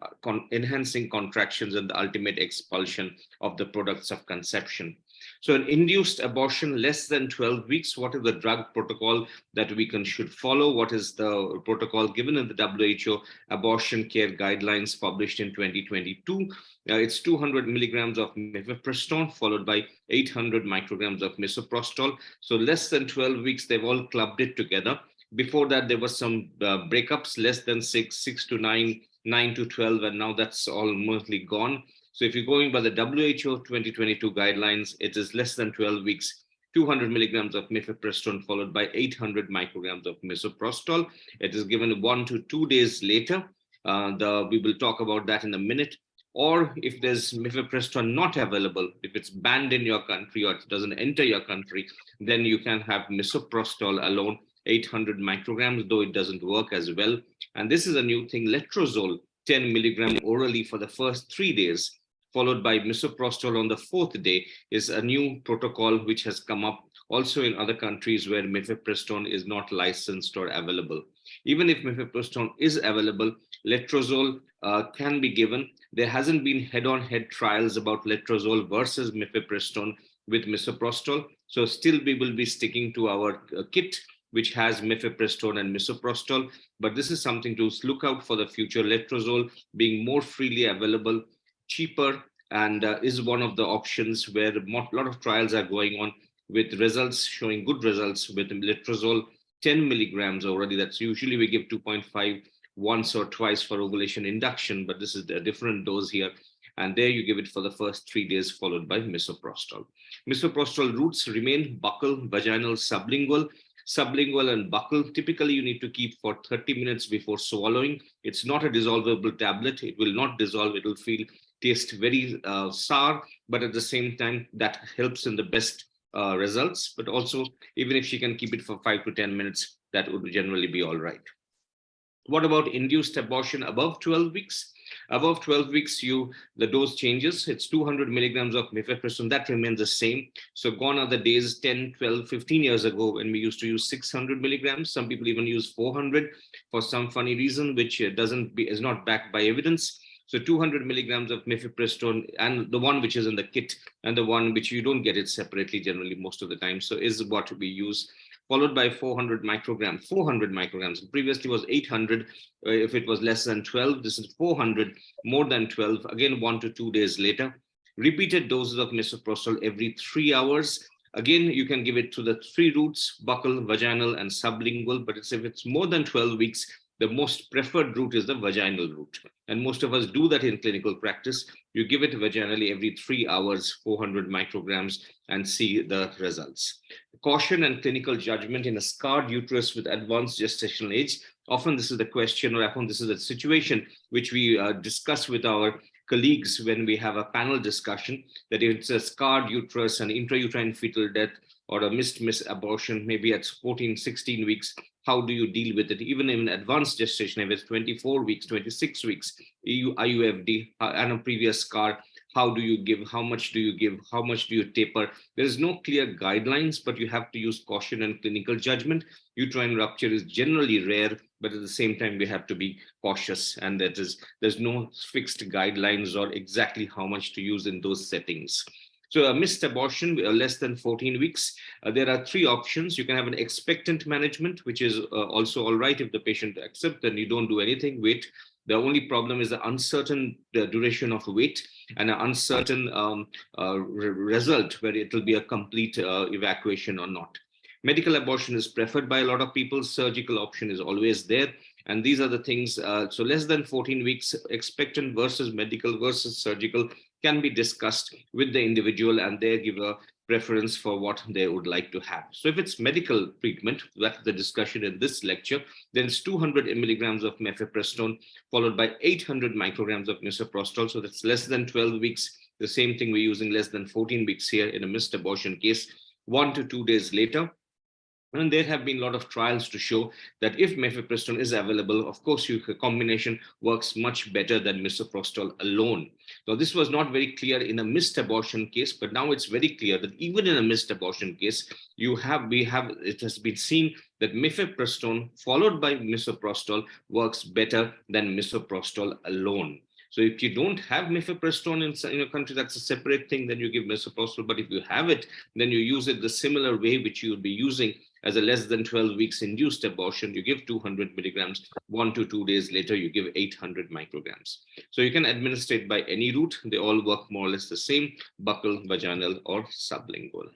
enhancing contractions and the ultimate expulsion of the products of conception. So an induced abortion less than 12 weeks, what is the drug protocol that we should follow? What is the protocol given in the WHO abortion care guidelines published in 2022? It's 200 milligrams of mifepristone followed by 800 micrograms of misoprostol. So less than 12 weeks, they've all clubbed it together. Before that, there was some breakups, less than 6 to 9, 9 to 12, and now that's all mostly gone. So if you're going by the WHO 2022 guidelines, it is less than 12 weeks, 200 milligrams of mifepristone followed by 800 micrograms of misoprostol. It is given 1 to 2 days later. We will talk about that in a minute. Or if there's mifepristone not available, if it's banned in your country or it doesn't enter your country, then you can have misoprostol alone, 800 micrograms, though it doesn't work as well. And this is a new thing, letrozole, 10 milligram orally for the first 3 days, followed by misoprostol on the 4th day, is a new protocol which has come up also in other countries where mifepristone is not licensed or available. Even if mifepristone is available, letrozole can be given. There hasn't been head-on-head trials about letrozole versus mifepristone with misoprostol. So still we will be sticking to our kit, which has mifepristone and misoprostol. But this is something to look out for the future. Letrozole being more freely available, cheaper, and is one of the options where a lot of trials are going on with results showing good results with letrozole 10 milligrams already. That's usually we give 2.5 once or twice for ovulation induction, but this is a different dose here. And there you give it for the first 3 days, followed by misoprostol. Misoprostol routes remain buccal, vaginal, sublingual. Sublingual and buccal, typically you need to keep for 30 minutes before swallowing. It's not a dissolvable tablet. It will not dissolve. It will taste very sour, but at the same time, that helps in the best results. But also, even if she can keep it for 5 to 10 minutes, that would generally be all right. What about induced abortion above 12 weeks? Above 12 weeks, the dose changes. It's 200 milligrams of mifepristone. That remains the same. So gone are the days 10, 12, 15 years ago when we used to use 600 milligrams. Some people even use 400 for some funny reason, which is not backed by evidence. So 200 milligrams of mifepristone, and the one which is in the kit, and the one which you don't get it separately generally most of the time. So is what we use, followed by 400 micrograms. 400 micrograms. Previously was 800 if it was less than 12. This is 400, more than 12. Again, 1 to 2 days later. Repeated doses of misoprostol every 3 hours. Again, you can give it to the 3 routes, buccal, vaginal, and sublingual. But if it's more than 12 weeks, the most preferred route is the vaginal route. And most of us do that in clinical practice. You give it vaginally every 3 hours, 400 micrograms, and see the results. Caution and clinical judgment in a scarred uterus with advanced gestational age. Often this is the question, or often this is the situation which we discuss with our colleagues when we have a panel discussion, that if it's a scarred uterus and intrauterine fetal death or a missed abortion, maybe at 14, 16 weeks, how do you deal with it? Even in advanced gestation, if it's 24 weeks, 26 weeks, IUFD and a previous scar, how do you give? How much do you give? How much do you taper? There is no clear guidelines, but you have to use caution and clinical judgment. Uterine rupture is generally rare, but at the same time, we have to be cautious. And there's no fixed guidelines or exactly how much to use in those settings. So a missed abortion, less than 14 weeks, there are 3 options. You can have an expectant management, which is also all right if the patient accepts, then you don't do anything, wait. The only problem is the uncertain duration of wait and an uncertain result where it will be a complete evacuation or not. Medical abortion is preferred by a lot of people. Surgical option is always there. And these are the things. So less than 14 weeks expectant versus medical versus surgical can be discussed with the individual, and they give a preference for what they would like to have. So if it's medical treatment, that's the discussion in this lecture, then it's 200 milligrams of mifepristone followed by 800 micrograms of misoprostol. So that's less than 12 weeks. The same thing we're using less than 14 weeks here in a missed abortion case, 1 to 2 days later. And there have been a lot of trials to show that if mifepristone is available, of course, your combination works much better than misoprostol alone. So this was not very clear in a missed abortion case, but now it's very clear that even in a missed abortion case, it has been seen that mifepristone followed by misoprostol works better than misoprostol alone. So if you don't have mifepristone in your country, that's a separate thing, then you give misoprostol. But if you have it, then you use it the similar way which you would be using as a less than 12 weeks induced abortion. You give 200 milligrams, 1 to 2 days later, you give 800 micrograms. So you can administer it by any route. They all work more or less the same, buccal, vaginal, or sublingual.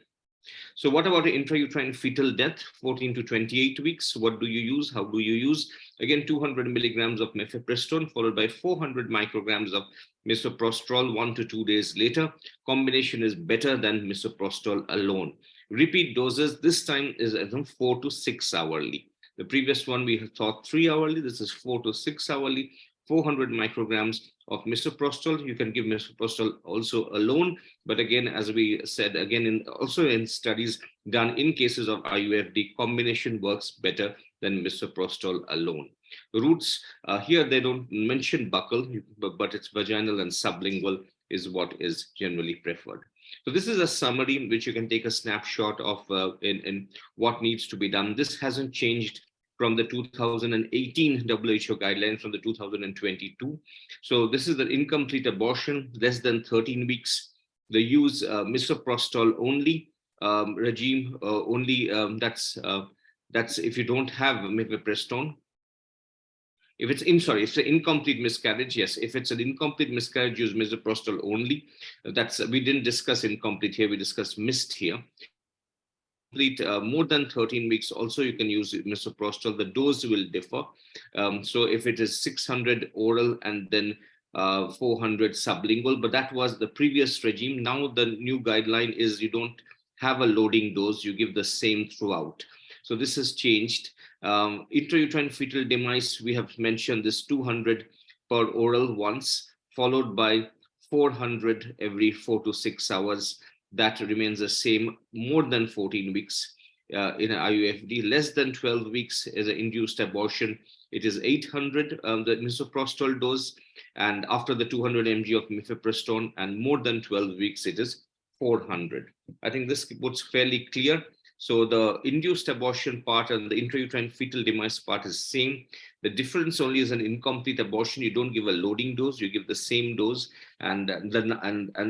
So what about intrauterine fetal death, 14 to 28 weeks? What do you use? How do you use? Again, 200 milligrams of mifepristone followed by 400 micrograms of misoprostol 1 to 2 days later. Combination is better than misoprostol alone. Repeat doses, this time is 4 to 6 hourly. The previous one we have thought 3 hourly. This is 4 to 6 hourly. 400 micrograms of misoprostol. You can give misoprostol also alone, but again, as we said, again, also in studies done in cases of IUFD, combination works better than misoprostol alone. The routes here, they don't mention buccal, but it's vaginal and sublingual is what is generally preferred. So this is a summary which you can take a snapshot of in what needs to be done. This hasn't changed from the 2018 WHO guidelines from the 2022. So this is the incomplete abortion, less than 13 weeks. The use misoprostol only regime only. That's if you don't have mifepristone. If it's it's an incomplete miscarriage, yes. If it's an incomplete miscarriage, use misoprostol only. We didn't discuss incomplete here. We discussed missed here. More than 13 weeks, also you can use misoprostol. The dose will differ. So if it is 600 oral and then 400 sublingual, but that was the previous regime. Now the new guideline is you don't have a loading dose, you give the same throughout. So this has changed. Intrauterine fetal demise, we have mentioned this 200 per oral once, followed by 400 every 4 to 6 hours. That remains the same. More than 14 weeks in an IUFD, less than 12 weeks is an induced abortion. It is 800, the misoprostol dose, and after the 200 mg of mifepristone and more than 12 weeks, it is 400. I think this was fairly clear. So the induced abortion part and the intrauterine fetal demise part is same. The difference only is an incomplete abortion. You don't give a loading dose, you give the same dose. And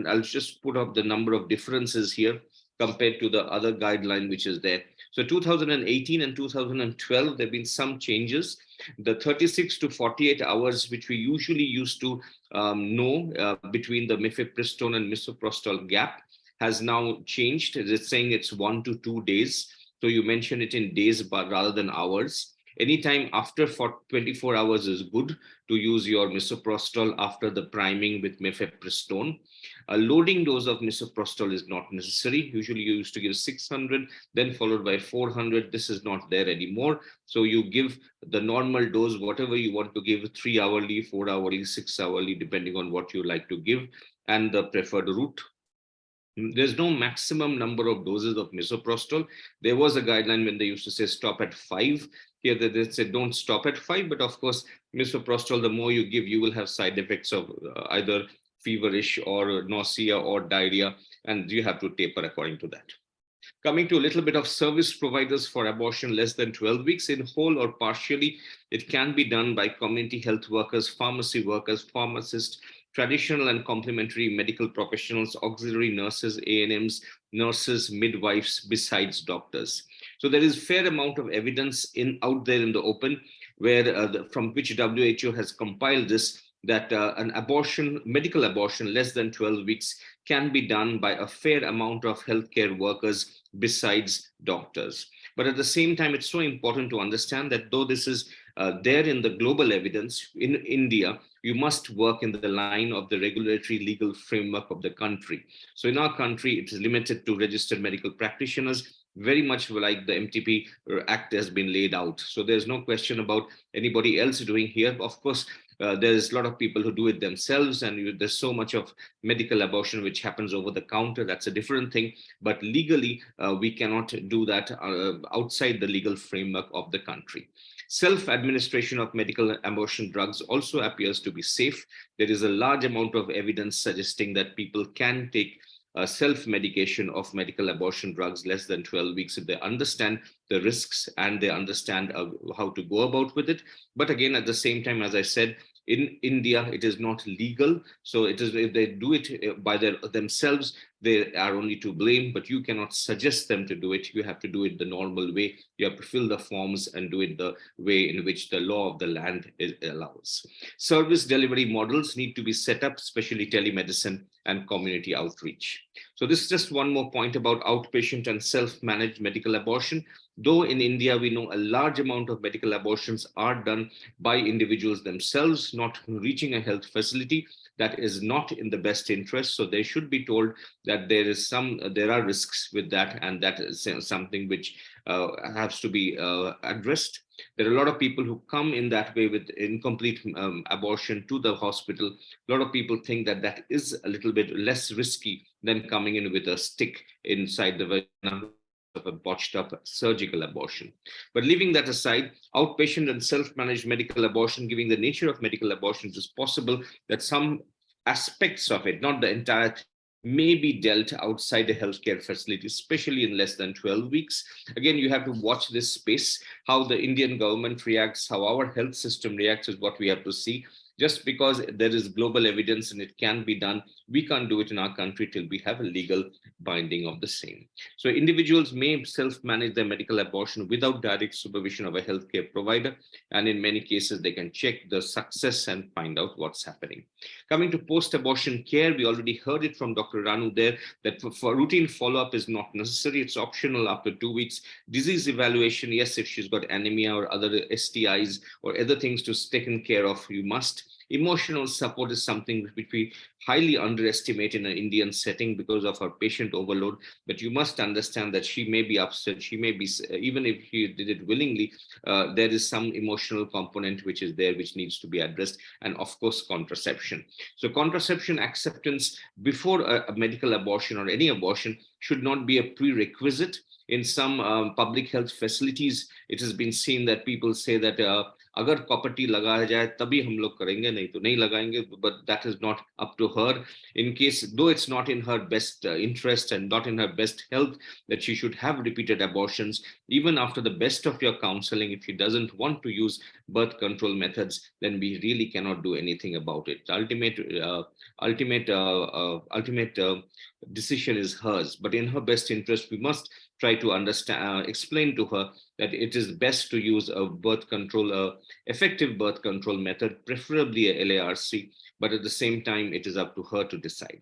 I'll just put up the number of differences here compared to the other guideline which is there. So 2018 and 2012, there have been some changes. The 36 to 48 hours, which we usually used to know between the mifepristone and misoprostol gap, has now changed. It's saying it's 1 to 2 days. So you mention it in days, but rather than hours. Anytime after 24 hours is good to use your misoprostol after the priming with mifepristone. A loading dose of misoprostol is not necessary. Usually you used to give 600, then followed by 400. This is not there anymore. So you give the normal dose, whatever you want to give, 3 hourly, 4 hourly, 6 hourly, depending on what you like to give, and the preferred route. There's no maximum number of doses of misoprostol. There was a guideline when they used to say stop at 5. Here they said don't stop at 5. But of course, misoprostol, the more you give, you will have side effects of either feverish or nausea or diarrhea, and you have to taper according to that. Coming to a little bit of service providers for abortion less than 12 weeks, in whole or partially, it can be done by community health workers, pharmacy workers, pharmacists, traditional and complementary medical professionals, auxiliary nurses, ANMs, nurses, midwives, besides doctors. So there is fair amount of evidence out there in the open where from which WHO has compiled this, that an abortion, medical abortion less than 12 weeks can be done by a fair amount of healthcare workers besides doctors. But at the same time, it's so important to understand that though this is there in the global evidence, in India, you must work in the line of the regulatory legal framework of the country. So in our country, it is limited to registered medical practitioners, very much like the MTP Act has been laid out. So there's no question about anybody else doing here. Of course, there's a lot of people who do it themselves, and there's so much of medical abortion which happens over the counter. That's a different thing. But legally, we cannot do that outside the legal framework of the country. Self-administration of medical abortion drugs also appears to be safe. There is a large amount of evidence suggesting that people can take self-medication of medical abortion drugs less than 12 weeks if they understand the risks and they understand how to go about with it. But again, at the same time, as I said, in India, it is not legal. So it is, if they do it by themselves, they are only to blame, but you cannot suggest them to do it. You have to do it the normal way. You have to fill the forms and do it the way in which the law of the land allows. Service delivery models need to be set up, especially telemedicine and community outreach. So this is just one more point about outpatient and self-managed medical abortion. Though in India, we know a large amount of medical abortions are done by individuals themselves, not reaching a health facility. That is not in the best interest. So they should be told that there are risks with that, and that is something which has to be addressed. There are a lot of people who come in that way with incomplete abortion to the hospital. A lot of people think that that is a little bit less risky than coming in with a stick inside the vagina of a botched up surgical abortion. But leaving that aside, outpatient and self-managed medical abortion, given the nature of medical abortion, it is possible that some aspects of it, not the entire, may be dealt outside the healthcare facility, especially in less than 12 weeks. Again, you have to watch this space. How the Indian government reacts, how our health system reacts is what we have to see. Just because there is global evidence and it can be done, we can't do it in our country till we have a legal binding of the same. So individuals may self-manage their medical abortion without direct supervision of a healthcare provider. And in many cases, they can check the success and find out what's happening. Coming to post-abortion care, we already heard it from Dr. Ranu there, that for routine follow-up is not necessary. It's optional after 2 weeks. Disease evaluation, yes, if she's got anemia or other STIs or other things to take care of, you must. Emotional support is something which we highly underestimate in an Indian setting because of her patient overload. But you must understand that she may be upset. She may be, even if she did it willingly, there is some emotional component which is there, which needs to be addressed. And of course, contraception. So contraception acceptance before a medical abortion or any abortion should not be a prerequisite. In some public health facilities, it has been seen that people say that agar property लगाया जाए तभी हम लोग करेंगे, नहीं तो नहीं लगाएंगे, but that is not up to her. In case, though it's not in her best interest and not in her best health, that she should have repeated abortions, even after the best of your counseling, if she doesn't want to use birth control methods, then we really cannot do anything about it. The ultimate decision is hers, but in her best interest, we must try to understand, explain to her that it is best to use a birth control, effective birth control method, preferably a LARC, but at the same time, it is up to her to decide.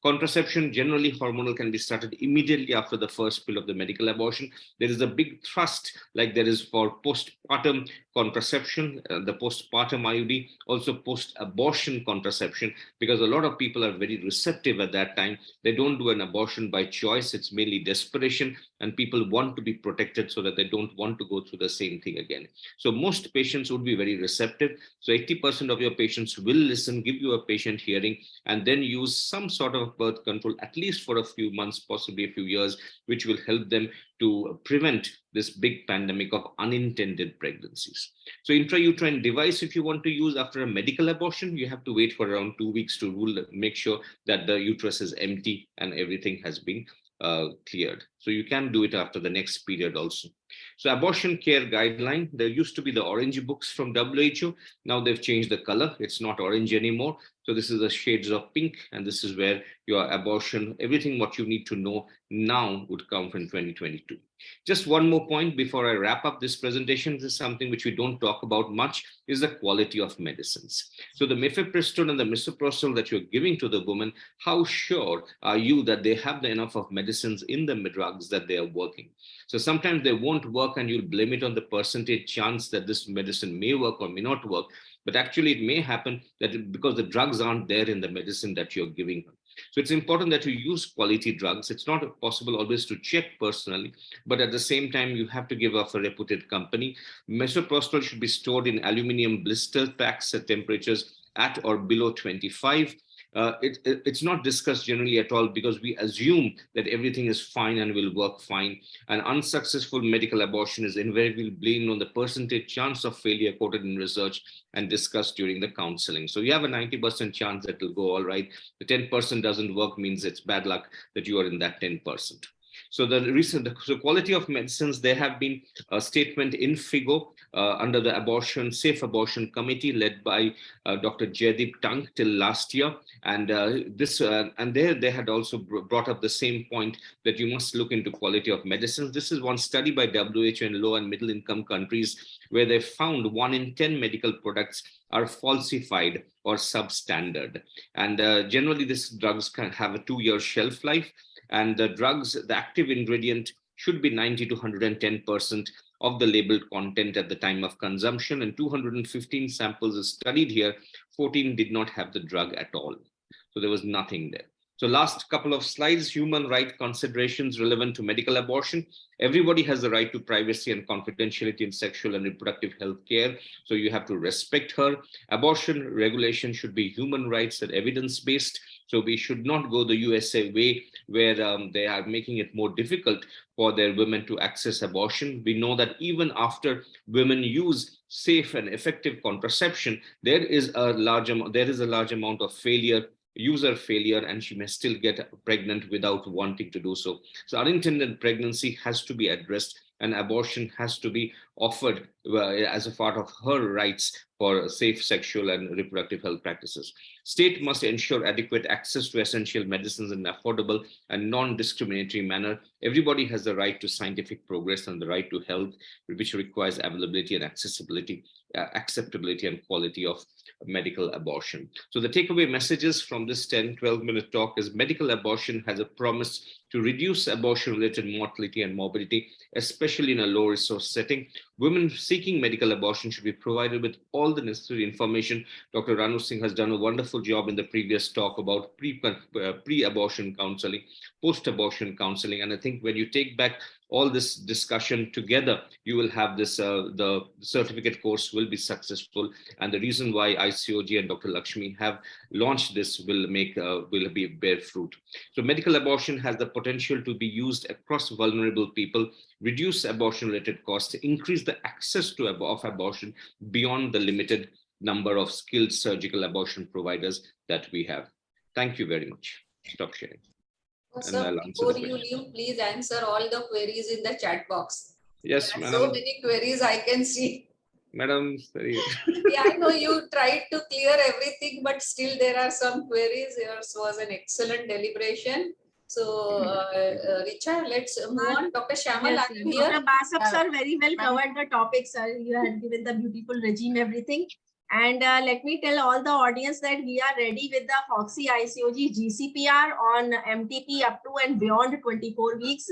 Contraception, generally hormonal, can be started immediately after the first pill of the medical abortion. There is a big thrust, like there is for postpartum contraception, the postpartum IUD, also post-abortion contraception, because a lot of people are very receptive at that time. They don't do an abortion by choice. It's mainly desperation, and people want to be protected so that they don't want to go through the same thing again. So most patients would be very receptive. So 80% of your patients will listen, give you a patient hearing, and then use some sort of birth control, at least for a few months, possibly a few years, which will help them to prevent this big pandemic of unintended pregnancies. So intrauterine device, if you want to use after a medical abortion, you have to wait for around 2 weeks to make sure that the uterus is empty and everything has been cleared. So you can do it after the next period also. So abortion care guideline, there used to be the orange books from WHO. Now they've changed the color. It's not orange anymore. So this is the shades of pink, and this is where your abortion, everything what you need to know now would come from 2022. Just one more point before I wrap up this presentation. This is something which we don't talk about much, is the quality of medicines. So the mifepristone and the misoprostol that you're giving to the woman, how sure are you that they have enough of medicines in the drugs that they are working? So sometimes they won't work and you'll blame it on the percentage chance that this medicine may work or may not work. But actually it may happen that because the drugs aren't there in the medicine that you're giving her. So it's important that you use quality drugs. It's not possible always to check personally, but at the same time, you have to give off a reputed company. Misoprostol should be stored in aluminum blister packs at temperatures at or below 25. It's not discussed generally at all because we assume that everything is fine and will work fine. An unsuccessful medical abortion is invariably blamed on the percentage chance of failure quoted in research and discussed during the counseling. So you have a 90% chance that will go all right. The 10% doesn't work means it's bad luck that you are in that 10%. So the quality of medicines, there have been a statement in FIGO under the Safe Abortion Committee led by Dr. Jaideep Tank till last year. And they had also brought up the same point that you must look into quality of medicines. This is one study by WHO in low and middle income countries where they found 1 in 10 medical products are falsified or substandard. And generally these drugs can have a 2-year shelf life. And the drugs, the active ingredient should be 90 to 110% of the labeled content at the time of consumption. And 215 samples are studied here. 14 did not have the drug at all. So there was nothing there. So last couple of slides, human right considerations relevant to medical abortion. Everybody has the right to privacy and confidentiality in sexual and reproductive health care. So you have to respect her. Abortion regulation should be human rights and evidence-based. So we should not go the USA way where they are making it more difficult for their women to access abortion. We know that even after women use safe and effective contraception, there is a large amount of user failure, and she may still get pregnant without wanting to do so. So unintended pregnancy has to be addressed, and abortion has to be offered as a part of her rights for safe sexual and reproductive health practices. State must ensure adequate access to essential medicines in an affordable and non-discriminatory manner. Everybody has the right to scientific progress and the right to health, which requires availability and accessibility, acceptability and quality of medical abortion. So the takeaway messages from this 10-12 minute talk is medical abortion has a promise to reduce abortion-related mortality and morbidity, especially in a low resource setting. Women seeking medical abortion should be provided with all the necessary information. Dr. Ranu Singh has done a wonderful job in the previous talk about pre-abortion counseling, post-abortion counseling. And I think when you take back all this discussion together, you will have this, the certificate course will be successful. And the reason why ICOG and Dr. Lakshmi have launched this will bear fruit. So medical abortion has the potential to be used across vulnerable people, reduce abortion-related costs, increase the access to abortion beyond the limited number of skilled surgical abortion providers that we have. Thank you very much. Stop sharing. Sir, before you leave, please answer all the queries in the chat box. Yes, madam. So many queries I can see. Madam, yeah, I know you tried to clear everything, but still there are some queries. Yours was an excellent deliberation. So, Richa, let's move on. Dr. Shamal, Yes, are you here? Dr. Basab, sir, very well covered the topic, sir. You had given the beautiful regime, everything. And let me tell all the audience that we are ready with the FOGSI ICOG GCPR on MTP up to and beyond 24 weeks,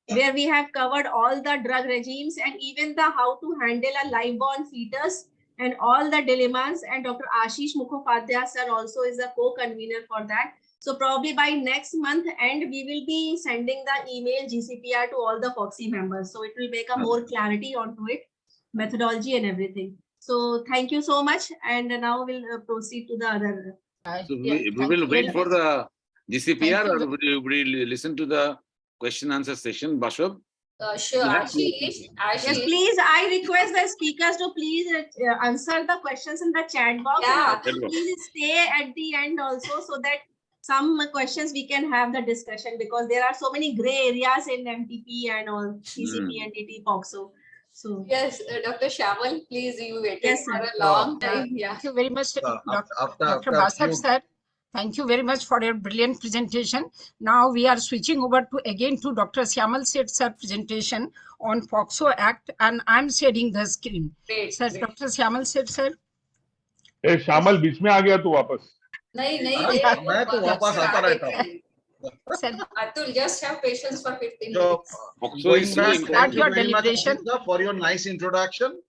where we have covered all the drug regimes and even the how to handle a live-born fetus and all the dilemmas. And Dr. Ashish Mukhopadhyay, sir, also is a co-convener for that. So probably by next month end, we will be sending the email GCPR to all the FOGSI members. So it will make a more clarity onto it, methodology and everything. So thank you so much. And now we'll proceed to the other. So we will wait for the GCPR, or would you listen to the question answer session, Bashab? Sure, Ashish. Yes, please. I request the speakers to please answer the questions in the chat box. Yeah. Please stay at the end also, so that some questions we can have the discussion, because there are so many gray areas in MTP and all CCP, NDT, POXO. So yes, Dr. Shamal, please, you waited Yes, for sir. a long time. Yeah. Thank you very much, After Dr. a Basab few sir. Thank you very much for your brilliant presentation. Now we are switching over to Dr. Syamal Seth sir presentation on FOGSI Act, and I'm sharing the screen. Great, Sir, great. Dr. Syamal Seth sir. ए श्यामल बीच में आ गया तू वापस. नहीं मैं तो वापस आता रहता हूँ. Sir, Atul, just have patience for 15 So, minutes. going back, Start thank you your very much, deliberation. Ashish, for your nice introduction.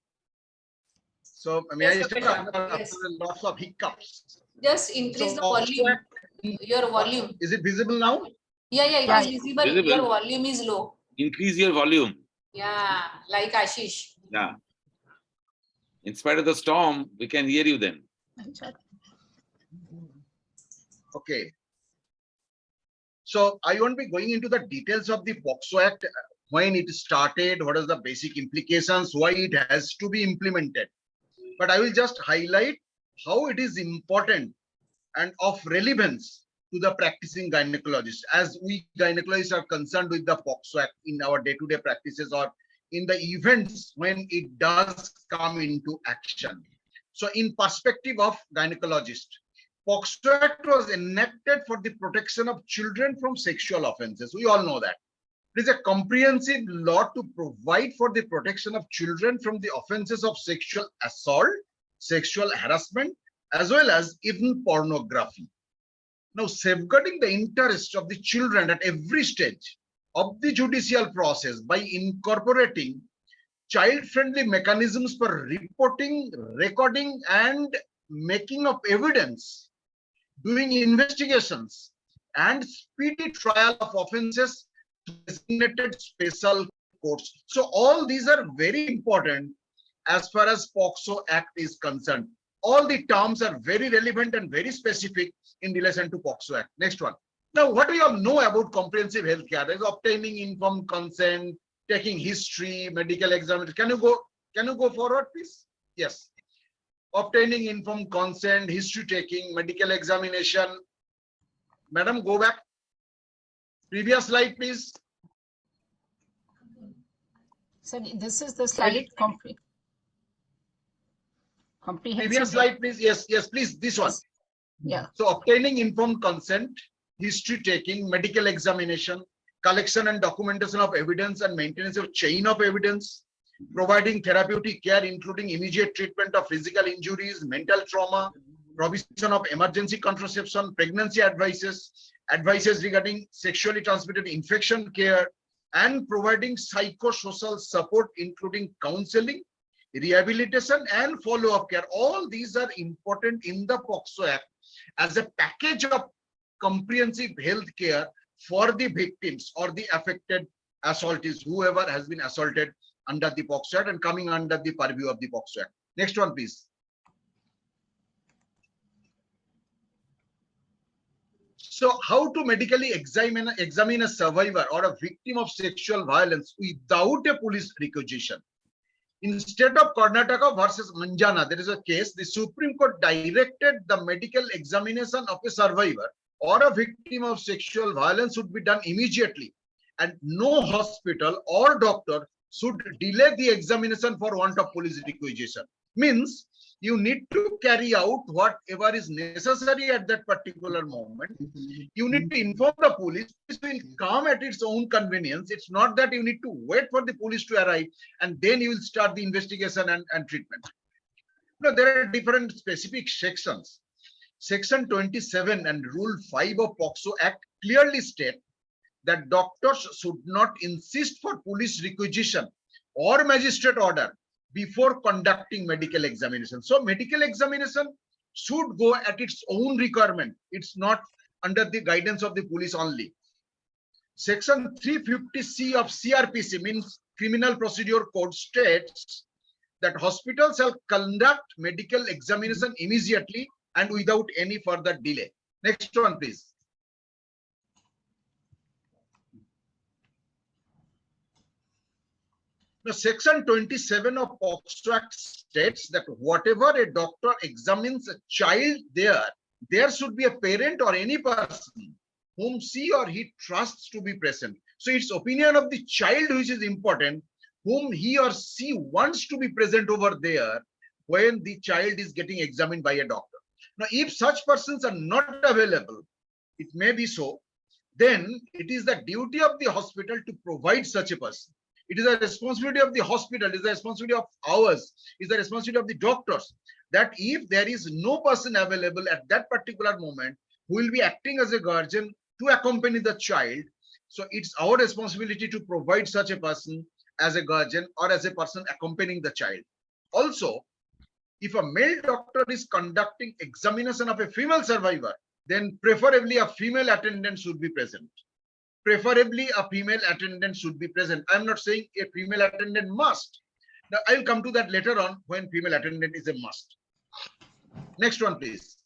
So, may Yes, I Dr. start Shamal, after yes. lots of hiccups? Just increase So, the volume. Your volume. Is it visible now? Yeah, it Yeah, is visible. visible. Your volume is low. Increase your volume. Yeah, like Ashish. Yeah. In spite of the storm, we can hear you then. Okay. So I won't be going into the details of the FOGSI Act, when it started, what are the basic implications, why it has to be implemented. But I will just highlight how it is important and of relevance to the practicing gynecologist, as we gynecologists are concerned with the FOGSI Act in our day-to-day practices or in the events when it does come into action. So in perspective of gynecologist, FOGSI Act was enacted for the protection of children from sexual offenses. We all know that. It is a comprehensive law to provide for the protection of children from the offenses of sexual assault, sexual harassment, as well as even pornography. Now, safeguarding the interests of the children at every stage of the judicial process by incorporating child-friendly mechanisms for reporting, recording, and making of evidence, doing investigations, and speedy trial of offenses to designated special courts. So all these are very important as far as FOGSI Act is concerned. All the terms are very relevant and very specific in relation to FOGSI Act. Next one. Now, what do you all know about comprehensive health care? Is obtaining informed consent, taking history, medical examination. Can you go forward, please? Yes. Obtaining informed consent, history taking, medical examination. Madam, go back. Previous slide, please. So this is the slide comprehensive. Previous slide, please. Yes, please. This one. Yeah. So obtaining informed consent, history taking, medical examination, collection and documentation of evidence and maintenance of chain of evidence, providing therapeutic care, including immediate treatment of physical injuries, mental trauma, provision of emergency contraception, pregnancy advices regarding sexually transmitted infection care, and providing psychosocial support, including counseling, rehabilitation, and follow-up care. All these are important in the FOGSI Act as a package of comprehensive health care for the victims or the affected assaultees, whoever has been assaulted under the FOGSI Act and coming under the purview of the FOGSI Act. Next one, please. So how to medically examine a survivor or a victim of sexual violence without a police requisition? Instead of Karnataka versus Manjana, there is a case, the Supreme Court directed the medical examination of a survivor or a victim of sexual violence should be done immediately, and no hospital or doctor should delay the examination for want of police requisition. Means you need to carry out whatever is necessary at that particular moment. You need to inform the police. Police will come at its own convenience. It's not that you need to wait for the police to arrive and then you will start the investigation and treatment. No, there are different specific sections. Section 27 and Rule 5 of FOGSI Act clearly state that doctors should not insist for police requisition or magistrate order before conducting medical examination. So medical examination should go at its own requirement. It's not under the guidance of the police only. Section 350C of CRPC, means Criminal Procedure Code, states that hospitals shall conduct medical examination immediately and without any further delay. Next one, please. Now, Section 27 of FOGSI Act states that whatever a doctor examines a child there there should be a parent or any person whom she or he trusts to be present. So it's opinion of the child which is important, whom he or she wants to be present over there when the child is getting examined by a doctor. Now, if such persons are not available, it may be so, then it is the duty of the hospital to provide such a person. It is a responsibility of the hospital, it is a responsibility of ours, it is the responsibility of the doctors, that if there is no person available at that particular moment who will be acting as a guardian to accompany the child, so it's our responsibility to provide such a person as a guardian or as a person accompanying the child. Also, if a male doctor is conducting examination of a female survivor, then preferably a female attendant should be present. Preferably a female attendant should be present. I'm not saying a female attendant must. Now, I'll come to that later on when female attendant is a must. Next one, please.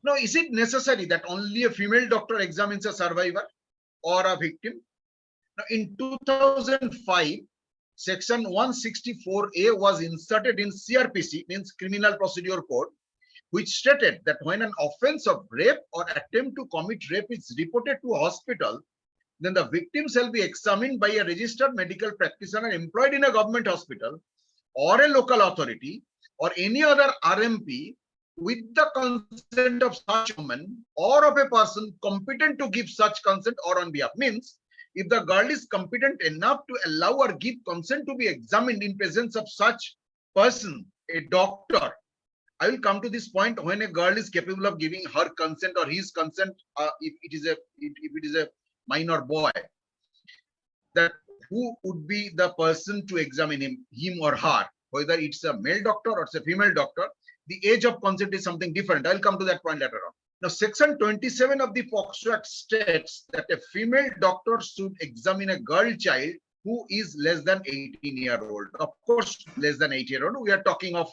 Now, is it necessary that only a female doctor examines a survivor or a victim? Now, in 2005, Section 164A was inserted in CRPC, means Criminal Procedure Code, which stated that when an offense of rape or attempt to commit rape is reported to a hospital, then the victim shall be examined by a registered medical practitioner employed in a government hospital or a local authority or any other RMP with the consent of such woman or of a person competent to give such consent or on behalf. Means, if the girl is competent enough to allow or give consent to be examined in presence of such person, a doctor. I will come to this point when a girl is capable of giving her consent or his consent, if it is a minor boy, that who would be the person to examine him or her, whether it's a male doctor or it's a female doctor. The age of consent is something different. I'll come to that point later on. Now, Section 27 of the FOGSI Act states that a female doctor should examine a girl child who is less than 18-year-old. Of course, less than 8-year-old. We are talking of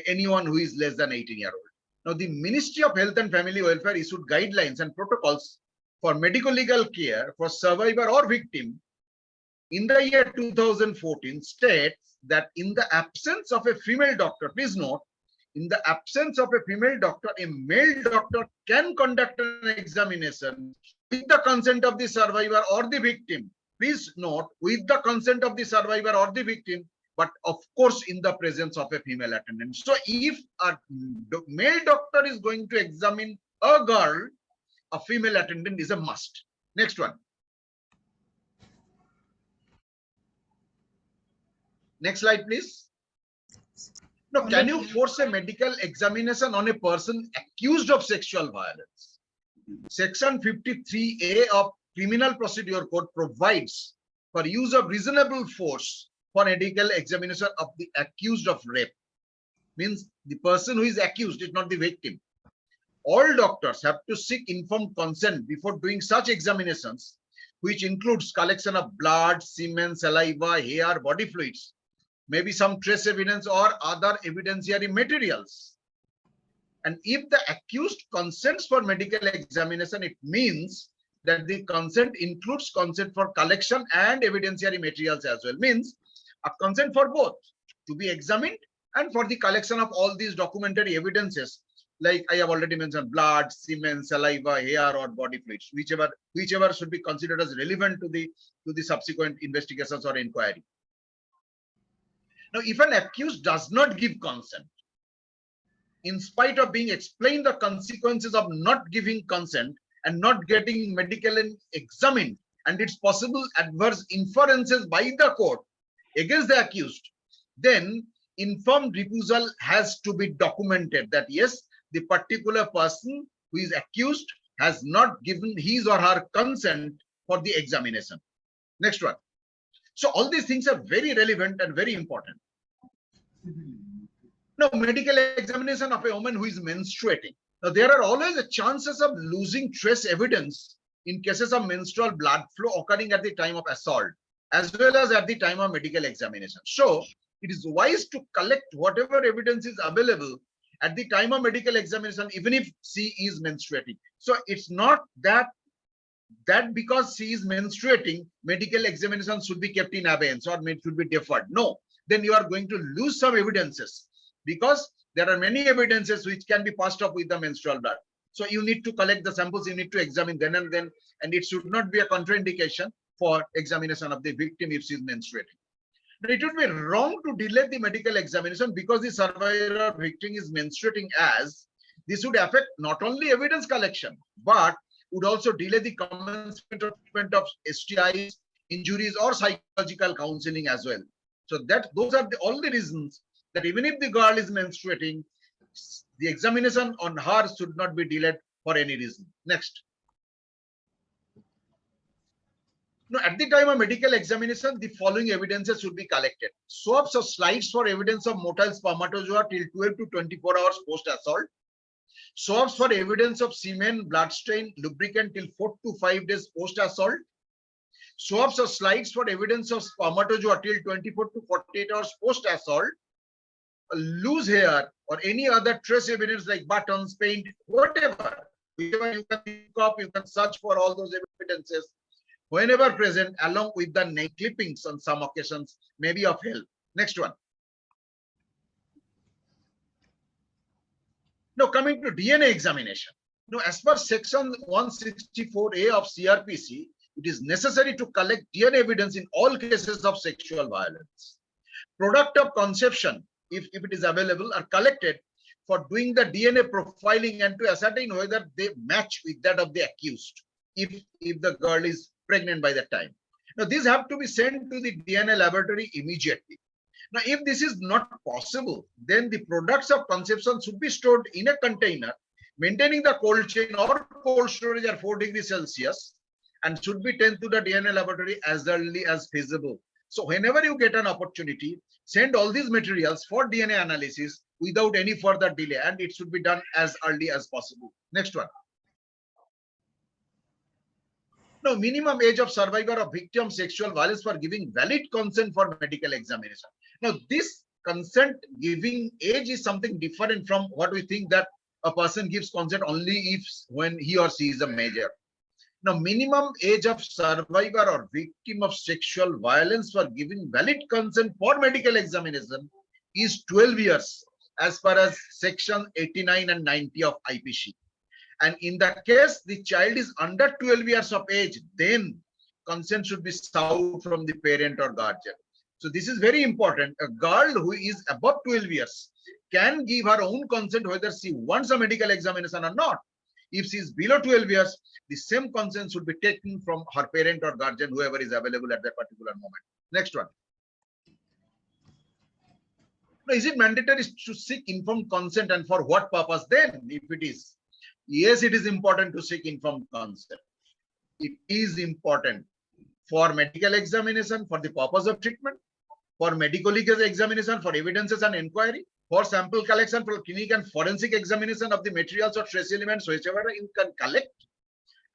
anyone who is less than 18-year-old. Now, the Ministry of Health and Family Welfare issued guidelines and protocols for medical legal care for survivor or victim in the year 2014 states that in the absence of a female doctor, please note, in the absence of a female doctor, a male doctor can conduct an examination with the consent of the survivor or the victim. Please note, with the consent of the survivor or the victim, but of course in the presence of a female attendant. So if a male doctor is going to examine a girl, a female attendant is a must. Next one. Next slide, please. Now, can you force a medical examination on a person accused of sexual violence? Section 53A of Criminal Procedure Code provides for use of reasonable force for medical examination of the accused of rape. Means the person who is accused is not the victim. All doctors have to seek informed consent before doing such examinations, which includes collection of blood, semen, saliva, hair, body fluids, maybe some trace evidence or other evidentiary materials. And if the accused consents for medical examination, it means that the consent includes consent for collection and evidentiary materials as well. Means a consent for both to be examined and for the collection of all these documentary evidences, like I have already mentioned, blood, semen, saliva, hair, or body fluids, whichever should be considered as relevant to the subsequent investigations or inquiry. Now, if an accused does not give consent, in spite of being explained the consequences of not giving consent and not getting medically examined, and its possible adverse inferences by the court against the accused, then informed refusal has to be documented that yes, the particular person who is accused has not given his or her consent for the examination. Next one. So all these things are very relevant and very important. Now, medical examination of a woman who is menstruating. Now, there are always chances of losing trace evidence in cases of menstrual blood flow occurring at the time of assault, as well as at the time of medical examination. So, it is wise to collect whatever evidence is available at the time of medical examination, even if she is menstruating. So, it's not that because she is menstruating, medical examination should be kept in abeyance or should be deferred. No, then you are going to lose some evidences, because there are many evidences which can be passed off with the menstrual blood. So you need to collect the samples, you need to examine then and then, and it should not be a contraindication for examination of the victim if she is menstruating. But it would be wrong to delay the medical examination because the survivor or victim is menstruating, as this would affect not only evidence collection, but would also delay the commencement of treatment of STIs, injuries, or psychological counseling as well. So those are the only reasons that even if the girl is menstruating, the examination on her should not be delayed for any reason. Next. Now, at the time of medical examination, the following evidences should be collected: swabs or slides for evidence of motile spermatozoa till 12 to 24 hours post-assault, swabs for evidence of semen, blood stain, lubricant till 4 to 5 days post-assault, swabs or slides for evidence of spermatozoa till 24 to 48 hours post-assault, loose hair or any other trace evidence like buttons, paint, whatever, whichever you can think of, you can search for all those evidences. Whenever present, along with the nail clippings on some occasions, may be of help. Next one. Now, coming to DNA examination. Now, as per section 164A of CRPC, it is necessary to collect DNA evidence in all cases of sexual violence. Product of conception, if it is available, are collected for doing the DNA profiling and to ascertain whether they match with that of the accused, if the girl is pregnant by that time. Now, these have to be sent to the DNA laboratory immediately. Now, if this is not possible, then the products of conception should be stored in a container, maintaining the cold chain or cold storage at 4 degrees Celsius, and should be taken to the DNA laboratory as early as feasible. So whenever you get an opportunity, send all these materials for DNA analysis without any further delay, and it should be done as early as possible. Next one. Now, minimum age of survivor or victim of sexual violence for giving valid consent for medical examination. Now, this consent giving age is something different from what we think that a person gives consent only when he or she is a major. Now, minimum age of survivor or victim of sexual violence for giving valid consent for medical examination is 12 years as far as section 89 and 90 of IPC. And in that case, the child is under 12 years of age, then consent should be sought from the parent or guardian. So this is very important. A girl who is above 12 years can give her own consent whether she wants a medical examination or not. If she is below 12 years, the same consent should be taken from her parent or guardian, whoever is available at that particular moment. Next one. Now, is it mandatory to seek informed consent, and for what purpose then, if it is? Yes, it is important to seek informed consent. It is important for medical examination, for the purpose of treatment, for medical examination, for evidences and inquiry, for sample collection, for clinical and forensic examination of the materials or trace elements, whichever you can collect,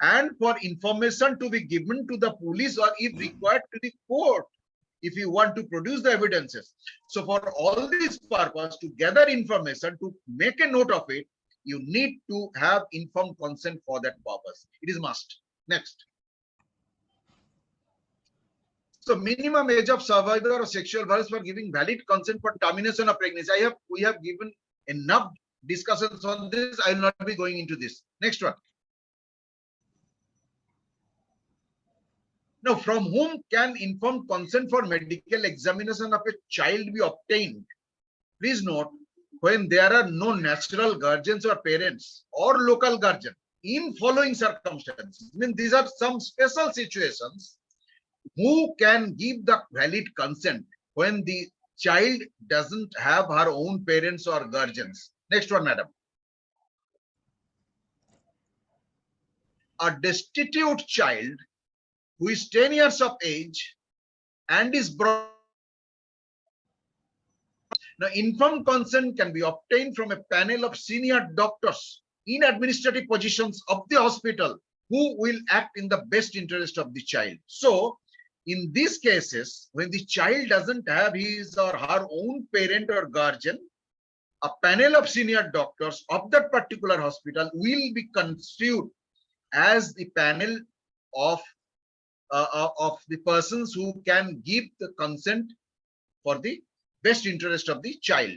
and for information to be given to the police or if required to the court, if you want to produce the evidences. So for all this purpose, to gather information, to make a note of it, you need to have informed consent for that purpose. It is must. Next. So minimum age of survivor of sexual violence for giving valid consent for termination of pregnancy. We have given enough discussions on this. I will not be going into this. Next one. Now, from whom can informed consent for medical examination of a child be obtained? Please note, when there are no natural guardians or parents or local guardian in following circumstances, I mean, these are some special situations, who can give the valid consent when the child doesn't have her own parents or guardians? Next one, madam. A destitute child who is 10 years of age and is brought. Now, informed consent can be obtained from a panel of senior doctors in administrative positions of the hospital who will act in the best interest of the child. So, in these cases, when the child doesn't have his or her own parent or guardian, a panel of senior doctors of that particular hospital will be constituted as the panel of the persons who can give the consent for the best interest of the child.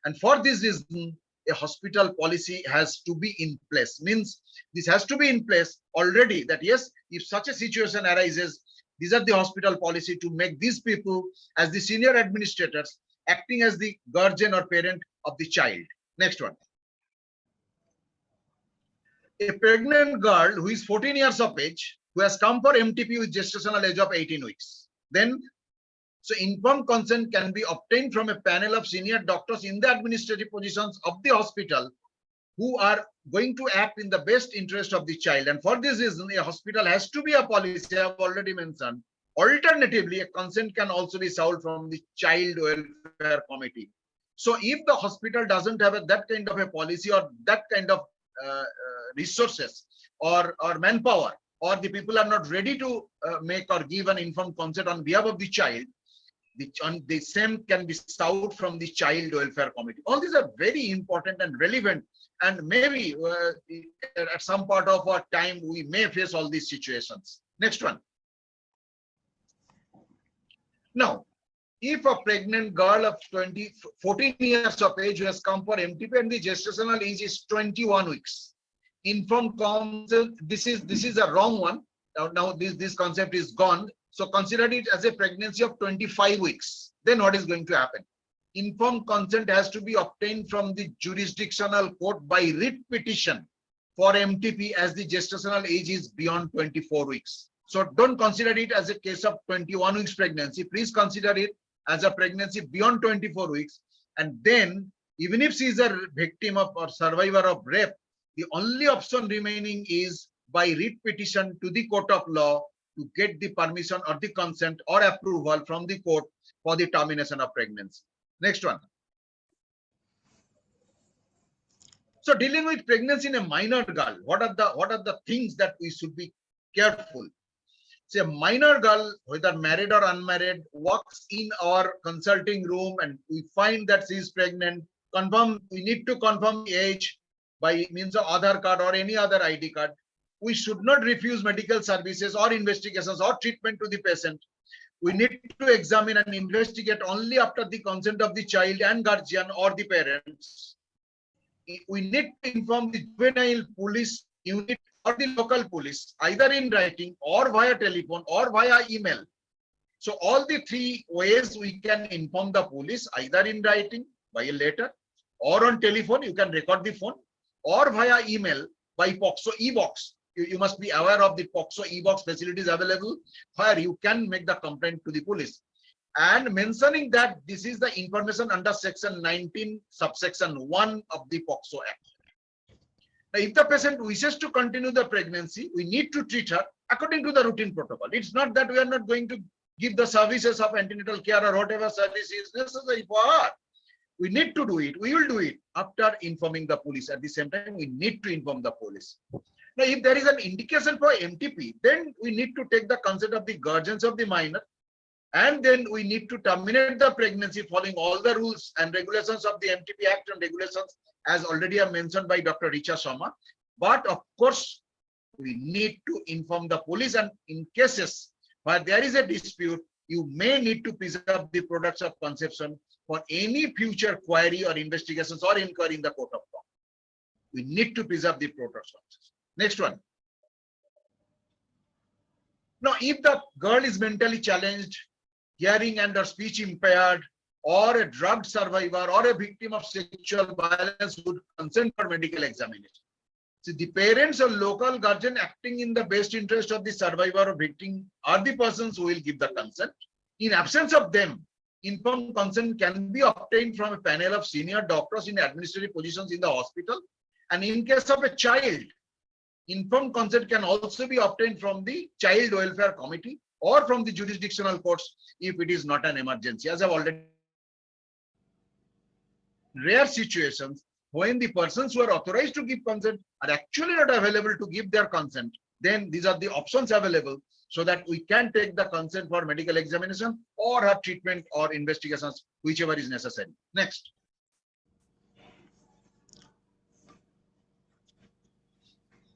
And for this reason, a hospital policy has to be in place. Means this has to be in place already, that yes, if such a situation arises, these are the hospital policy to make these people as the senior administrators acting as the guardian or parent of the child. Next one. A pregnant girl who is 14 years of age, who has come for MTP with gestational age of 18 weeks. Then, so informed consent can be obtained from a panel of senior doctors in the administrative positions of the hospital who are going to act in the best interest of the child. And for this reason, a hospital has to be a policy, I have already mentioned. Alternatively, a consent can also be sought from the child welfare committee. So if the hospital doesn't have that kind of a policy or that kind of resources or manpower, or the people are not ready to make or give an informed consent on behalf of the child, the same can be sought from the child welfare committee. All these are very important and relevant, and maybe at some part of our time we may face all these situations. Next one. Now, if a pregnant girl of 14 years of age who has come for MTP and the gestational age is 21 weeks, informed consent, this is a wrong one. Now this concept is gone. So consider it as a pregnancy of 25 weeks. Then what is going to happen? Informed consent has to be obtained from the jurisdictional court by writ petition for MTP as the gestational age is beyond 24 weeks. So don't consider it as a case of 21 weeks pregnancy. Please consider it as a pregnancy beyond 24 weeks. And then even if she is a victim of or survivor of rape, the only option remaining is by writ petition to the court of law to get the permission or the consent or approval from the court for the termination of pregnancy. Next one. So dealing with pregnancy in a minor girl, what are the things that we should be careful? Say a minor girl, whether married or unmarried, walks in our consulting room and we find that she is pregnant. We need to confirm the age by means of Aadhaar card or any other ID card. We should not refuse medical services or investigations or treatment to the patient. We need to examine and investigate only after the consent of the child and guardian or the parents. We need to inform the juvenile police unit or the local police, either in writing or via telephone or via email. So all the three ways we can inform the police, either in writing, by a letter, or on telephone, you can record the phone, or via email by FOGSI e-box. You must be aware of the FOGSI e-box facilities available where you can make the complaint to the police. And mentioning that this is the information under section 19 subsection 1 of the FOGSI Act. Now, if the patient wishes to continue the pregnancy, we need to treat her according to the routine protocol. It's not that we are not going to give the services of antenatal care or whatever service is necessary for her. We need to do it. We will do it after informing the police. At the same time, we need to inform the police. Now, if there is an indication for MTP, then we need to take the consent of the guardians of the minor, and then we need to terminate the pregnancy following all the rules and regulations of the MTP Act and regulations, as already mentioned by Dr. Richa Sharma. But of course, we need to inform the police, and in cases where there is a dispute, you may need to preserve the products of conception for any future query or investigations or inquiry in the court of law. We need to preserve the products. Next one. Now, if the girl is mentally challenged, hearing and or speech impaired, or a drugged survivor, or a victim of sexual violence would consent for medical examination. So the parents or local guardian acting in the best interest of the survivor or victim are the persons who will give the consent. In absence of them, informed consent can be obtained from a panel of senior doctors in administrative positions in the hospital. And in case of a child, informed consent can also be obtained from the child welfare committee or from the jurisdictional courts if it is not an emergency. As I've already rare situations when the persons who are authorized to give consent are actually not available to give their consent, then these are the options available so that we can take the consent for medical examination or her treatment or investigations, whichever is necessary. Next.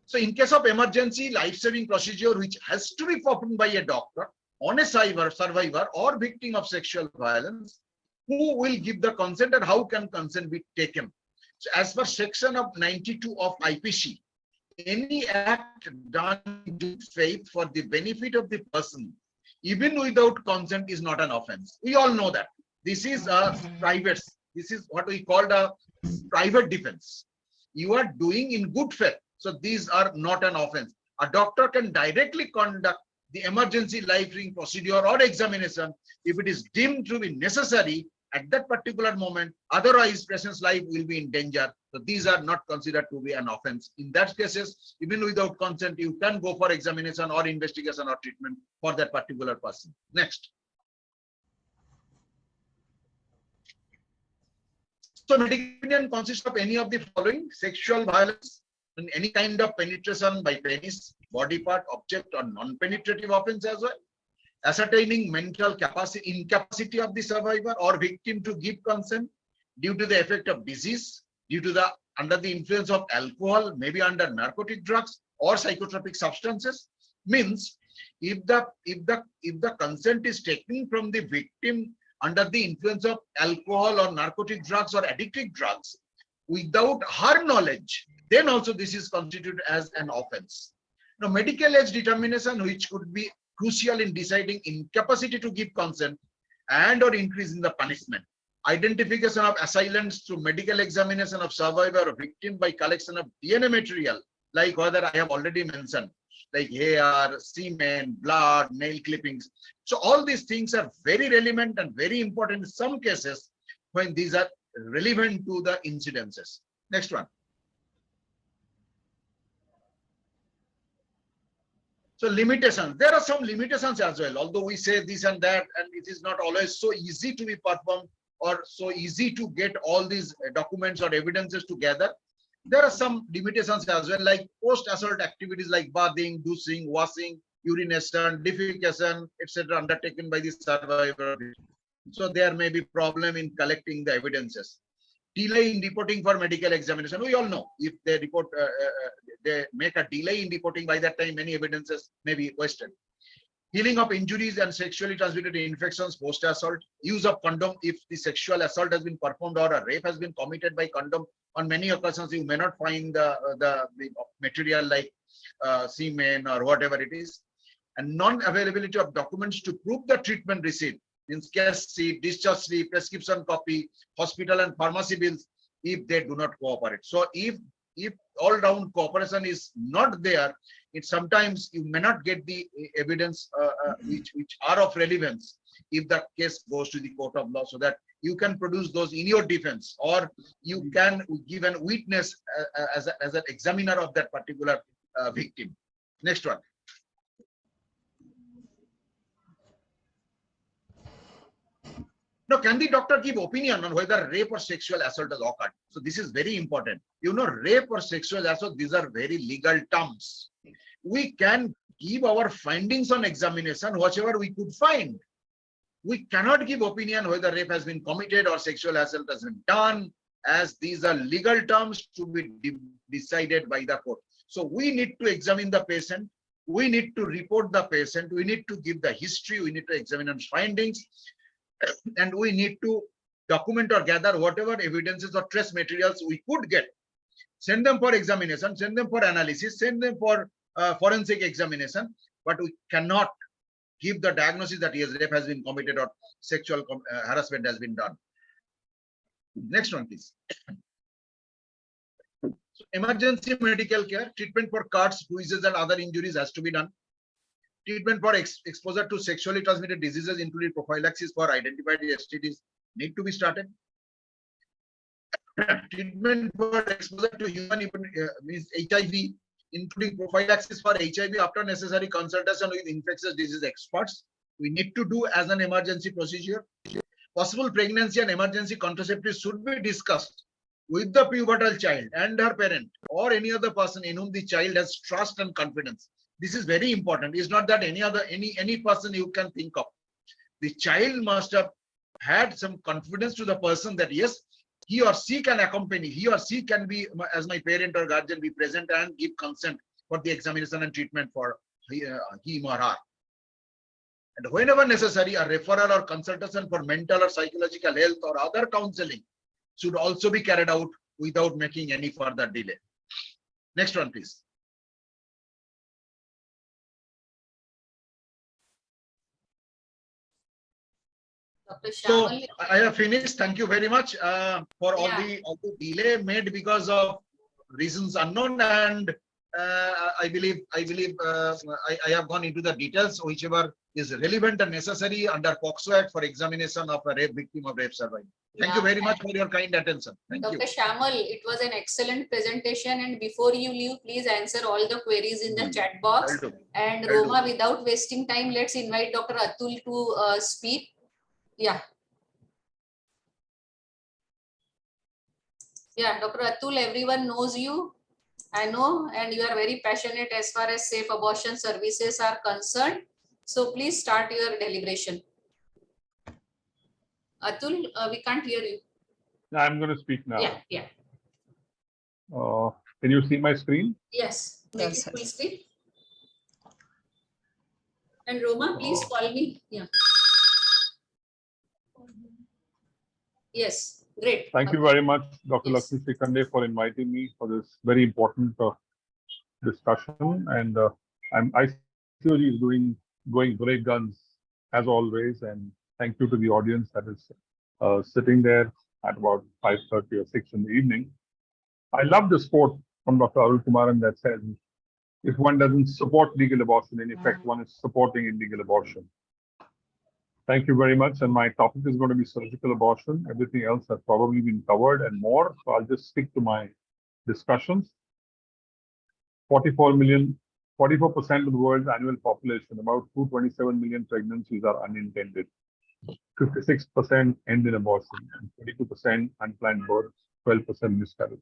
So in case of emergency life-saving procedure, which has to be performed by a doctor on a survivor or victim of sexual violence, who will give the consent and how can consent be taken. So as per section of 92 of IPC, any act done in good faith for the benefit of the person, even without consent, is not an offense. We all know that. This is a private, this is what we call a private defense. You are doing in good faith. So these are not an offense. A doctor can directly conduct the emergency life-saving procedure or examination if it is deemed to be necessary at that particular moment. Otherwise, patient's life will be in danger. So these are not considered to be an offense. In that cases, even without consent, you can go for examination or investigation or treatment for that particular person. Next. So medical opinion consists of any of the following: sexual violence and any kind of penetration by penis, body part, object, or non-penetrative offense as well. Ascertaining mental incapacity of the survivor or victim to give consent due to the effect of disease, due to the under the influence of alcohol, maybe under narcotic drugs or psychotropic substances. Means if the consent is taken from the victim under the influence of alcohol or narcotic drugs or addictive drugs without her knowledge, then also this is constituted as an offense. Now, medical age determination, which could be crucial in deciding incapacity to give consent and or increase in the punishment. Identification of assailants through medical examination of survivor or victim by collection of DNA material, like whether I have already mentioned, like hair, semen, blood, nail clippings. So all these things are very relevant and very important in some cases when these are relevant to the incidences. Next one. So limitations, there are some limitations as well, although we say this and that, and it is not always so easy to be performed or so easy to get all these documents or evidences together. There are some limitations as well, like post-assault activities like bathing, douching, washing, urination, defecation, etc. undertaken by the survivor. So there may be problem in collecting the evidences. Delay in reporting for medical examination. We all know if they report, they make a delay in reporting, by that time many evidences may be wasted. Healing of injuries and sexually transmitted infections post-assault. Use of condom if the sexual assault has been performed or a rape has been committed by condom. On many occasions, you may not find the material like semen or whatever it is. And non-availability of documents to prove the treatment received. In case sheet, discharge slip, prescription copy, hospital and pharmacy bills, if they do not cooperate. So if all-round cooperation is not there, it sometimes you may not get the evidence which are of relevance if the case goes to the court of law, so that you can produce those in your defense, or you can give an witness as an examiner of that particular victim. Next one. Now, can the doctor give opinion on whether rape or sexual assault has occurred? So this is very important. You know, rape or sexual assault, these are very legal terms. We can give our findings on examination, whatever we could find. We cannot give opinion whether rape has been committed or sexual assault has been done, as these are legal terms to be decided by the court. So we need to examine the patient. We need to report the patient. We need to give the history. We need to examine his findings. And we need to document or gather whatever evidences or trace materials we could get. Send them for examination, send them for analysis, send them for forensic examination, but we cannot give the diagnosis that yes, rape has been committed or sexual harassment has been done. Next one, please. So, emergency medical care, treatment for cuts, bruises, and other injuries has to be done. Treatment for exposure to sexually transmitted diseases, including prophylaxis for identified STDs, need to be started. Treatment for exposure to human means HIV, including prophylaxis for HIV after necessary consultation with infectious disease experts, we need to do as an emergency procedure. Possible pregnancy and emergency contraceptives should be discussed with the pubertal child and her parent or any other person in whom the child has trust and confidence. This is very important. It's not that any person you can think of. The child must have had some confidence to the person that yes, he or she can accompany, he or she can be, as my parent or guardian, be present and give consent for the examination and treatment for him or her. And whenever necessary, a referral or consultation for mental or psychological health or other counseling should also be carried out without making any further delay. Next one, please. Dr. So Shamal. I have finished. Thank you very much for all the delay made because of reasons unknown, and I believe I have gone into the details whichever is relevant and necessary under FOGSI Act for examination of a rape victim or rape survivor. Thank you very much for your kind attention. Thank you. Dr. Shamal, it was an excellent presentation, and before you leave, please answer all the queries in the chat box. And Roma, without wasting time, let's invite Dr. Atul to speak. Yeah. Yeah, Dr. Atul, everyone knows you, I know, and you are very passionate as far as safe abortion services are concerned. So please start your deliberation. Atul, we can't hear you. I'm going to speak now. Yeah. Can you see my screen? Yes. Make it full screen. And Roma, please call me. Yeah. Yes. Great. Thank you very much, Dr. Lakshmi Kande, for inviting me for this very important discussion. And ICOG is going great guns as always. And thank you to the audience that is sitting there at about 5:30 or 6 in the evening. I love this quote from Dr. Arul Kumaran that says, if one doesn't support legal abortion, in effect, one is supporting illegal abortion. Thank you very much. And my topic is going to be surgical abortion. Everything else has probably been covered and more. So I'll just stick to my discussions. 44% of the world's annual population, about 227 million pregnancies are unintended. 56% end in abortion, and 22% unplanned births, 12% miscarriage.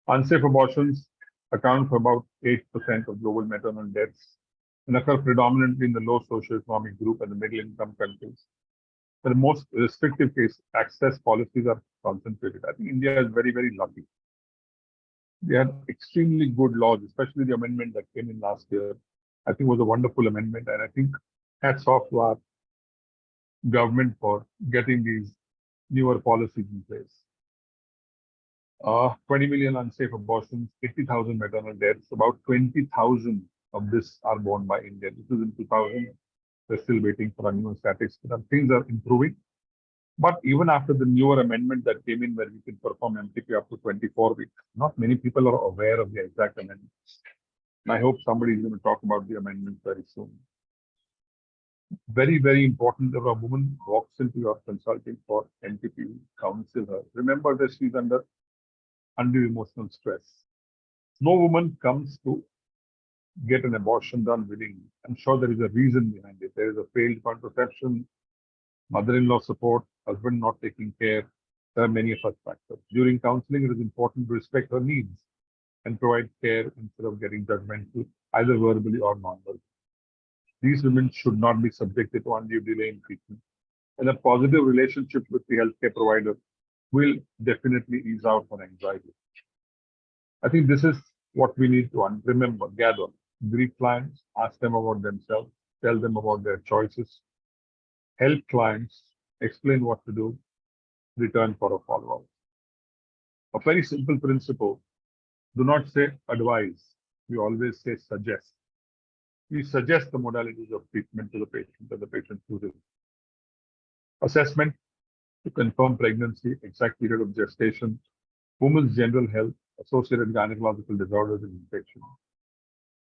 Unsafe abortions account for about 8% of global maternal deaths and occur predominantly in the low socioeconomic group and the middle income countries. The most restrictive case access policies are concentrated. I think India is very, very lucky. They had extremely good laws, especially the amendment that came in last year. I think was a wonderful amendment, and I think hats off to our government for getting these newer policies in place. 20 million unsafe abortions, 80,000 maternal deaths, about 20,000 of this are born by India. This is in 2000. We're still waiting for our new statistics. Things are improving. But even after the newer amendment that came in where we can perform MTP up to 24 weeks, not many people are aware of the exact amendments. And I hope somebody is going to talk about the amendments very soon. Very, very important if a woman walks into your consulting for MTP, counsel her. Remember that she's under emotional stress. No woman comes to get an abortion done willingly. I'm sure there is a reason behind it. There is a failed contraception, mother-in-law support, husband not taking care. There are many such factors. During counseling, it is important to respect her needs and provide care instead of getting judgmental, either verbally or non-verbally. These women should not be subjected to undue delay in treatment. And a positive relationship with the healthcare provider will definitely ease out her anxiety. I think this is what we need to remember, gather, brief clients, ask them about themselves, tell them about their choices, help clients, explain what to do, return for a follow-up. A very simple principle, do not say advise, we always say suggest. We suggest the modalities of treatment to the patient that the patient chooses. Assessment to confirm pregnancy, exact period of gestation, woman's general health, associated gynecological disorders and infection.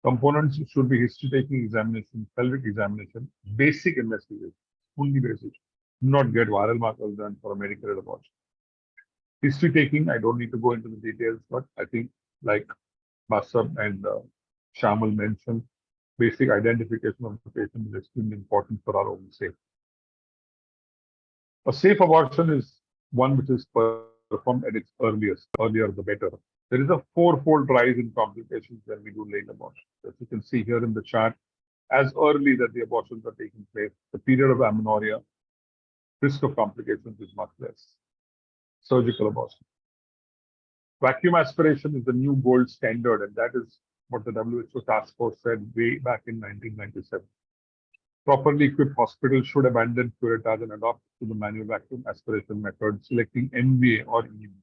Components should be history-taking examination, pelvic examination, basic investigation, only basic. Do not get viral markers done for a medical abortion. History-taking, I don't need to go into the details, but I think like Basab and Shamal mentioned, basic identification of the patient is extremely important for our own safety. A safe abortion is one which is performed at its earliest, earlier the better. There is a fourfold rise in complications when we do late abortion. As you can see here in the chart, as early that the abortions are taking place, the period of amenorrhea, risk of complications is much less. Surgical abortion. Vacuum aspiration is the new gold standard, and that is what the WHO task force said way back in 1997. Properly equipped hospitals should abandon curettage and adopt to the manual vacuum aspiration method, selecting MVA or EVA.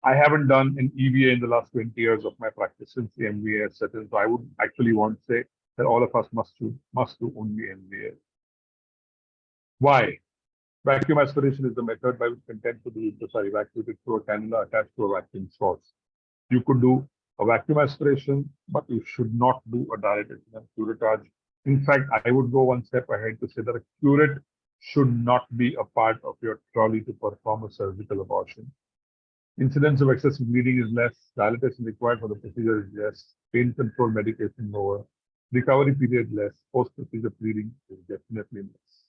I haven't done an EVA in the last 20 years of my practice since the MVA has set in, so I would actually want to say that all of us must do only MVA. Why? Vacuum aspiration is the method by which content could be evacuated through a cannula attached to a vacuum source. You could do a vacuum aspiration, but you should not do a dilatation and curettage. In fact, I would go one step ahead to say that a curette should not be a part of your trolley to perform a surgical abortion. Incidence of excessive bleeding is less, dilatation required for the procedure is less, pain control medication lower, recovery period less, post-procedure bleeding is definitely less.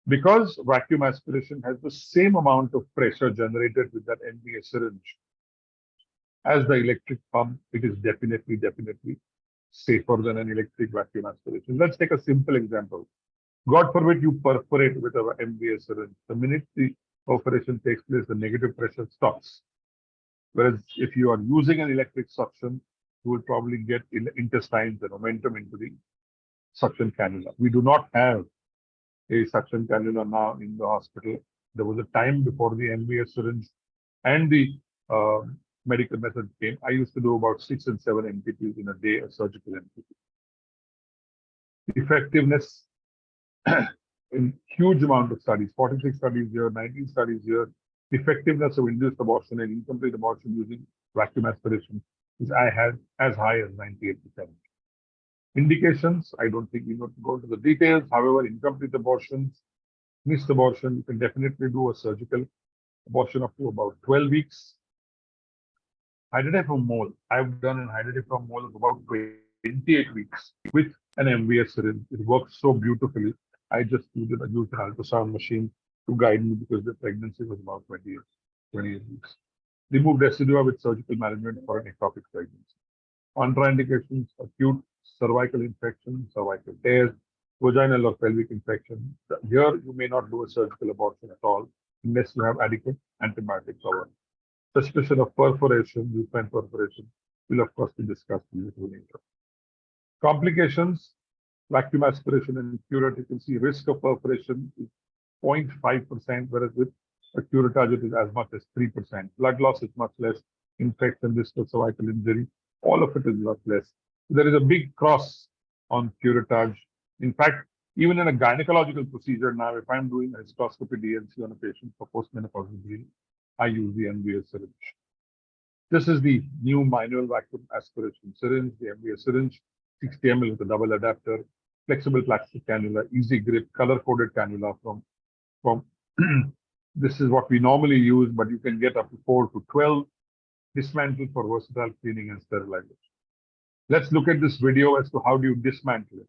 Because vacuum aspiration has the same amount of pressure generated with that NVA syringe as the electric pump, it is definitely safer than an electric vacuum aspiration. Let's take a simple example. God forbid you perforate with an MVA syringe. The minute the perforation takes place, the negative pressure stops. Whereas if you are using an electric suction, you will probably get intestines and momentum into the suction cannula. We do not have a suction cannula now in the hospital. There was a time before the MVA syringe and the medical method came. I used to do about 6 and 7 MTPs in a day, a surgical MTP. Effectiveness in huge amount of studies, 46 studies here, 19 studies here. Effectiveness of induced abortion and incomplete abortion using vacuum aspiration is as high as 98%. Indications, I don't think we need to go into the details. However, incomplete abortions, missed abortion, you can definitely do a surgical abortion up to about 12 weeks. Hydrated mole, I've done an hydrated mole of about 28 weeks with an MVA syringe. It works so beautifully. I just used an ultrasound machine to guide me because the pregnancy was about 28 weeks. Removed residua with surgical management for an ectopic pregnancy. Contraindications, acute cervical infection, cervical tears, vaginal or pelvic infection. Here, you may not do a surgical abortion at all unless you have adequate antibiotic cover. Suspicion of perforation, uterine perforation, will of course be discussed a little later. Complications, vacuum aspiration and curette, you can see risk of perforation is 0.5%, whereas with a curettage it is as much as 3%. Blood loss is much less. Infection, risk of cervical injury, all of it is much less. There is a big cross on curettage. In fact, even in a gynecological procedure now, if I'm doing a hysteroscopy DNC on a patient for postmenopausal bleeding, I use the MVA syringe. This is the new manual vacuum aspiration syringe, the MVA syringe, 60 ml with a double adapter, flexible plastic cannula, easy grip, color-coded cannula from this is what we normally use, but you can get up to 4 to 12, dismantle for versatile cleaning and sterilization. Let's look at this video as to how do you dismantle it.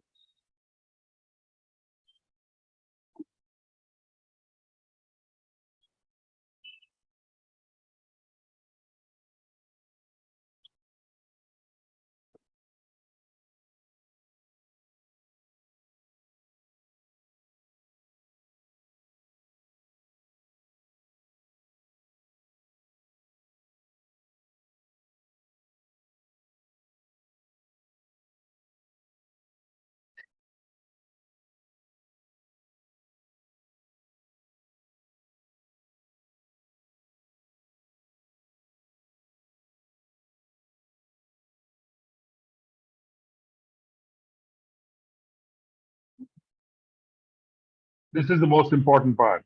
This is the most important part.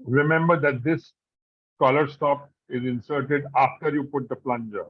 Remember that this collar stop is inserted after you put the plunger.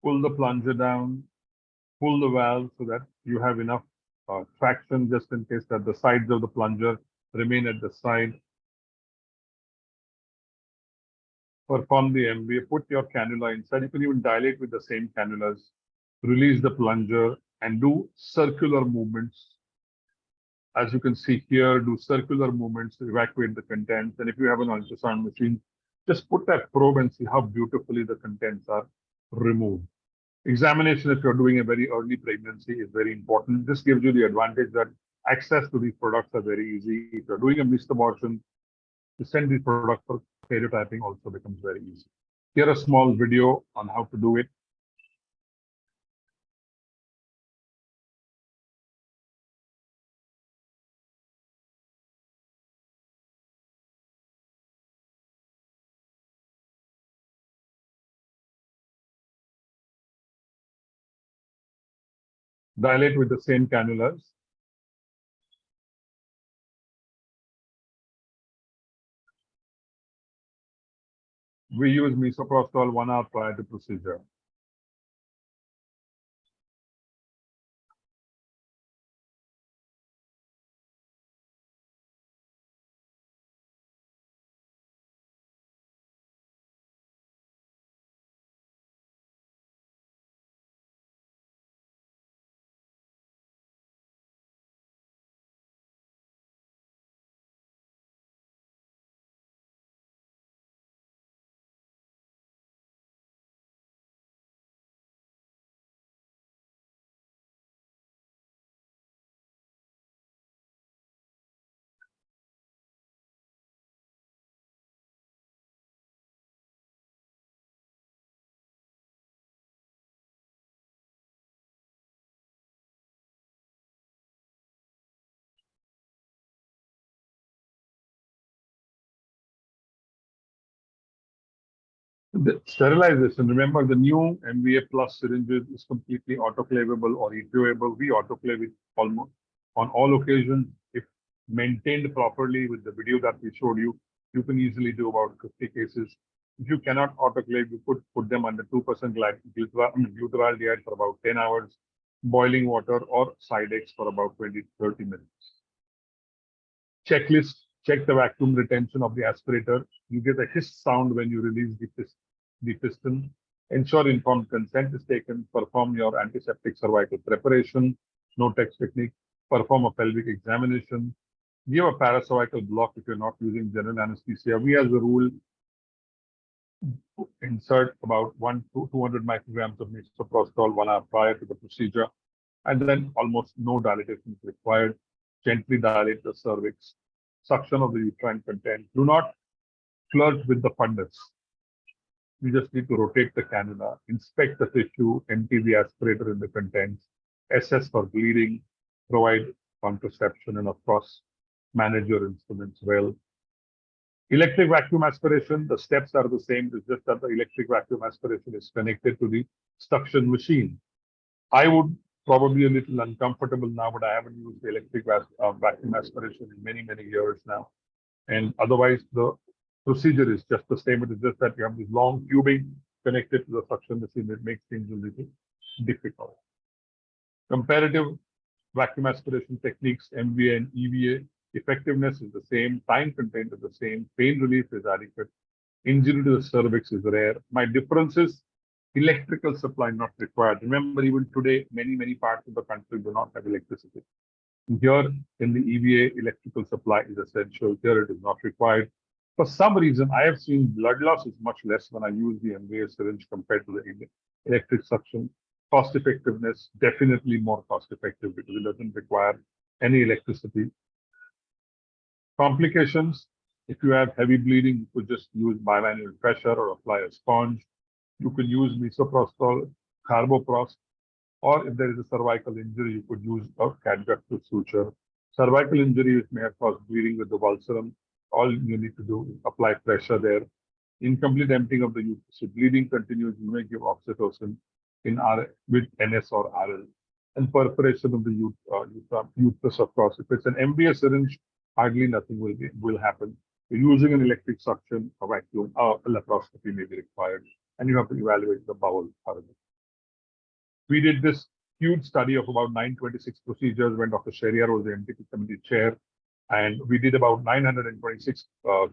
pull the plunger down, pull the valve so that you have enough traction just in case that the sides of the plunger remain at the side. Perform the MVA, put your cannula inside. You can even dilate with the same cannulas, release the plunger and do circular movements. As you can see here, do circular movements to evacuate the contents. And if you have an ultrasound machine, just put that probe and see how beautifully the contents are removed. Examination, if you're doing a very early pregnancy, is very important. This gives you the advantage that access to these products are very easy. If you're doing a missed abortion, to send these products for stereotyping also becomes very easy. Here a small video on how to do it. Dilate with the same cannulas. We use misoprostol 1 hour prior to procedure. The sterilization, remember the new MVA plus syringes is completely autoclavable or evacuable. We autoclave it almost on all occasions. If maintained properly with the video that we showed you, you can easily do about 50 cases. If you cannot autoclave, you could put them under 2% glutaraldehyde for about 10 hours, boiling water or Sidex for about 20 to 30 minutes. Checklist. Check the vacuum retention of the aspirator. You get a hiss sound when you release the piston. Ensure informed consent is taken. Perform your antiseptic cervical preparation. No-text technique. Perform a pelvic examination. Give a paracervical block if you're not using general anesthesia. We, as a rule, insert about 200 micrograms of misoprostol 1 hour prior to the procedure, and then almost no dilatation is required. Gently dilate the cervix. Suction of the uterine content. Do not flirt with the fundus. You just need to rotate the cannula, inspect the tissue, empty the aspirator in the contents, assess for bleeding, provide contraception, and of course, manage your instruments well. Electric vacuum aspiration, the steps are the same. It's just that the electric vacuum aspiration is connected to the suction machine. I would probably a little uncomfortable now, but I haven't used the electric vacuum aspiration in many, many years now. And otherwise, the procedure is just the same. It is just that you have this long tubing connected to the suction machine. It makes things a little difficult. Comparative vacuum aspiration techniques, MVA and EVA, effectiveness is the same, time content is the same, pain relief is adequate, injury to the cervix is rare. My difference is electrical supply not required. Remember, even today, many parts of the country do not have electricity. Here in the EVA, electrical supply is essential. Here it is not required. For some reason, I have seen blood loss is much less when I use the MVA syringe compared to the electric suction. Cost effectiveness, definitely more cost effective because it doesn't require any electricity. Complications, if you have heavy bleeding, you could just use bimanual pressure or apply a sponge. You could use misoprostol, carboprost, or if there is a cervical injury, you could use a catgut suture. Cervical injury, which may have caused bleeding with the vulsarum, all you need to do is apply pressure there. Incomplete emptying of the uterus. If bleeding continues, you may give oxytocin with NS or RL. And perforation of the uterus, of course. If it's an MVA syringe, hardly nothing will happen. You're using an electric suction, a vacuum, a laparoscopy may be required, and you have to evaluate the bowel thoroughly. We did this huge study of about 926 procedures when Dr. Sheriar was the MTP committee chair. And we did about 926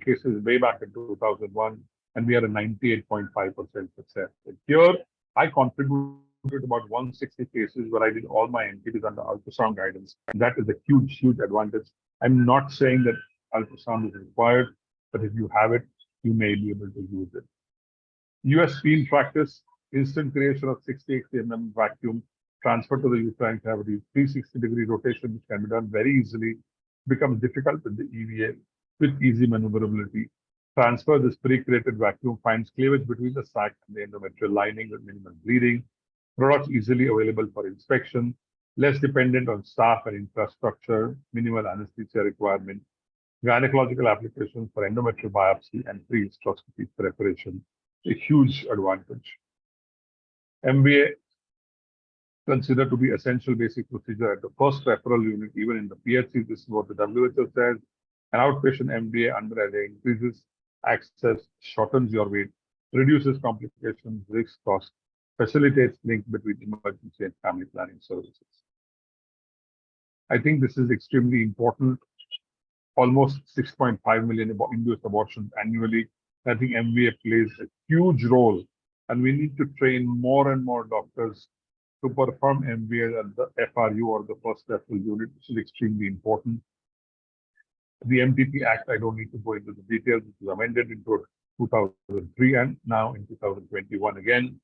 cases way back in 2001, and we had a 98.5% success. And here, I contributed about 160 cases where I did all my MTPs under ultrasound guidance. And that is a huge, huge advantage. I'm not saying that ultrasound is required, but if you have it, you may be able to use it. US field practice, instant creation of 60 mm vacuum, transfer to the uterine cavity, 360-degree rotation, which can be done very easily, becomes difficult with the EVA with easy maneuverability. Transfer this pre-created vacuum, finds cleavage between the sac and the endometrial lining with minimal bleeding. Products easily available for inspection, less dependent on staff and infrastructure, minimal anesthesia requirement. Gynecological applications for endometrial biopsy and pre-hysteroscopy preparation, a huge advantage. MVA considered to be essential basic procedure at the first referral unit, even in the PHC. This is what the WHO says. An outpatient MVA under LA increases access, shortens your wait, reduces complications, risk cost, facilitates link between emergency and family planning services. I think this is extremely important. Almost 6.5 million induced abortions annually. I think MVA plays a huge role, and we need to train more and more doctors to perform MVA at the FRU or the first referral unit, which is extremely important. The MTP Act, I don't need to go into the details, it was amended in 2003 and now in 2021 again.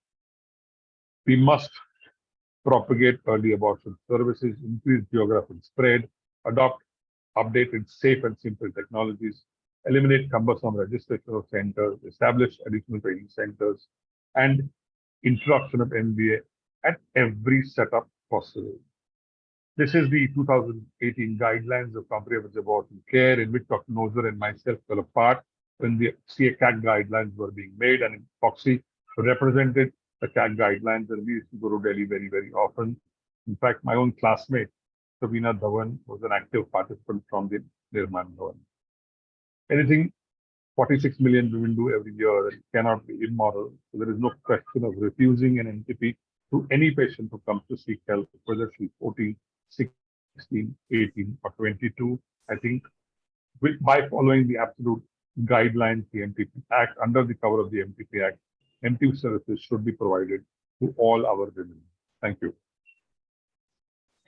We must propagate early abortion services, increase geographic spread, adopt updated, safe and simple technologies, eliminate cumbersome registration of centers, establish additional training centers, and introduction of MVA at every setup possible. This is the 2018 guidelines of comprehensive abortion care, in which Dr. Noser and myself fell apart when the CAC guidelines were being made, and FOGSI represented the CAC guidelines, and we used to go to Delhi very, very often. In fact, my own classmate, Sabina Dhawan, was an active participant from the Nirman Dhawan. Anything 46 million women do every year and cannot be immoral. So there is no question of refusing an NTP to any patient who comes to seek help, whether she's 14, 16, 18, or 22. I think by following the absolute guidelines, the MTP Act, under the cover of the MTP Act, MTP services should be provided to all our women. Thank you.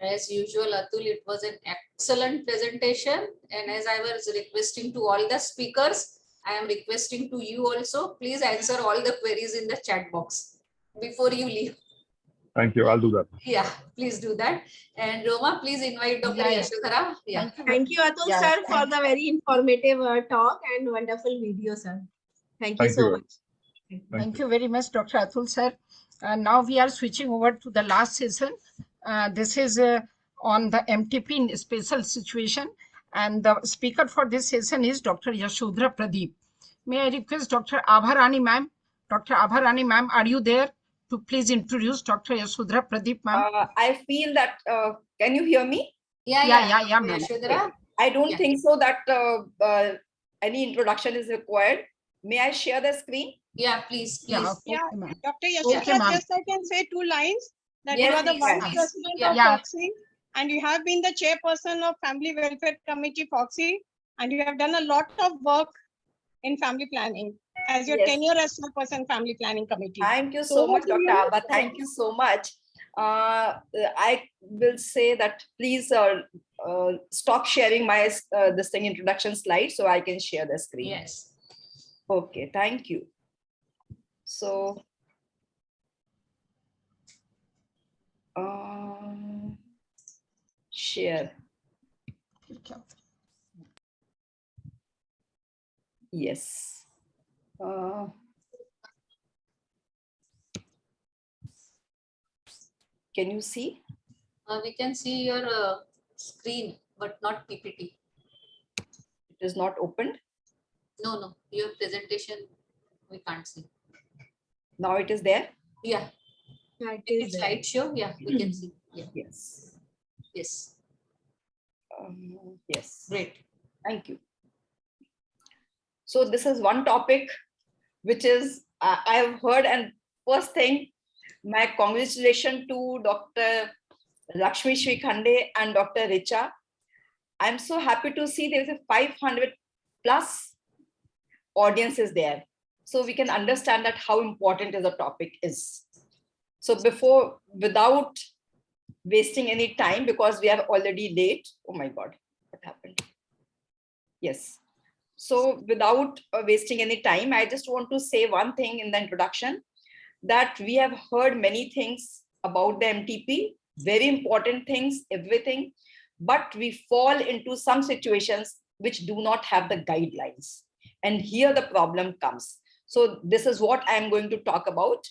As usual, Atul, it was an excellent presentation. And as I was requesting to all the speakers, I am requesting to you also, please answer all the queries in the chat box before you leave. Thank you. I'll do that. Yeah, please do that. And Roma, please invite Dr. Yashodhara. Yeah. Thank you, Atul sir, for the very informative talk and wonderful video, sir. Thank you so much. Thank you very much, Dr. Atul sir. Now we are switching over to the last session. This is on the MTP in special situation. And the speaker for this session is Dr. Yashodhara Pradeep. May I request Dr. Abharani ma'am? Dr. Abharani ma'am, are you there to please introduce Dr. Yashodhara Pradeep ma'am? I feel that, can you hear me? Yeah, ma'am. I don't think so that any introduction is required. May I share the screen? Yeah, please. Yeah, Dr. Yashodhara, just I can say 2 lines that you are the Vice President of FOGSI and you have been the Chairperson of Family Welfare Committee FOGSI, and you have done a lot of work in family planning as your tenure as Chairperson Family Planning Committee. Thank you so much, Dr. Abba. Thank you so much. I will say that please stop sharing my this thing introduction slide so I can share the screen. Yes. Okay, thank you. So, share. Yes. Can you see? We can see your screen, but not PPT. It is not opened? No, your presentation we can't see. Now it is there? Yeah. It is slideshow. Yeah, we can see. Yeah. Yes. Yes. Yes. Great. Thank you. So this is one topic which is I have heard, and first thing My congratulations to Dr. Lakshmi Khande and Dr. Richa. I'm so happy to see there's a 500 plus audiences there. So we can understand that how important the topic is. So without wasting any time, because we are already late. Oh my God, what happened? Yes. So without wasting any time, I just want to say one thing in the introduction, that we have heard many things about the MTP, very important things, everything, but we fall into some situations which do not have the guidelines. And here the problem comes. So this is what I'm going to talk about.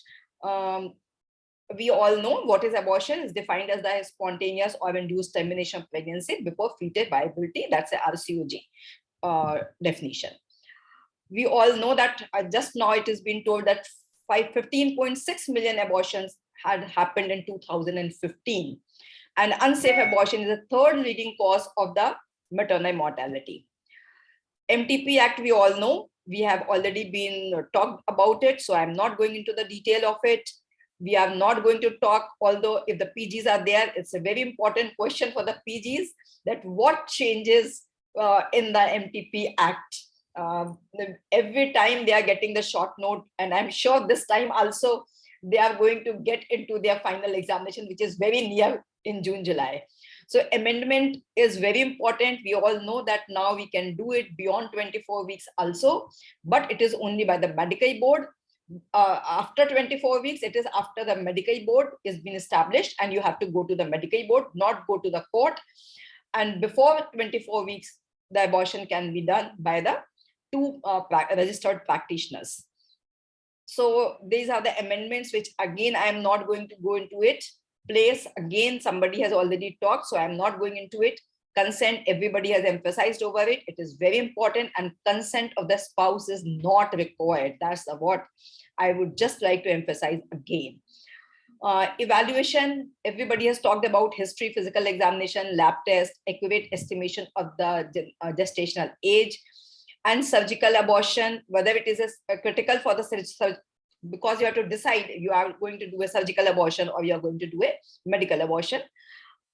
We all know what is abortion. Is defined as the spontaneous or induced termination of pregnancy before fetal viability. That's a RCOG definition. We all know that just now it has been told that 15.6 million abortions had happened in 2015. And unsafe abortion is the third leading cause of the maternal mortality. MTP Act, we all know, we have already been talked about it, so I'm not going into the detail of it. We are not going to talk, although if the PGs are there, it's a very important question for the PGs, that what changes in the MTP Act. Every time they are getting the short note, and I'm sure this time also they are going to get into their final examination, which is very near in June, July. So amendment is very important. We all know that now we can do it beyond 24 weeks also, but it is only by the medical board. After 24 weeks, it is after the medical board is been established, and you have to go to the medical board, not go to the court. And before 24 weeks, the abortion can be done by the two registered practitioners. So these are the amendments, which again, I am not going to go into it. Place, again, somebody has already talked, so I'm not going into it. Consent, everybody has emphasized over it. It is very important, and consent of the spouse is not required. That's what I would just like to emphasize again. Evaluation, everybody has talked about history, physical examination, lab test, accurate estimation of the gestational age, and surgical abortion, whether it is critical for the because you have to decide you are going to do a surgical abortion or you are going to do a medical abortion.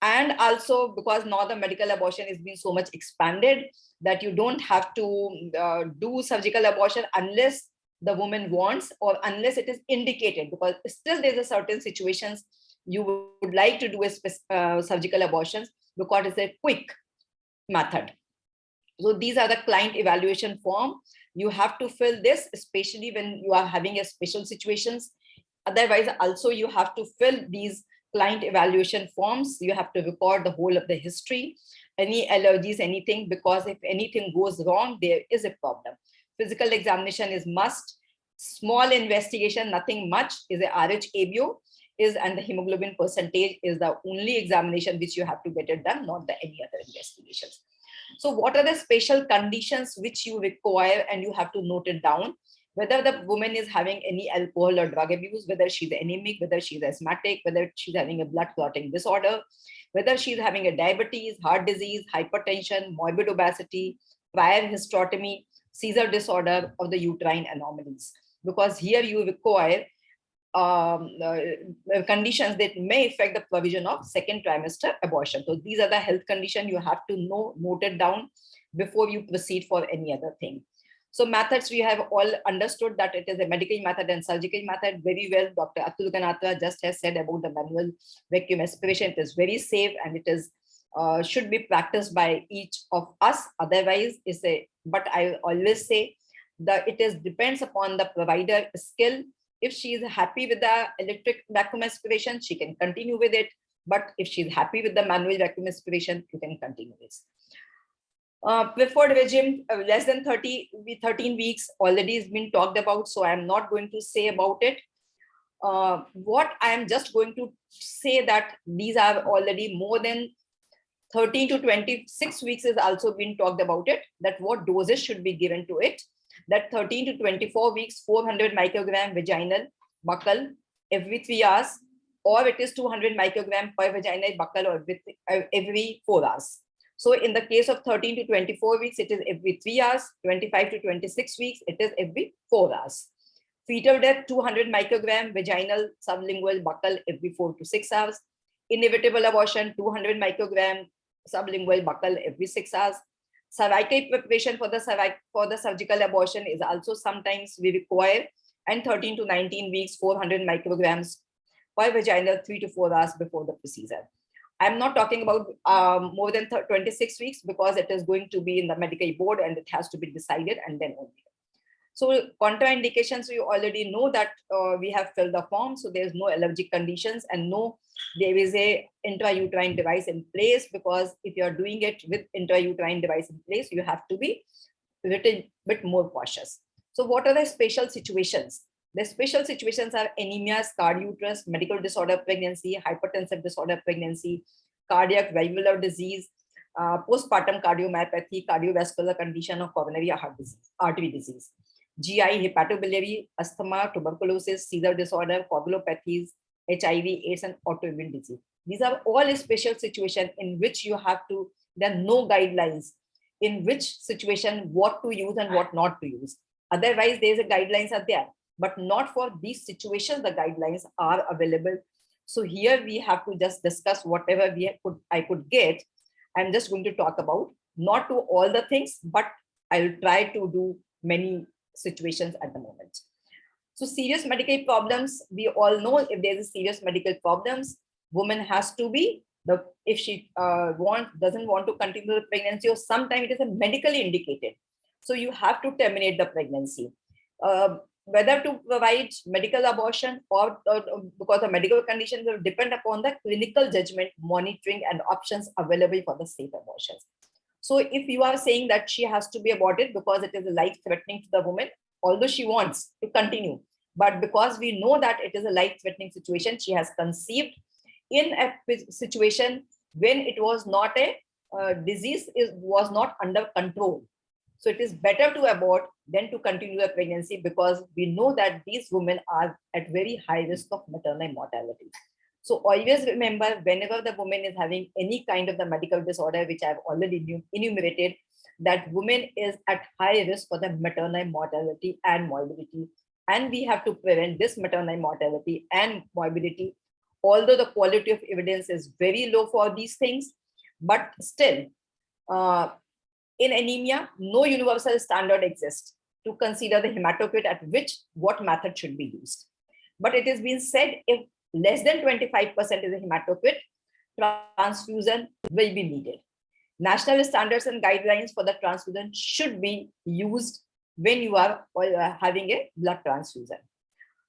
And also because now the medical abortion is being so much expanded that you don't have to do surgical abortion unless the woman wants or unless it is indicated, because still there's a certain situations you would like to do a surgical abortions because it's a quick method. So these are the client evaluation form. You have to fill this, especially when you are having a special situations. Otherwise, also you have to fill these client evaluation forms. You have to record the whole of the history, any allergies, anything, because if anything goes wrong, there is a problem. Physical examination is must. Small investigation, nothing much, is a RH-ABO, and the hemoglobin percentage is the only examination which you have to get it done, not any other investigations. So what are the special conditions which you require, and you have to note it down? Whether the woman is having any alcohol or drug abuse, whether she's anemic, whether she's asthmatic, whether she's having a blood clotting disorder, whether she's having a diabetes, heart disease, hypertension, morbid obesity, prior hysterectomy, seizure disorder, or the uterine anomalies. Because here you require conditions that may affect the provision of second trimester abortion. So these are the health conditions you have to note it down before you proceed for any other thing. So methods, we have all understood that it is a medical method and surgical method very well. Dr. Atul Ganatra just has said about the manual vacuum aspiration. It is very safe, and it is should be practiced by each of us. Otherwise, but I always say that it is depends upon the provider skill. If she is happy with the electric vacuum aspiration, she can continue with it. But if she's happy with the manual vacuum aspiration, you can continue this. Preferred regime, less than 13 weeks already has been talked about, so I'm not going to say about it. What I am just going to say that these are already more than 13 to 26 weeks is also been talked about it, that what doses should be given to it. That 13 to 24 weeks, 400 microgram vaginal buccal every 3 hours, or it is 200 microgram per vaginal buccal or every 4 hours. So in the case of 13 to 24 weeks, it is every 3 hours, 25 to 26 weeks, it is every 4 hours. Fetal death, 200 microgram vaginal sublingual buccal every 4 to 6 hours. Inevitable abortion, 200 microgram sublingual buccal every 6 hours. Cervical preparation for the surgical abortion is also sometimes we require, and 13 to 19 weeks, 400 micrograms per vaginal 3 to 4 hours before the procedure. I'm not talking about more than 26 weeks because it is going to be in the medical board and it has to be decided and then only. So contraindications, you already know that we have filled the form. So there's no allergic conditions and no, there is a intrauterine device in place, because if you're doing it with intrauterine device in place, you have to be a little bit more cautious. So what are the special situations? The special situations are anemia, scarred uterus, medical disorder pregnancy, hypertensive disorder pregnancy, cardiac valvular disease, postpartum cardiomyopathy, cardiovascular condition, or coronary heart disease, artery disease, GI, hepatobiliary, asthma, tuberculosis, seizure disorder, coagulopathies, HIV, AIDS, and autoimmune disease. These are all special situations in which you have to, there are no guidelines in which situation what to use and what not to use. Otherwise, there's a guidelines are there, but not for these situations, the guidelines are available. So here we have to just discuss whatever I could get. I'm just going to talk about, not to all the things, but I'll try to do many situations at the moment. So serious medical problems, we all know if there's a serious medical problems, woman has to be, if she doesn't want to continue the pregnancy, or sometimes it is a medically indicated. So you have to terminate the pregnancy. Whether to provide medical abortion or because the medical conditions will depend upon the clinical judgment, monitoring, and options available for the safe abortions. So if you are saying that she has to be aborted because it is life-threatening to the woman, although she wants to continue, but because we know that it is a life-threatening situation, she has conceived in a situation when it was not a disease, was not under control. So it is better to abort than to continue the pregnancy, because we know that these women are at very high risk of maternal mortality. So always remember, whenever the woman is having any kind of the medical disorder, which I've already enumerated, that woman is at high risk for the maternal mortality and morbidity. And we have to prevent this maternal mortality and morbidity. Although the quality of evidence is very low for these things, but still, in anemia, no universal standard exists to consider the hematocrit at what method should be used. But it has been said, if less than 25% is a hematocrit, transfusion will be needed. National standards and guidelines for the transfusion should be used when you are having a blood transfusion.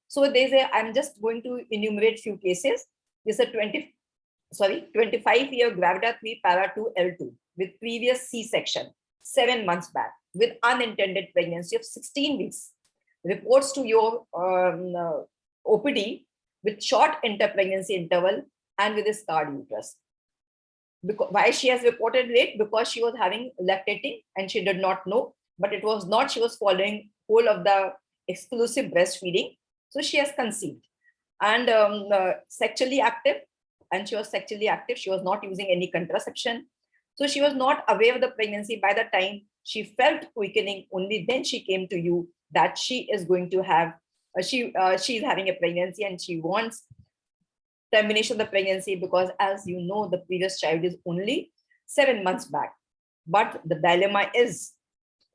So I'm just going to enumerate few cases. This is a 25-year gravida 3 para 2 L2 with previous C-section 7 months back with unintended pregnancy of 16 weeks. Reports to your OPD with short inter-pregnancy interval and with a scarred uterus. Why she has reported late? Because she was having lactating and she did not know, but it was not, she was following whole of the exclusive breastfeeding. So she has conceived and sexually active, and she was sexually active. She was not using any contraception. So she was not aware of the pregnancy. By the time she felt quickening, only then she came to you that she is going to have, she is having a pregnancy and she wants termination of the pregnancy, because as you know, the previous child is only 7 months back. But the dilemma is,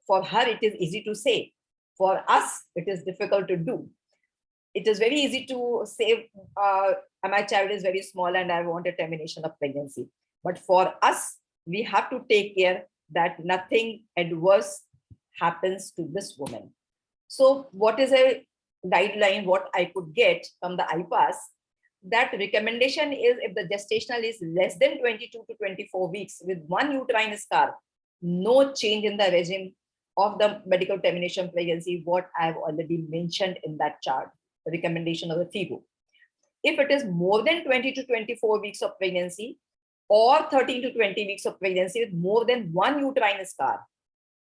for her, it is easy to say. For us, it is difficult to do. It is very easy to say, my child is very small and I want a termination of pregnancy. But for us, we have to take care that nothing adverse happens to this woman. So what is a guideline, what I could get from the IPAS? That recommendation is, if the gestational is less than 22 to 24 weeks with 1 uterine scar, no change in the regime of the medical termination pregnancy, what I've already mentioned in that chart, the recommendation of the FIGO. If it is more than 20 to 24 weeks of pregnancy or 13 to 20 weeks of pregnancy with more than 1 uterine scar,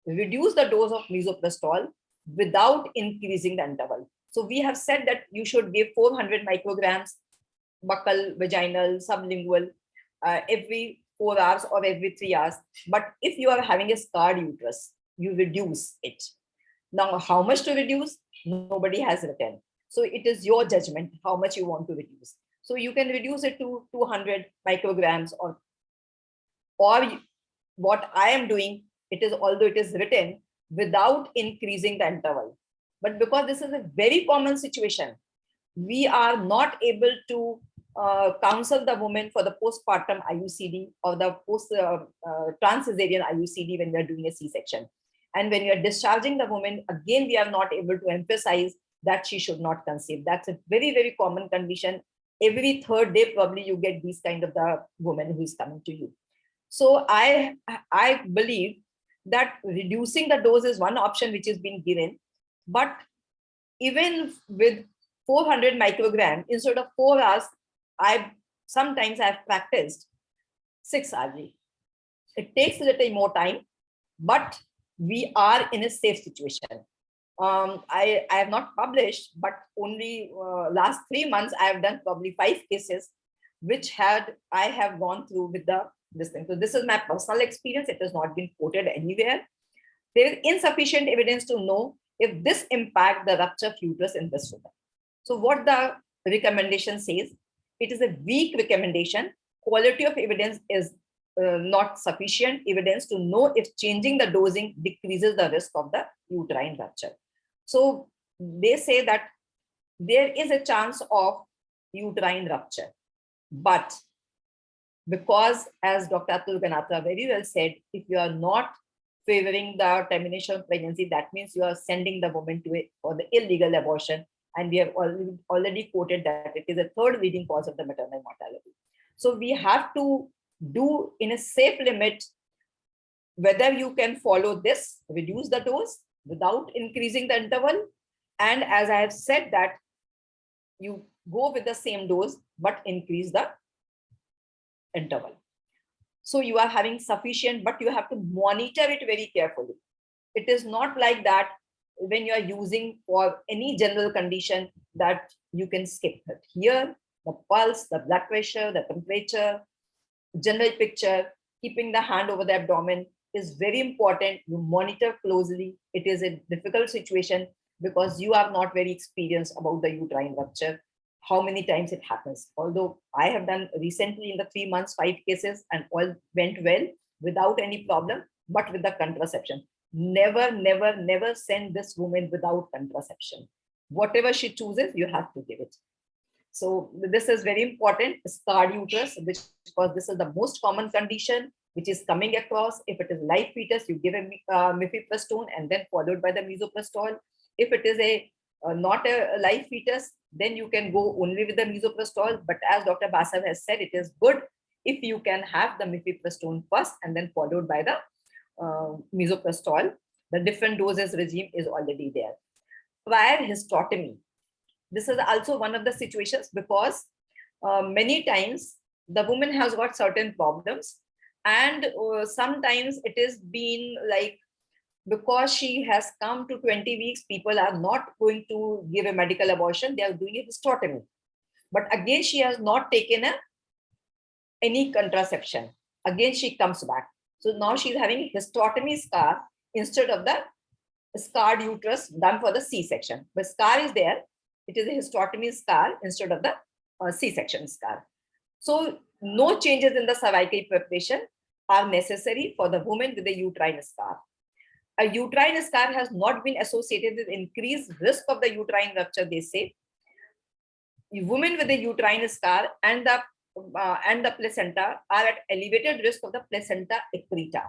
reduce the dose of misoprostol without increasing the interval. So we have said that you should give 400 micrograms buccal, vaginal, sublingual every 4 hours or every 3 hours. But if you are having a scarred uterus, you reduce it. Now, how much to reduce? Nobody has written. So it is your judgment how much you want to reduce. So you can reduce it to 200 micrograms or what I am doing, it is, although it is written, without increasing the interval. But because this is a very common situation, we are not able to counsel the woman for the postpartum IUCD or the post trans-cesarean IUCD when we are doing a C-section. And when we are discharging the woman, again, we are not able to emphasize that she should not conceive. That's a very, very common condition. Every third day, probably you get these kind of the woman who is coming to you. So I believe that reducing the dose is one option which is being given, but even with 400 microgram, instead of 4 hours, sometimes I've practiced 6 hours. It takes a little more time, but we are in a safe situation. I have not published, but only last 3 months I have done probably 5 cases which I have gone through with this thing. So this is my personal experience. It has not been quoted anywhere. There is insufficient evidence to know if this impacts the rupture of uterus in this woman. So what the recommendation says, it is a weak recommendation. Quality of evidence is not sufficient evidence to know if changing the dosing decreases the risk of the uterine rupture. So they say that there is a chance of uterine rupture, but because, as Dr. Atul Ganatra very well said, if you are not favoring the termination of pregnancy, that means you are sending the woman to it for the illegal abortion. And we have already quoted that it is a third leading cause of the maternal mortality. So we have to do in a safe limit whether you can follow this, reduce the dose without increasing the interval. And as I have said that you go with the same dose, but increase the interval. So you are having sufficient, but you have to monitor it very carefully. It is not like that when you are using for any general condition that you can skip it. Here, the pulse, the blood pressure, the temperature, general picture, keeping the hand over the abdomen is very important. You monitor closely. It is a difficult situation because you are not very experienced about the uterine rupture, how many times it happens. Although I have done recently in the 3 months, 5 cases and all went well without any problem, but with the contraception. Never, never, never send this woman without contraception. Whatever she chooses, you have to give it. So this is very important, scarred uterus, because this is the most common condition which is coming across. If it is live fetus, you give a mifepristone and then followed by the misoprostol. If it is not a live fetus, then you can go only with the misoprostol. But as Dr. Basav has said, it is good if you can have the mifepristone first and then followed by the misoprostol. The different doses regime is already there. Prior hysterectomy. This is also one of the situations because many times the woman has got certain problems, and sometimes it is been like, because she has come to 20 weeks, people are not going to give a medical abortion. They are doing a hysterectomy. But again, she has not taken any contraception. Again, she comes back. So now she's having a hysterectomy scar instead of the scarred uterus done for the C-section. But scar is there. It is a hysterectomy scar instead of the C-section scar. So no changes in the cervical preparation are necessary for the woman with a uterine scar. A uterine scar has not been associated with increased risk of the uterine rupture, they say. Women with a uterine scar and the placenta are at elevated risk of the placenta accreta.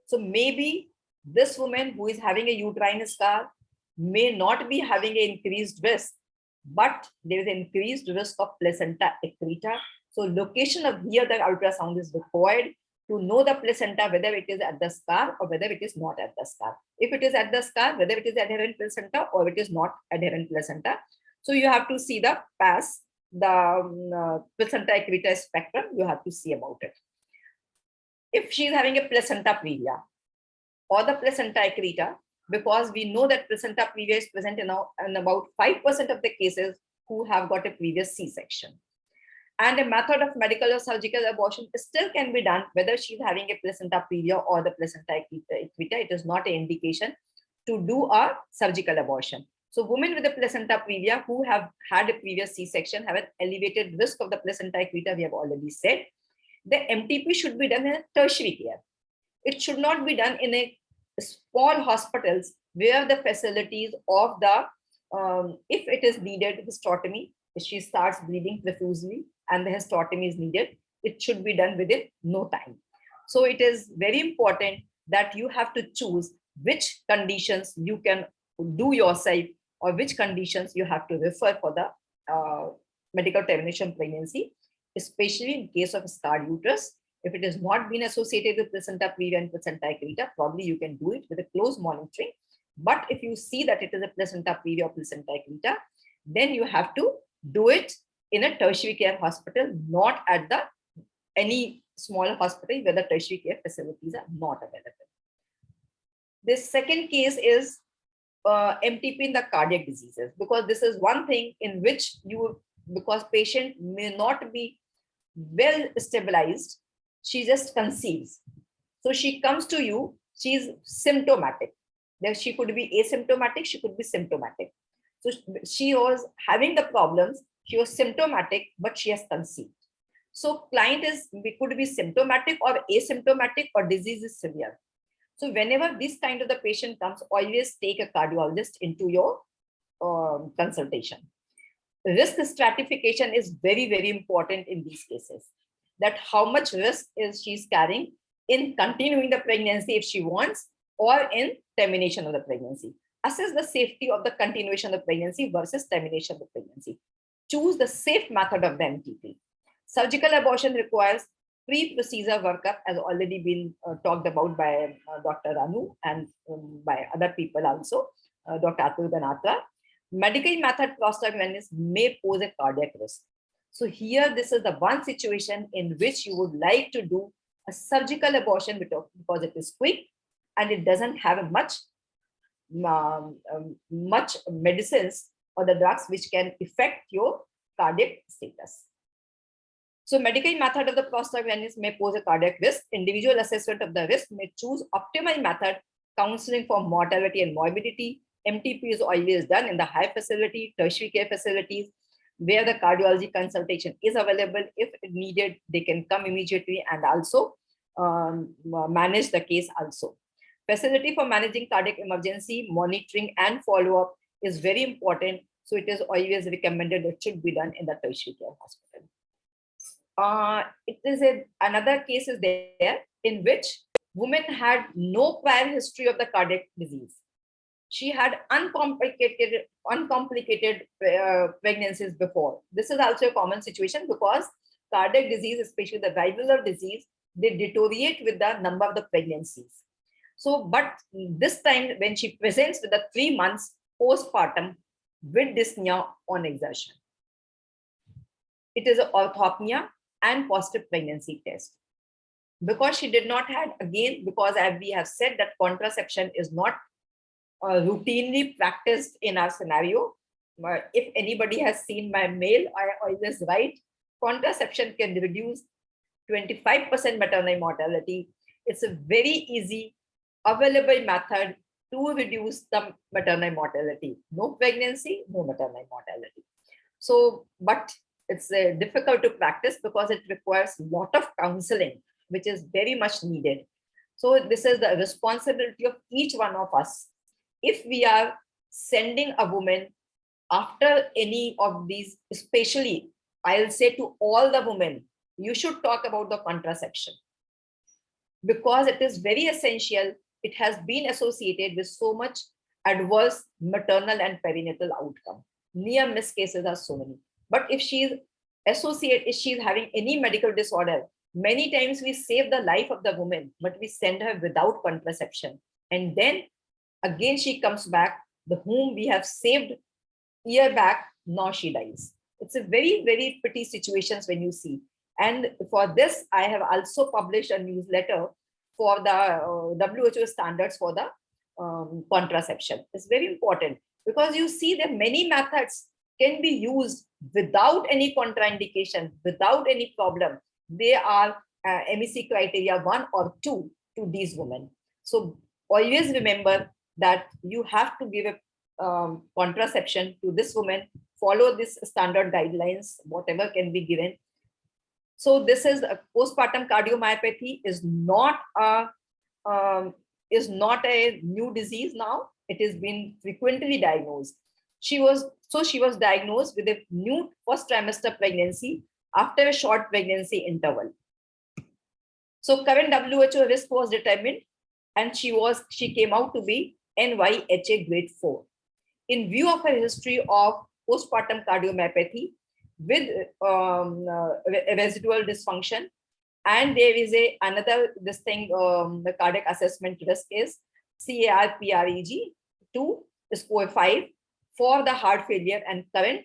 So maybe this woman who is having a uterine scar may not be having an increased risk, but there is an increased risk of placenta accreta. So location of here the ultrasound is required to know the placenta, whether it is at the scar or whether it is not at the scar. If it is at the scar, whether it is adherent placenta or it is not adherent placenta. So you have to see the PAS, the placenta accreta spectrum, you have to see about it. If she is having a placenta previa or the placenta accreta, because we know that placenta previa is present in about 5% of the cases who have got a previous C-section. And a method of medical or surgical abortion still can be done, whether she's having a placenta previa or the placenta accreta. It is not an indication to do a surgical abortion. So women with a placenta previa who have had a previous C-section have an elevated risk of the placenta equita, we have already said. The MTP should be done in a tertiary care. It should not be done in a small hospitals where the facilities of the, if it is needed, hysterectomy, if she starts bleeding profusely and the hysterectomy is needed, it should be done within no time. So it is very important that you have to choose which conditions you can do yourself or which conditions you have to refer for the medical termination pregnancy, especially in case of scarred uterus. If it has not been associated with placenta previa and placenta equita, probably you can do it with a close monitoring. But if you see that it is a placenta previa or placenta equita, then you have to do it in a tertiary care hospital, not at the any small hospital where the tertiary care facilities are not available. The second case is MTP in the cardiac diseases, because this is one thing in which because patient may not be well stabilized, she just conceives. So she comes to you, she's symptomatic. She could be asymptomatic, she could be symptomatic. So she was having the problems, she was symptomatic, but she has conceived. So client could be symptomatic or asymptomatic or disease is severe. So whenever this kind of the patient comes, always take a cardiologist into your consultation. Risk stratification is very, very important in these cases. That how much risk is she's carrying in continuing the pregnancy if she wants, or in termination of the pregnancy. Assess the safety of the continuation of the pregnancy versus termination of the pregnancy. Choose the safe method of the MTP. Surgical abortion requires pre-procedure workup, as already been talked about by Dr. Anu and by other people also, Dr. Atul Ganatra. Medical method prostaglandins may pose a cardiac risk. So here, this is the one situation in which you would like to do a surgical abortion because it is quick and it doesn't have much medicines or the drugs which can affect your cardiac status. So medical method of the prostaglandins may pose a cardiac risk. Individual assessment of the risk may choose optimal method, counseling for mortality and morbidity. MTP is always done in the high facility, tertiary care facilities, where the cardiology consultation is available. If needed, they can come immediately and also manage the case also. Facility for managing cardiac emergency, monitoring and follow-up is very important. So it is always recommended it should be done in the tertiary care hospital. It is another case is there in which woman had no prior history of the cardiac disease. She had uncomplicated pregnancies before. This is also a common situation because cardiac disease, especially the valvular disease, they deteriorate with the number of the pregnancies. So, but this time when she presents with the 3 months postpartum with dyspnea on exertion, it is an orthopnea and positive pregnancy test. Because she did not have, again, because as we have said that contraception is not routinely practiced in our scenario. If anybody has seen my mail, I always write, contraception can reduce 25% maternal mortality. It's a very easy, available method to reduce the maternal mortality. No pregnancy, no maternal mortality. So, but it's difficult to practice because it requires a lot of counseling, which is very much needed. So this is the responsibility of each one of us. If we are sending a woman after any of these, especially I'll say to all the women, you should talk about the contraception because it is very essential. It has been associated with so much adverse maternal and perinatal outcome. Near miss cases are so many. But if she's having any medical disorder, many times we save the life of the woman, but we send her without contraception. And then again, she comes back, the whom we have saved year back, now she dies. It's a very, very pity situations when you see. And for this, I have also published a newsletter for the WHO standards for the contraception. It's very important because you see that many methods can be used without any contraindication, without any problem. They are MEC criteria 1 or 2 to these women. So always remember that you have to give a contraception to this woman, follow this standard guidelines, whatever can be given. So this is a postpartum cardiomyopathy is not a new disease now. It has been frequently diagnosed. She was diagnosed with a new first trimester pregnancy after a short pregnancy interval. So current WHO risk was determined, and she came out to be NYHA grade 4. In view of her history of postpartum cardiomyopathy with residual dysfunction, and there is the cardiac assessment risk is CAR-PREG 2 score 5 for the heart failure and current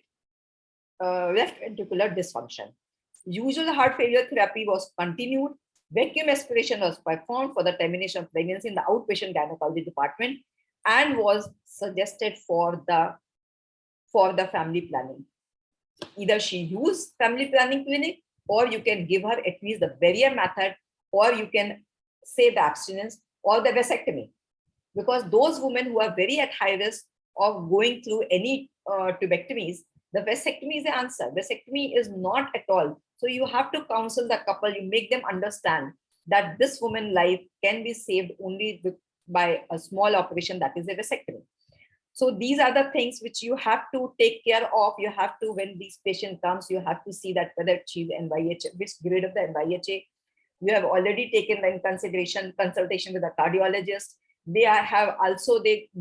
left ventricular dysfunction. Usual heart failure therapy was continued. Vacuum aspiration was performed for the termination of pregnancy in the outpatient gynecology department and was suggested for the family planning. Either she used family planning clinic, or you can give her at least the barrier method, or you can say the abstinence or the vasectomy. Because those women who are very at high risk of going through any tubectomies, the vasectomy is the answer. Vasectomy is not at all. So you have to counsel the couple, you make them understand that this woman's life can be saved only by a small operation, that is a vasectomy. So these are the things which you have to take care of. You have to, when this patient comes, you have to see that whether she's NYHA, which grade of the NYHA. You have already taken in consideration consultation with a cardiologist. They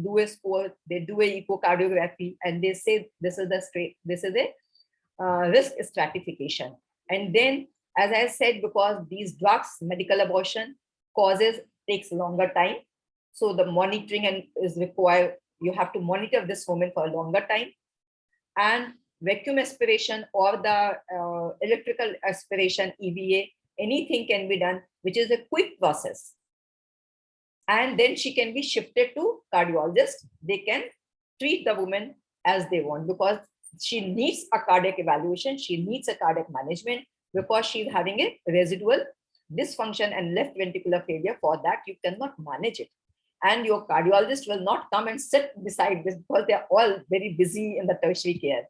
do a score, they do a echocardiography, and they say this is a risk stratification. And then, as I said, because these drugs, medical abortion takes longer time. So the monitoring is required. You have to monitor this woman for a longer time. And vacuum aspiration or the electrical aspiration, EVA, anything can be done, which is a quick process. And then she can be shifted to cardiologist. They can treat the woman as they want, because she needs a cardiac evaluation. She needs a cardiac management because she's having a residual dysfunction and left ventricular failure. For that, you cannot manage it. And your cardiologist will not come and sit beside this because they're all very busy in the tertiary care.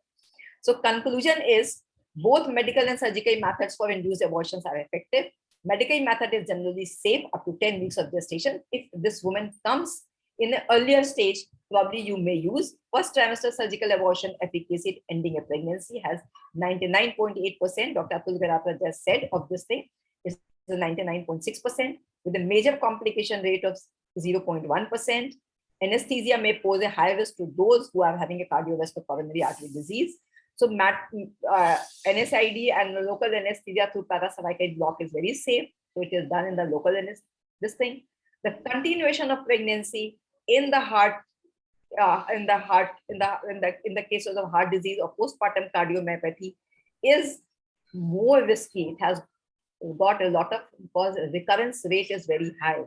So conclusion is both medical and surgical methods for induced abortions are effective. Medical method is generally safe up to 10 weeks of gestation. If this woman comes in an earlier stage, probably you may use first trimester surgical abortion efficacy ending a pregnancy has 99.8%. Dr. Atul Garapra just said of this thing is 99.6% with a major complication rate of 0.1%. Anesthesia may pose a high risk to those who are having a cardiovascular coronary artery disease. So NSID and local anesthesia through paracervical block is very safe. So it is done in the local anesthesia. This thing, the continuation of pregnancy in the cases of heart disease or postpartum cardiomyopathy is more risky. It has got a lot of, because recurrence rate is very high.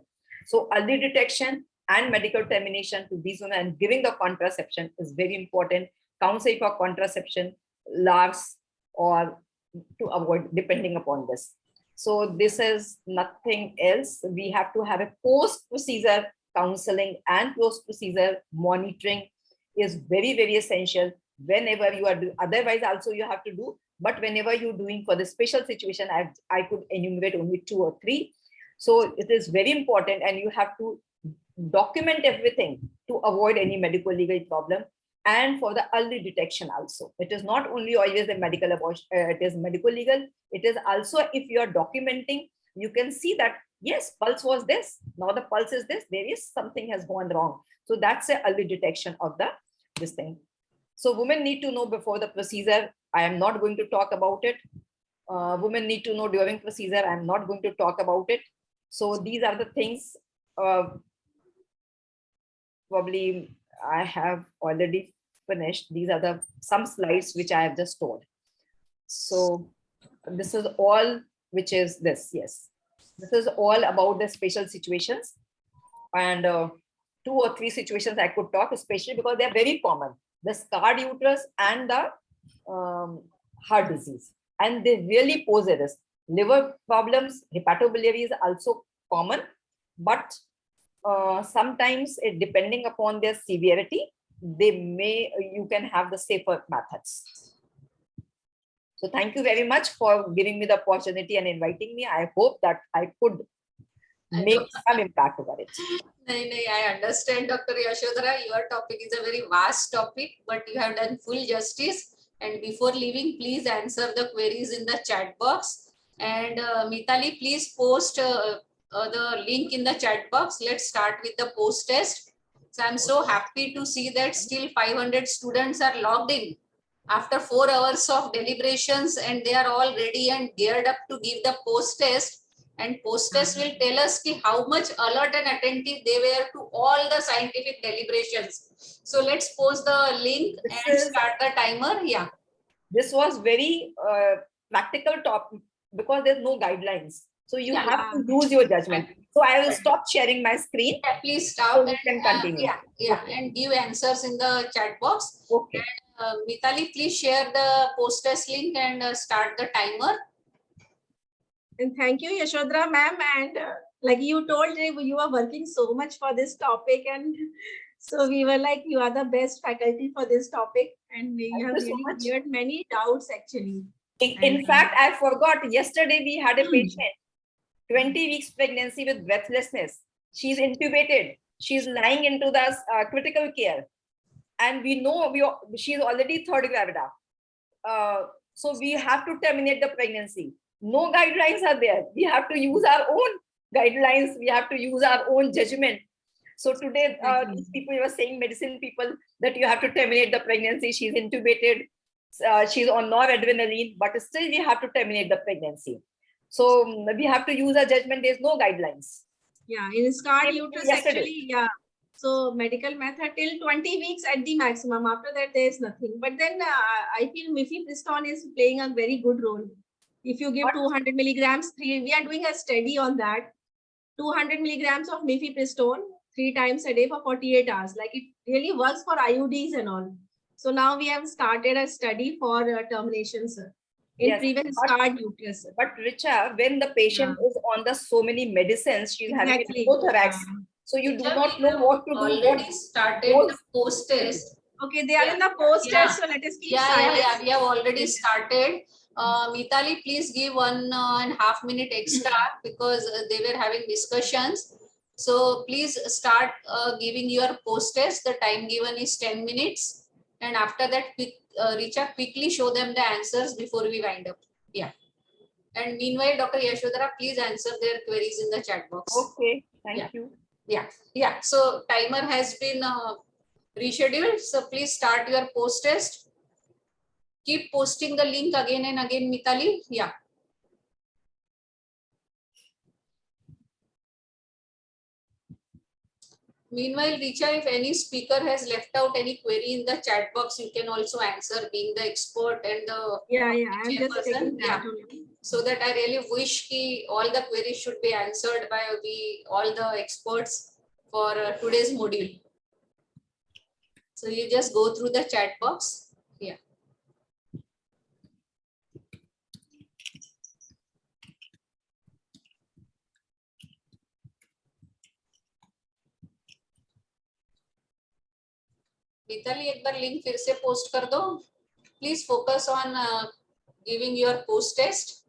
So early detection and medical termination to these women and giving the contraception is very important. Counseling for contraception, LARS, or to avoid, depending upon this. So this is nothing else. We have to have a post-procedure counseling and post-procedure monitoring is very, very essential whenever you are doing. Otherwise, also you have to do, but whenever you're doing for the special situation, I could enumerate only 2 or 3. So it is very important, and you have to document everything to avoid any medical legal problem. And for the early detection also, it is not only always a medical abortion, it is medical legal. It is also, if you are documenting, you can see that, yes, pulse was this, now the pulse is this, there is something has gone wrong. So that's the early detection of this thing. So women need to know before the procedure. I am not going to talk about it. Women need to know during procedure. I am not going to talk about it. So these are the things probably I have already finished. These are some slides which I have just told. So this is all, which is this, yes. This is all about the special situations, and 2 or 3 situations I could talk, especially because they are very common. The scarred uterus and the heart disease, and they really pose a risk. Liver problems, hepatobiliary is also common, but sometimes it depending upon their severity, you can have the safer methods. So thank you very much for giving me the opportunity and inviting me. I hope that I could make some impact over it. I understand, Dr. Yashodhara. Your topic is a very vast topic, but you have done full justice. And before leaving, please answer the queries in the chat box. And Mitali, please post the link in the chat box. Let's start with the post test. So I'm so happy to see that still 500 students are logged in after 4 hours of deliberations, and they are all ready and geared up to give the post test. And post test will tell us how much alert and attentive they were to all the scientific deliberations. So let's post the link and start the timer. Yeah. This was very practical topic because there's no guidelines. So you have to use your judgment. So I will stop sharing my screen. Yeah, please stop. So you can continue. Okay. And give answers in the chat box. Okay. And, Mitali, please share the post test link and start the timer. And thank you, Yashodhara ma'am. And like you told, you are working so much for this topic, and so we were like, you are the best faculty for this topic, and you have really cleared many doubts actually. In fact, I forgot. Yesterday we had a patient, 20 weeks pregnancy with breathlessness. She's intubated. She's lying into the critical care, and we know she's already third gravida. So we have to terminate the pregnancy. No guidelines are there. We have to use our own guidelines. We have to use our own judgment. So today, these people were saying, medicine people, that you have to terminate the pregnancy. She's intubated. She's on noradrenaline, but still we have to terminate the pregnancy. So we have to use our judgment. There's no guidelines. Yeah, in scarred uterus actually, yeah. So medical method till 20 weeks at the maximum. After that, there is nothing. But then I feel mifepristone is playing a very good role. If you give 200 milligrams, we are doing a study on that. 200 milligrams of mifepristone 3 times a day for 48 hours. Like it really works for IUDs and all. So now we have started a study for termination, sir. In previous scarred uterus. But Richa, when the patient is on the so many medicines, she's having pneumothorax. So you do not know what to do. Already started the post test. Okay, they are in the post test, so let us keep silence. Yeah, we have already started. Mitali, please give 1.5 minute extra because they were having discussions. So please start giving your post test. The time given is 10 minutes. And after that, Richa, quickly show them the answers before we wind up. Yeah. And meanwhile, Dr. Yashodhara, please answer their queries in the chat box. Okay, thank you. Yeah. So timer has been rescheduled. So please start your post test. Keep posting the link again and again, Mitali. Yeah. Meanwhile, Richa, if any speaker has left out any query in the chat box, you can also answer, being the expert and the I'm just taking that. So that I really wish all the queries should be answered by all the experts for today's module. So you just go through the chat box. Yeah. Mitali, एक बार link फिर से post कर दो. Please focus on giving your post test.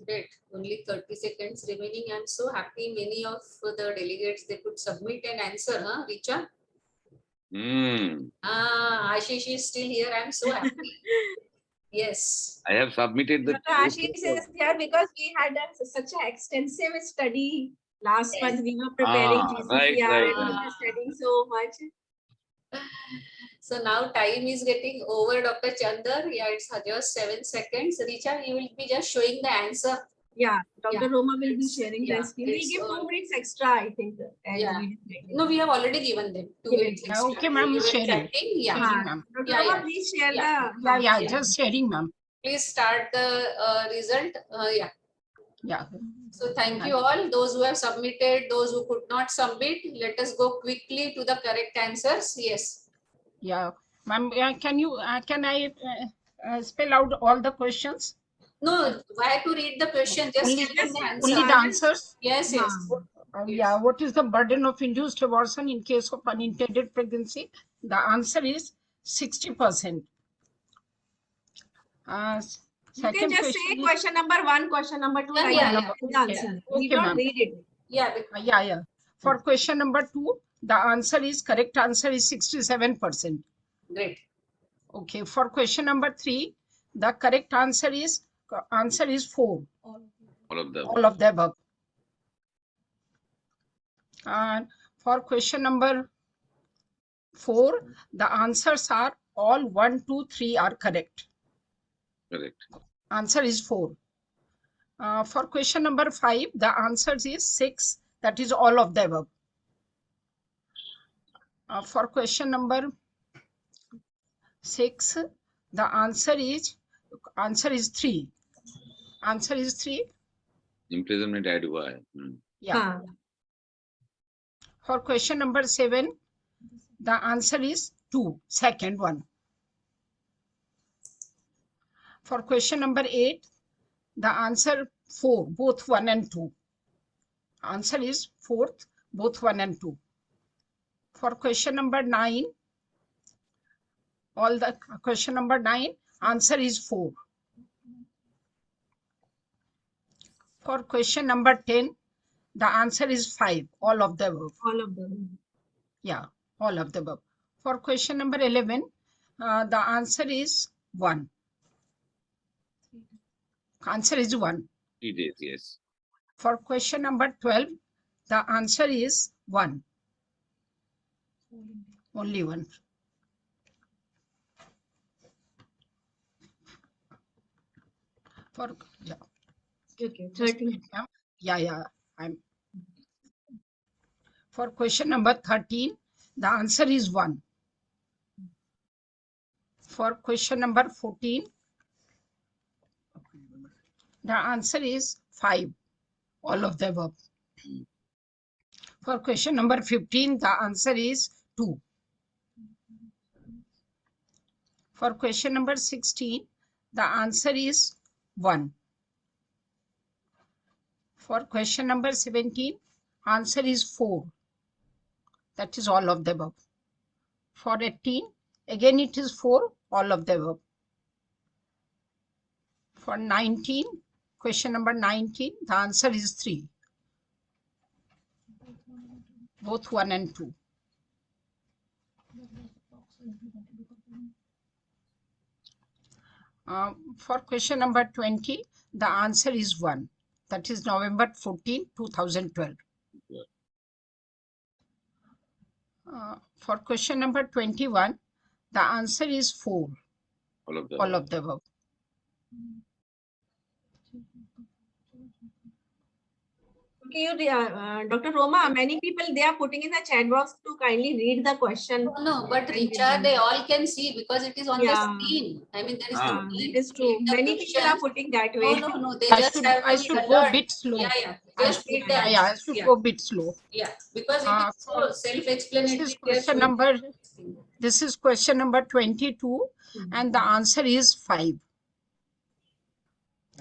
Great. Only 30 seconds remaining. I'm so happy many of the delegates, they could submit an answer, huh, Richa? Ashish is still here. I'm so happy. Yes. I have submitted the. Dr. Ashish is here because we had such an extensive study last month. We were preparing GCPR right. and we were studying so much. So now time is getting over, Dr. Chandar. Yeah, it's just 7 seconds. Richa, you will be just showing the answer. Yeah, Dr. Roma will be sharing the screen. We'll it's give 2 minutes extra, I think. Yeah. No, we have already given them 2 minutes extra. Okay, ma'am, You were sharing. chatting? Yeah. Sharing, ma'am. Dr. Roma, please share the. Yeah, just sharing, ma'am. Please start the result. Yeah. So thank you all. Those who have submitted, those who could not submit, let us go quickly to the correct answers. Yes. Yeah, ma'am, can I spell out all the questions? No, why to read the question? Just Only, tell them the answer. only the answers? Yes, yes. Yeah, what is the burden of induced abortion in case of unintended pregnancy? The answer is 60%. You can just say question number 1, question number 2, like the answer. We don't read it. Yeah. For question number 2, the correct answer is 67%. Great. Okay, for question number 3, the correct answer is 4. All of the above. And for question number 4, the answers are all 1, 2, 3 are correct. Correct. Answer is 4. For question number 5, the answer is 6. That is all of the above. For question number 6, the answer is 3. Answer is 3. Imprisonment I do. Yeah. For question number 7, the answer is 2. Second one. For question number 8, the answer 4, both 1 and 2. Answer is 4th, both 1 and 2. For question number 9, question number 9, answer is 4. For question number 10, the answer is 5, all of the above. All of them. Yeah, all of the above. For question number 11, the answer is 1. Answer is 1. 3 days, yes. For question number 12, the answer is 1. Only 1. For okay, 13. Yeah. For question number 13, the answer is 1. For question number 14, the answer is 5. All of the above. For question number 15, the answer is 2. For question number 16, the answer is 1. For question number 17, answer is 4. That is all of the above. For 18, again it is 4, all of the above. For 19, question number 19, the answer is 3. Both 1 and 2. For question number 20, the answer is 1. That is November 14, 2012. For question number 21, the answer is 4. All of the above. Okay, Dr. Roma, many people, they are putting in the chat box to kindly read the question. No, but Richa, they all can see because it is on the screen. I mean, there is no need. It is true. Many people are putting that way. No. They just have I should go a bit slow. Yeah. Just read the I should go a bit slow. Yeah, because it is so self-explanatory. This is question number 22, and the answer is 5.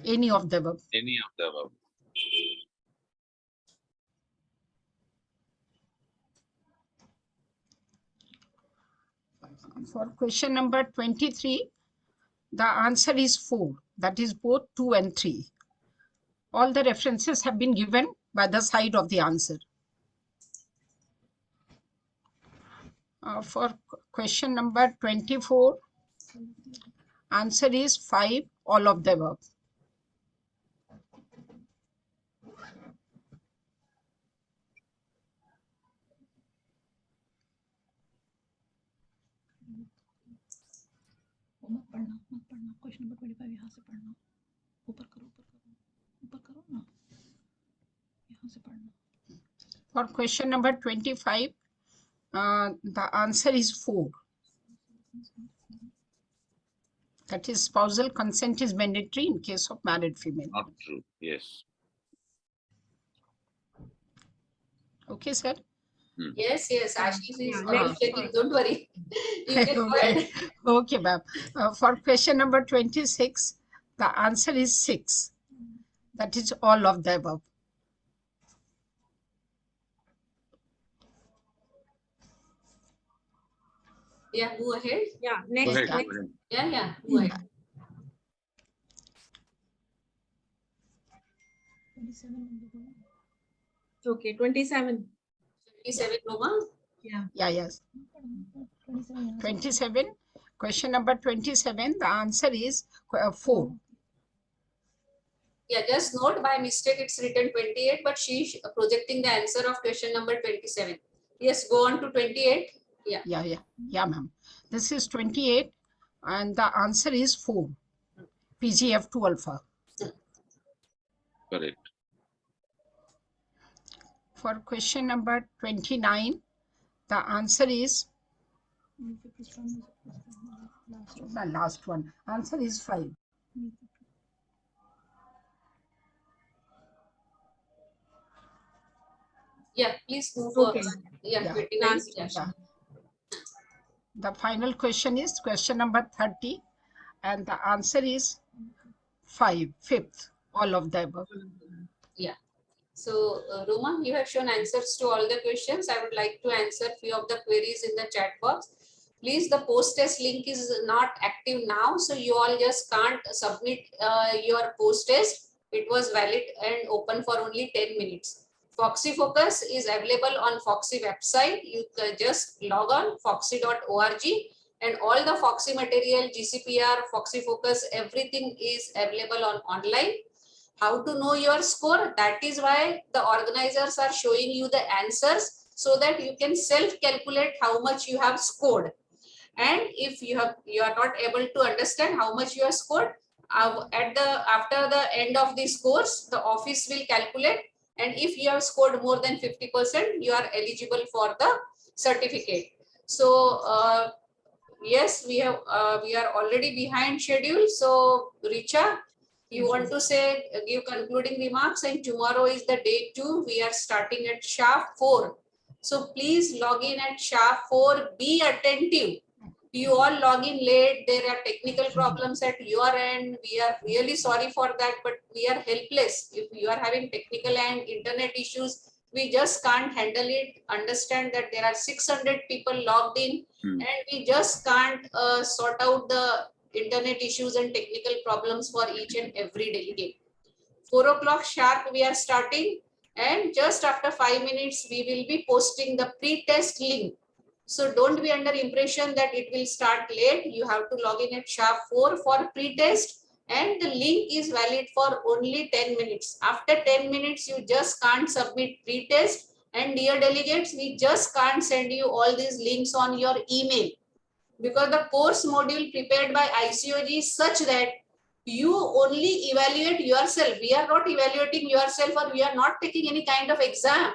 Any of the above. Any of the above. For question number 23, the answer is 4. That is both 2 and 3. All the references have been given by the side of the answer. For question number 24, answer is 5, all of the above. Question number 25 यहाँ से पढ़ना, ऊपर करो ना, यहाँ से पढ़ना. For question number 25, the answer is 4. That is, spousal consent is mandatory in case of married female. Not true. Yes. Okay, sir. Yes, Ashish is checking. Don't worry. You can go ahead. Okay, ma'am. For question number 26, the answer is 6. That is all of the above. Yeah, go ahead. Yeah, next. Yeah, go ahead. 27. Okay, 27. 27, Roma? Yeah. Yes. 27. Question number 27. The answer is 4. Yeah, just note by mistake it's written 28, but she's projecting the answer of question number 27. Yes, go on to 28. Yeah, ma'am. This is 28, and the answer is 4. PGF2 alpha. Correct. For question number 29, the answer is the last one. Answer is 5. Yeah, please move Okay. forward. Yeah, 29. Yeah. The final question is question number 30, and the answer is 5th, all of the above. Yeah. So, Roma, you have shown answers to all the questions. I would like to answer few of the queries in the chat box. Please, the post-test link is not active now, so you all just can't submit your post-test. It was valid and open for only 10 minutes. FOGSI Focus is available on FOGSI website. You can just log on fogsi.org, and all the FOGSI material, GCPR, FOGSI Focus, everything is available on online. How to know your score? That is why the organizers are showing you the answers so that you can self-calculate how much you have scored. And if you are not able to understand how much you have scored, after the end of this course, the office will calculate. And if you have scored more than 50%, you are eligible for the certificate. So yes, we are already behind schedule. So Richa, you want to say, give concluding remarks, and tomorrow is the day 2. We are starting at sharp 4. So please log in at sharp 4. Be attentive. You all log in late. There are technical problems at your end. We are really sorry for that, but we are helpless. If you are having technical and internet issues, we just can't handle it. Understand that there are 600 people logged in, and we just can't sort out the internet issues and technical problems for each and every delegate. 4 o'clock sharp we are starting, and just after 5 minutes we will be posting the pre-test link. So don't be under impression that it will start late. You have to log in at sharp 4 for pre-test, and the link is valid for only 10 minutes. After 10 minutes, you just can't submit pre-test. And dear delegates, we just can't send you all these links on your email, because the course module prepared by ICOG is such that you only evaluate yourself. We are not evaluating yourself, or we are not taking any kind of exam.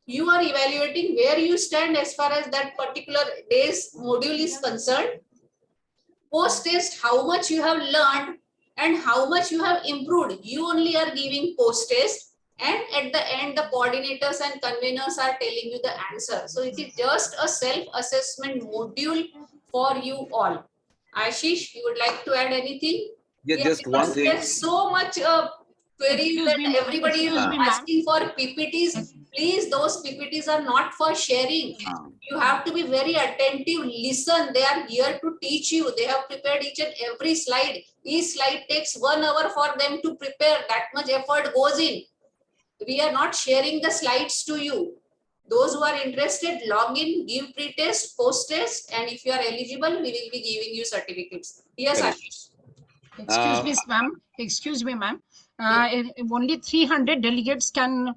You are evaluating where you stand as far as that particular day's module is concerned. Post-test, how much you have learned and how much you have improved. You only are giving post-test, and at the end, the coordinators and conveners are telling you the answer. So it is just a self-assessment module for you all. Ashish, you would like to add anything? Yeah, just one thing. There's so much queries that everybody is asking for PPTs. Please, those PPTs are not for sharing. You have to be very attentive. Listen, they are here to teach you. They have prepared each and every slide. Each slide takes 1 hour for them to prepare. That much effort goes in. We are not sharing the slides to you. Those who are interested, log in, give pre-test, post-test, and if you are eligible, we will be giving you certificates. Yes, Ashish. Excuse me, ma'am. Excuse me, ma'am. Only 300 delegates can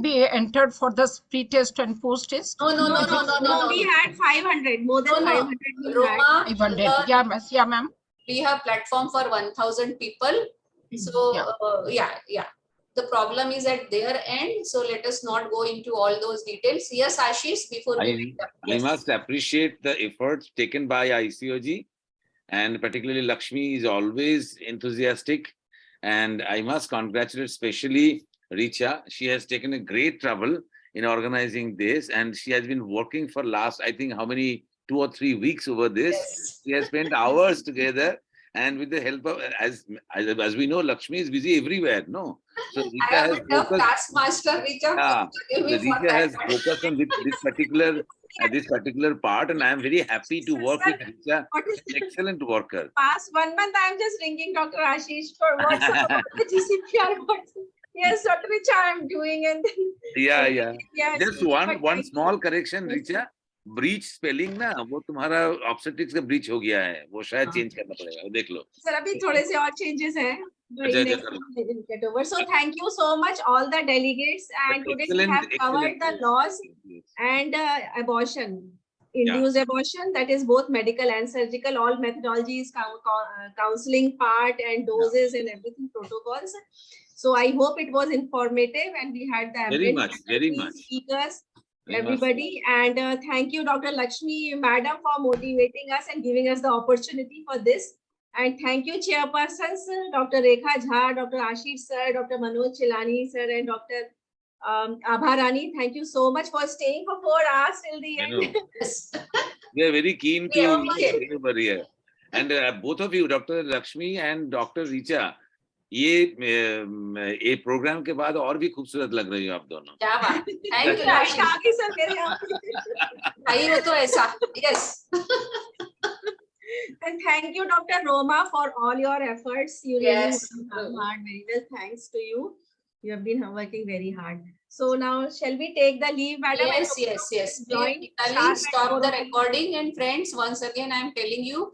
be entered for the pre-test and post-test. No, we had 500, more than 500. Roma, 500. Yeah, ma'am. We have platform for 1,000 people. So yeah. The problem is at their end. So let us not go into all those details. Yes, Ashish, before I must appreciate the efforts taken by ICOG, and particularly Lakshmi is always enthusiastic. And I must congratulate especially Richa. She has taken a great trouble in organizing this, and she has been working for last, I think, how many, 2 or 3 weeks over this. Yes. She has spent hours together, and with the help of, as we know, Lakshmi is busy everywhere, no? So Richa I am has a tough taskmaster, Richa. yeah, Forgive me for Richa that. has focused on this particular part, and I am very happy to work with Richa. Excellent worker. Past 1 month, I am just ringing Dr. Ashish for WhatsApp about the GCPR. Yes, Dr. Richa, I am doing, and then Just one small correction, Richa. Breach spelling ना वो तुम्हारा obstetrics का breach हो गया है, वो शायद change करना पड़ेगा, देख लो सर अभी थोड़े से और चेंजेस हैं. So thank you so much all the delegates, and today we have covered the laws and abortion, induced abortion, that is both medical and surgical, all methodologies, counseling part and doses and everything, protocols. So I hope it was informative, and we had the very much speakers, everybody, and thank you, Dr. Lakshmi Madam, for motivating us and giving us the opportunity for this. And thank you, chairpersons, Dr. Rekha Jha, Dr. Ashish sir, Dr. Manoj Chilani sir, and Dr. Abharani. Thank you so much for staying for 4 hours till the end. We are very keen to be over here. And both of you, Dr. Lakshmi and Dr. Richa, ये programme के बाद और भी खूबसूरत लग रही हो आप दोनों. क्या बात. Thank you, Ashish. सर मेरे यहाँ आई हो तो ऐसा. Yes. And thank you, Dr. Roma, for all your efforts. You really worked hard. Very well. Thanks to you. You have been working very hard. So now, shall we take the leave, madam? Yes. Stop the recording, and friends, once again, I am telling you,